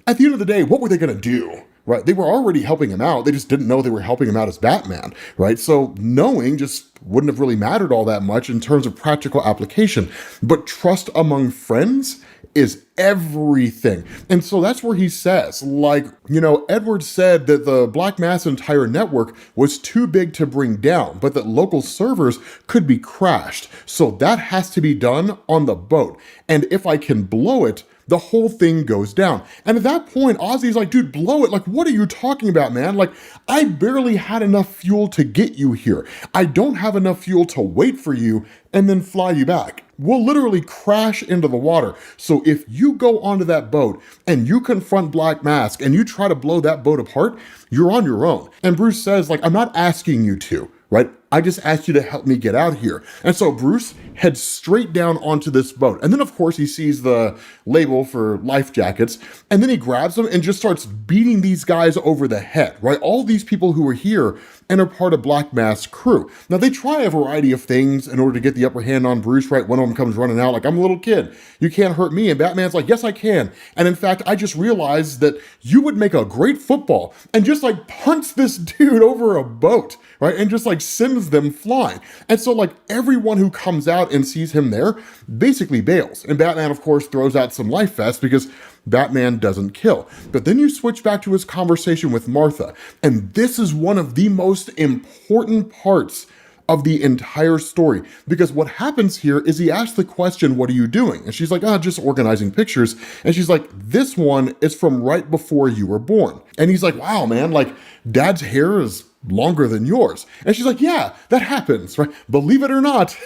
at the end of the day, what were they going to do, right? They were already helping him out. They just didn't know they were helping him out as Batman, right? So knowing just wouldn't have really mattered all that much in terms of practical application. But trust among friends is everything. And so that's where he says, like, you know, Edward said that the Black Mass entire network was too big to bring down, but that local servers could be crashed. So that has to be done on the boat. And if I can blow it, the whole thing goes down. And at that point, Ozzy's like, dude, blow it. Like, what are you talking about, man? Like, I barely had enough fuel to get you here. I don't have enough fuel to wait for you and then fly you back. We'll literally crash into the water. So if you go onto that boat and you confront Black Mask and you try to blow that boat apart, you're on your own. And Bruce says, like, I'm not asking you to, right? I just asked you to help me get out here. And so Bruce heads straight down onto this boat. And then of course he sees the label for life jackets, and then he grabs them and just starts beating these guys over the head, right? All these people who are here and are part of Black Mask's crew. Now, they try a variety of things in order to get the upper hand on Bruce, right? One of them comes running out like, I'm a little kid. You can't hurt me. And Batman's like, yes, I can. And in fact, I just realized that you would make a great football, and just like punts this dude over a boat, right? And just like sends them flying. And so like everyone who comes out and sees him there basically bails. And Batman, of course, throws out some life vests because Batman doesn't kill. But then you switch back to his conversation with Martha. And this is one of the most important parts of the entire story, because what happens here is he asks the question, what are you doing? And she's like, just organizing pictures. And she's like, this one is from right before you were born. And he's like, wow, man, like Dad's hair is longer than yours. And she's like, yeah, that happens, right? Believe it or not.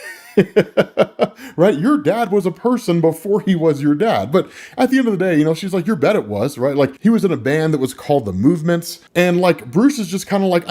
Right? Your dad was a person before he was your dad. But at the end of the day, she's like, you bet it was, right? Like he was in a band that was called The Movements. And like Bruce is just kind of like,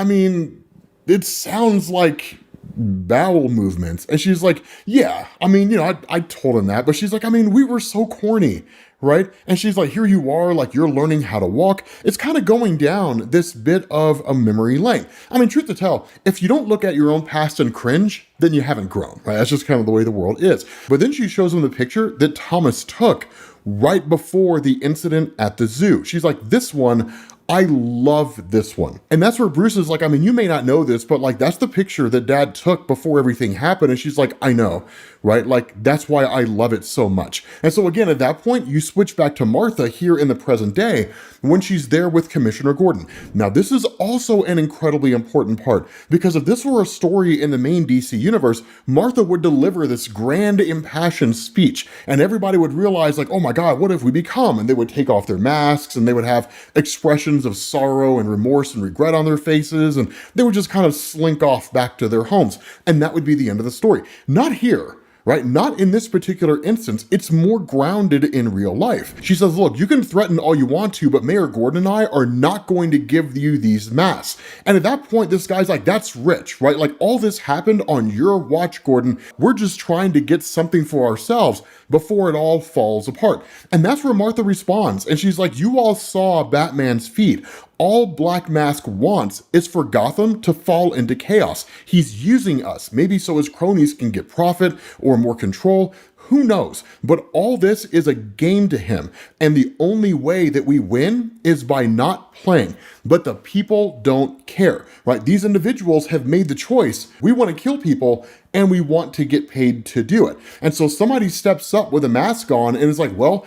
it sounds like bowel movements. And she's like, yeah, I told him that. But she's like, we were so corny, right? And she's like, here you are, like you're learning how to walk. It's kind of going down this bit of a memory lane. Truth to tell, if you don't look at your own past and cringe, then you haven't grown, right? That's just kind of the way the world is. But then she shows him the picture that Thomas took right before the incident at the zoo. She's like, this one, I love this one. And that's where Bruce is like, you may not know this, but like, that's the picture that Dad took before everything happened. And she's like, I know, right? Like, that's why I love it so much. And so again, at that point, you switch back to Martha here in the present day when she's there with Commissioner Gordon. Now, this is also an incredibly important part, because if this were a story in the main DC universe, Martha would deliver this grand impassioned speech and everybody would realize like, oh my God, what have we become? And they would take off their masks and they would have expressions of sorrow and remorse and regret on their faces, and they would just kind of slink off back to their homes. And that would be the end of the story. Not here. Right? Not in this particular instance. It's more grounded in real life. She says, look, you can threaten all you want to, but Mayor Gordon and I are not going to give you these masks. And at that point, this guy's like, that's rich, right? Like all this happened on your watch, Gordon. We're just trying to get something for ourselves before it all falls apart. And that's where Martha responds. And she's like, you all saw Batman's feet. All Black Mask wants is for Gotham to fall into chaos. He's using us, maybe so his cronies can get profit or more control. Who knows? But all this is a game to him. And the only way that we win is by not playing. But the people don't care, right? These individuals have made the choice. We want to kill people and we want to get paid to do it. And so somebody steps up with a mask on and is like, well,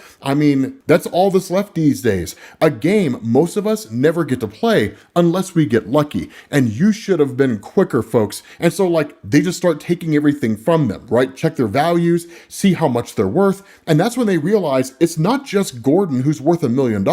that's all that's left these days. A game most of us never get to play unless we get lucky. And you should have been quicker, folks. And so like they just start taking everything from them, right? Check their values, see how much they're worth. And that's when they realize it's not just Gordon who's worth $1 million.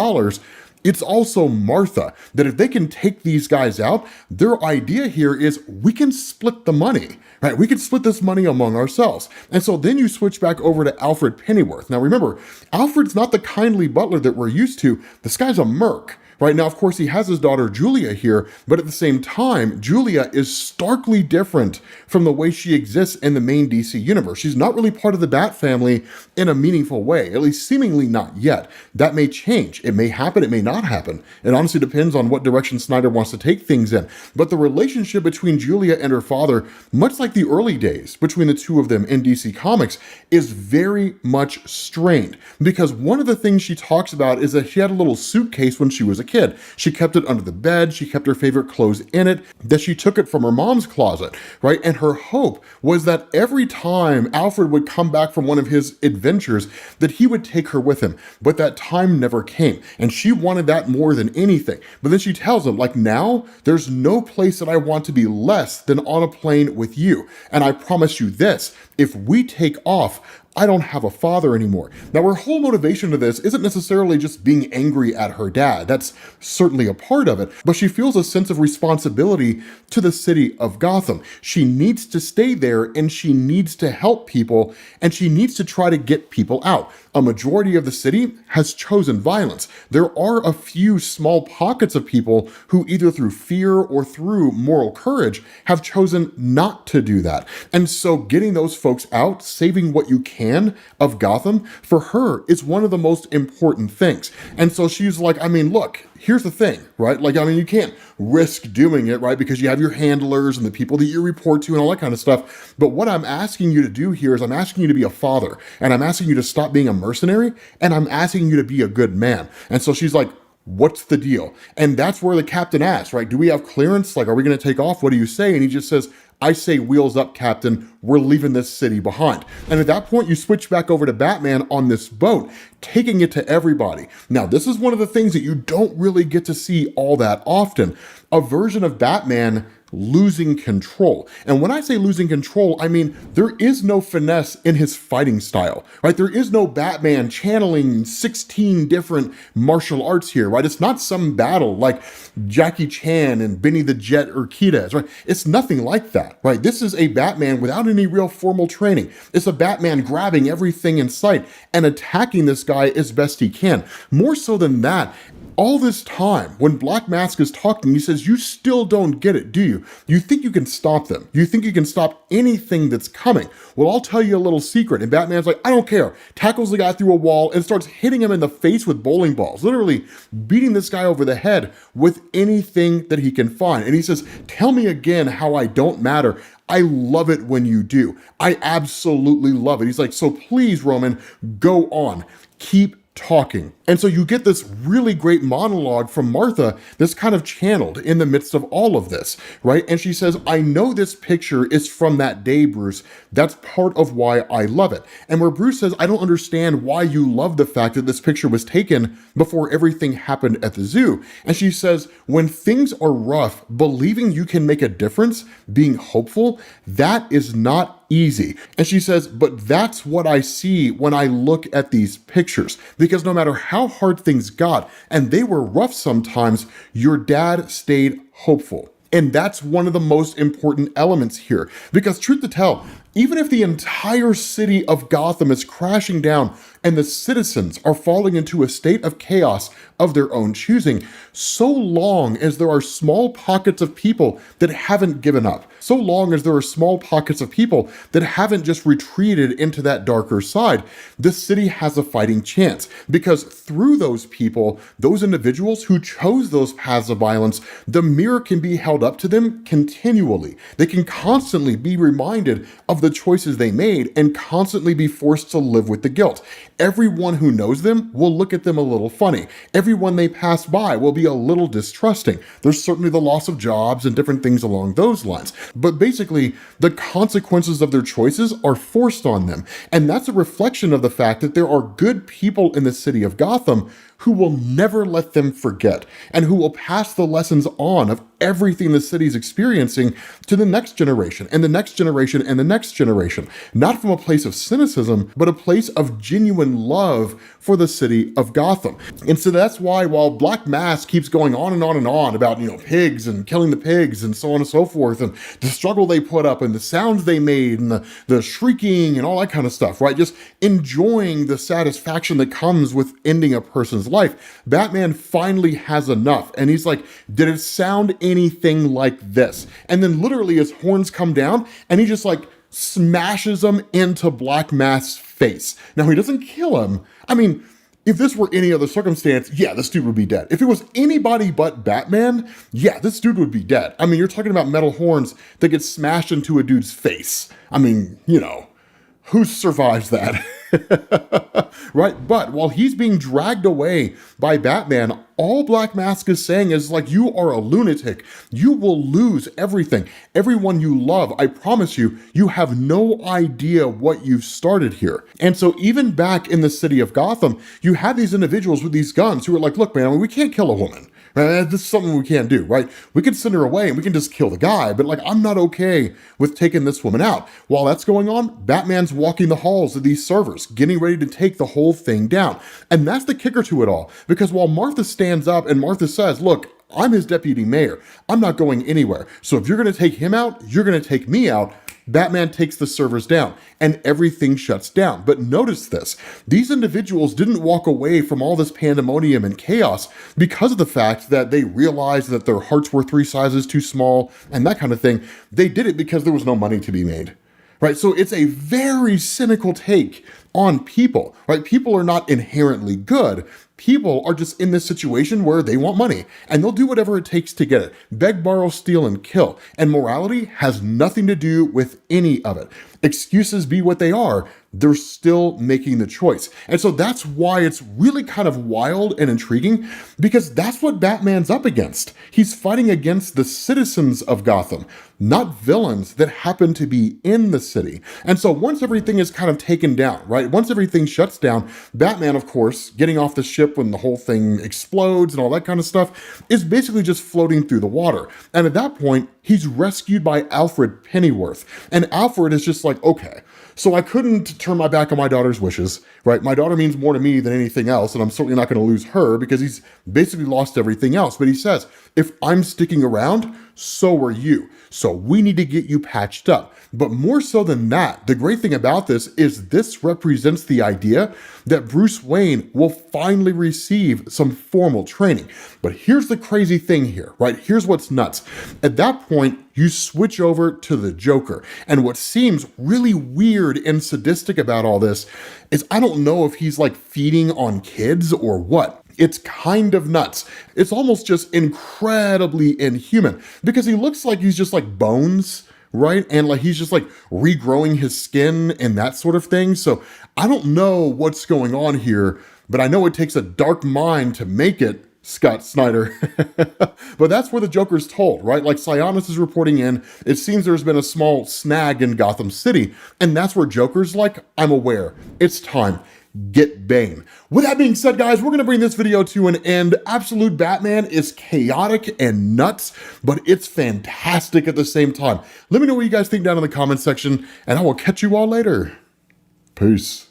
It's also Martha, that if they can take these guys out, their idea here is we can split the money, right? We can split this money among ourselves. And so then you switch back over to Alfred Pennyworth. Now remember, Alfred's not the kindly butler that we're used to. This guy's a merc. Right now, of course, he has his daughter Julia here, but at the same time, Julia is starkly different from the way she exists in the main DC universe. She's not really part of the Bat family in a meaningful way, at least seemingly not yet. That may change. It may happen. It may not happen. It honestly depends on what direction Snyder wants to take things in. But the relationship between Julia and her father, much like the early days between the two of them in DC Comics, is very much strained. Because one of the things she talks about is that she had a little suitcase when she was a kid. She kept it under the bed. She kept her favorite clothes in it, that she took it from her mom's closet, right? And her hope was that every time Alfred would come back from one of his adventures, that he would take her with him. But that time never came. And she wanted that more than anything. But then she tells him, like, now there's no place that I want to be less than on a plane with you. And I promise you this, if we take off, I don't have a father anymore. Now, her whole motivation to this isn't necessarily just being angry at her dad. That's certainly a part of it, but she feels a sense of responsibility to the city of Gotham. She needs to stay there and she needs to help people and she needs to try to get people out. A majority of the city has chosen violence. There are a few small pockets of people who either through fear or through moral courage have chosen not to do that. And so getting those folks out, saving what you can can of Gotham, for her, is one of the most important things. And so she's like, I mean, look, here's the thing, right? Like, I mean, you can't risk doing it, right? Because you have your handlers and the people that you report to and all that kind of stuff. But what I'm asking you to do here is I'm asking you to be a father, and I'm asking you to stop being a mercenary, and I'm asking you to be a good man. And so she's like, what's the deal? And that's where the captain asks, right? Do we have clearance? Like, are we going to take off? What do you say? And he just says, I say wheels up, Captain. We're leaving this city behind. And at that point, you switch back over to Batman on this boat, taking it to everybody. Now, this is one of the things that you don't really get to see all that often. A version of Batman losing control. And when I say losing control, I mean, there is no finesse in his fighting style, right? There is no Batman channeling 16 different martial arts here, right? It's not some battle like Jackie Chan and Benny the Jet Urquidez, right? It's nothing like that, right? This is a Batman without any real formal training. It's a Batman grabbing everything in sight and attacking this guy as best he can. More so than that, all this time, when Black Mask is talking, he says, you still don't get it, do you? You think you can stop them. You think you can stop anything that's coming. Well, I'll tell you a little secret. And Batman's like, I don't care. Tackles the guy through a wall and starts hitting him in the face with bowling balls, literally beating this guy over the head with anything that he can find. And he says, tell me again how I don't matter. I love it when you do. I absolutely love it. He's like, so please, Roman, go on. Keep talking. And so you get this really great monologue from Martha that's kind of channeled in the midst of all of this, right? And she says, I know this picture is from that day, Bruce. That's part of why I love it. And where Bruce says, I don't understand why you love the fact that this picture was taken before everything happened at the zoo. And she says, when things are rough, believing you can make a difference, being hopeful, that is not easy. And she says, but that's what I see when I look at these pictures. Because no matter how hard things got, and they were rough sometimes, your dad stayed hopeful. And that's one of the most important elements here. Because truth to tell, even if the entire city of Gotham is crashing down and the citizens are falling into a state of chaos of their own choosing, so long as there are small pockets of people that haven't given up, so long as there are small pockets of people that haven't just retreated into that darker side, the city has a fighting chance. Because through those people, those individuals who chose those paths of violence, the mirror can be held up to them continually. They can constantly be reminded of the choices they made and constantly be forced to live with the guilt. Everyone who knows them will look at them a little funny. Everyone they pass by will be a little distrusting. There's certainly the loss of jobs and different things along those lines. But basically, the consequences of their choices are forced on them. And that's a reflection of the fact that there are good people in the city of Gotham who will never let them forget, and who will pass the lessons on of everything the city's experiencing to the next generation, and the next generation, and the next generation. Not from a place of cynicism, but a place of genuine love for the city of Gotham. And so that's why, while Black Mask keeps going on and on and on about, pigs and killing the pigs and so on and so forth, and the struggle they put up and the sounds they made and the shrieking and all that kind of stuff, right? Just enjoying the satisfaction that comes with ending a person's life. Batman finally has enough. And he's like, did it sound anything like this? And then literally his horns come down and he just like smashes them into Black Mask's face. Now he doesn't kill him. I mean, if this were any other circumstance, yeah, this dude would be dead. If it was anybody but Batman, yeah, this dude would be dead. I mean, you're talking about metal horns that get smashed into a dude's face. I mean, who survives that? Right? But while he's being dragged away by Batman, all Black Mask is saying is like, you are a lunatic. You will lose everything. Everyone you love, I promise you, you have no idea what you've started here. And so even back in the city of Gotham, you have these individuals with these guns who are like, look, man, we can't kill a woman. This is something we can't do, right? We can send her away and we can just kill the guy, but I'm not okay with taking this woman out. While that's going on, Batman's walking the halls of these servers, getting ready to take the whole thing down. And that's the kicker to it all, because while Martha stands up and Martha says, look, I'm his deputy mayor. I'm not going anywhere. So if you're going to take him out, you're going to take me out. Batman takes the servers down and everything shuts down. But notice this, these individuals didn't walk away from all this pandemonium and chaos because of the fact that they realized that their hearts were 3 sizes too small and that kind of thing. They did it because there was no money to be made. right? So it's a very cynical take on people, right? People are not inherently good. People are just in this situation where they want money and they'll do whatever it takes to get it. Beg, borrow, steal, and kill. And morality has nothing to do with any of it. Excuses be what they are, they're still making the choice. And so that's why it's really kind of wild and intriguing, because that's what Batman's up against. He's fighting against the citizens of Gotham, not villains that happen to be in the city. And so once everything is kind of taken down, right? Once everything shuts down, Batman, of course, getting off the ship when the whole thing explodes and all that kind of stuff, is basically just floating through the water. And at that point, he's rescued by Alfred Pennyworth. And Alfred is just like, okay, so I couldn't turn my back on my daughter's wishes, right? My daughter means more to me than anything else, and I'm certainly not going to lose her because he's basically lost everything else. But he says, if I'm sticking around, so are you. So we need to get you patched up. But more so than that, the great thing about this represents the idea that Bruce Wayne will finally receive some formal training. But here's the crazy thing here, right? Here's what's nuts. At that point, you switch over to the Joker. And what seems really weird and sadistic about all this is I don't know if he's like feeding on kids or what. It's kind of nuts. It's almost just incredibly inhuman because he looks like he's just like bones, right? And like he's just like regrowing his skin and that sort of thing. So I don't know what's going on here, but I know it takes a dark mind to make it, Scott Snyder. But that's where the Joker's told, right? Like Sionis is reporting in, it seems there's been a small snag in Gotham City. And that's where Joker's like, I'm aware, it's time. Get Bane. With that being said, guys, we're going to bring this video to an end. Absolute Batman is chaotic and nuts, but it's fantastic at the same time. Let me know what you guys think down in the comment section, and I will catch you all later. Peace.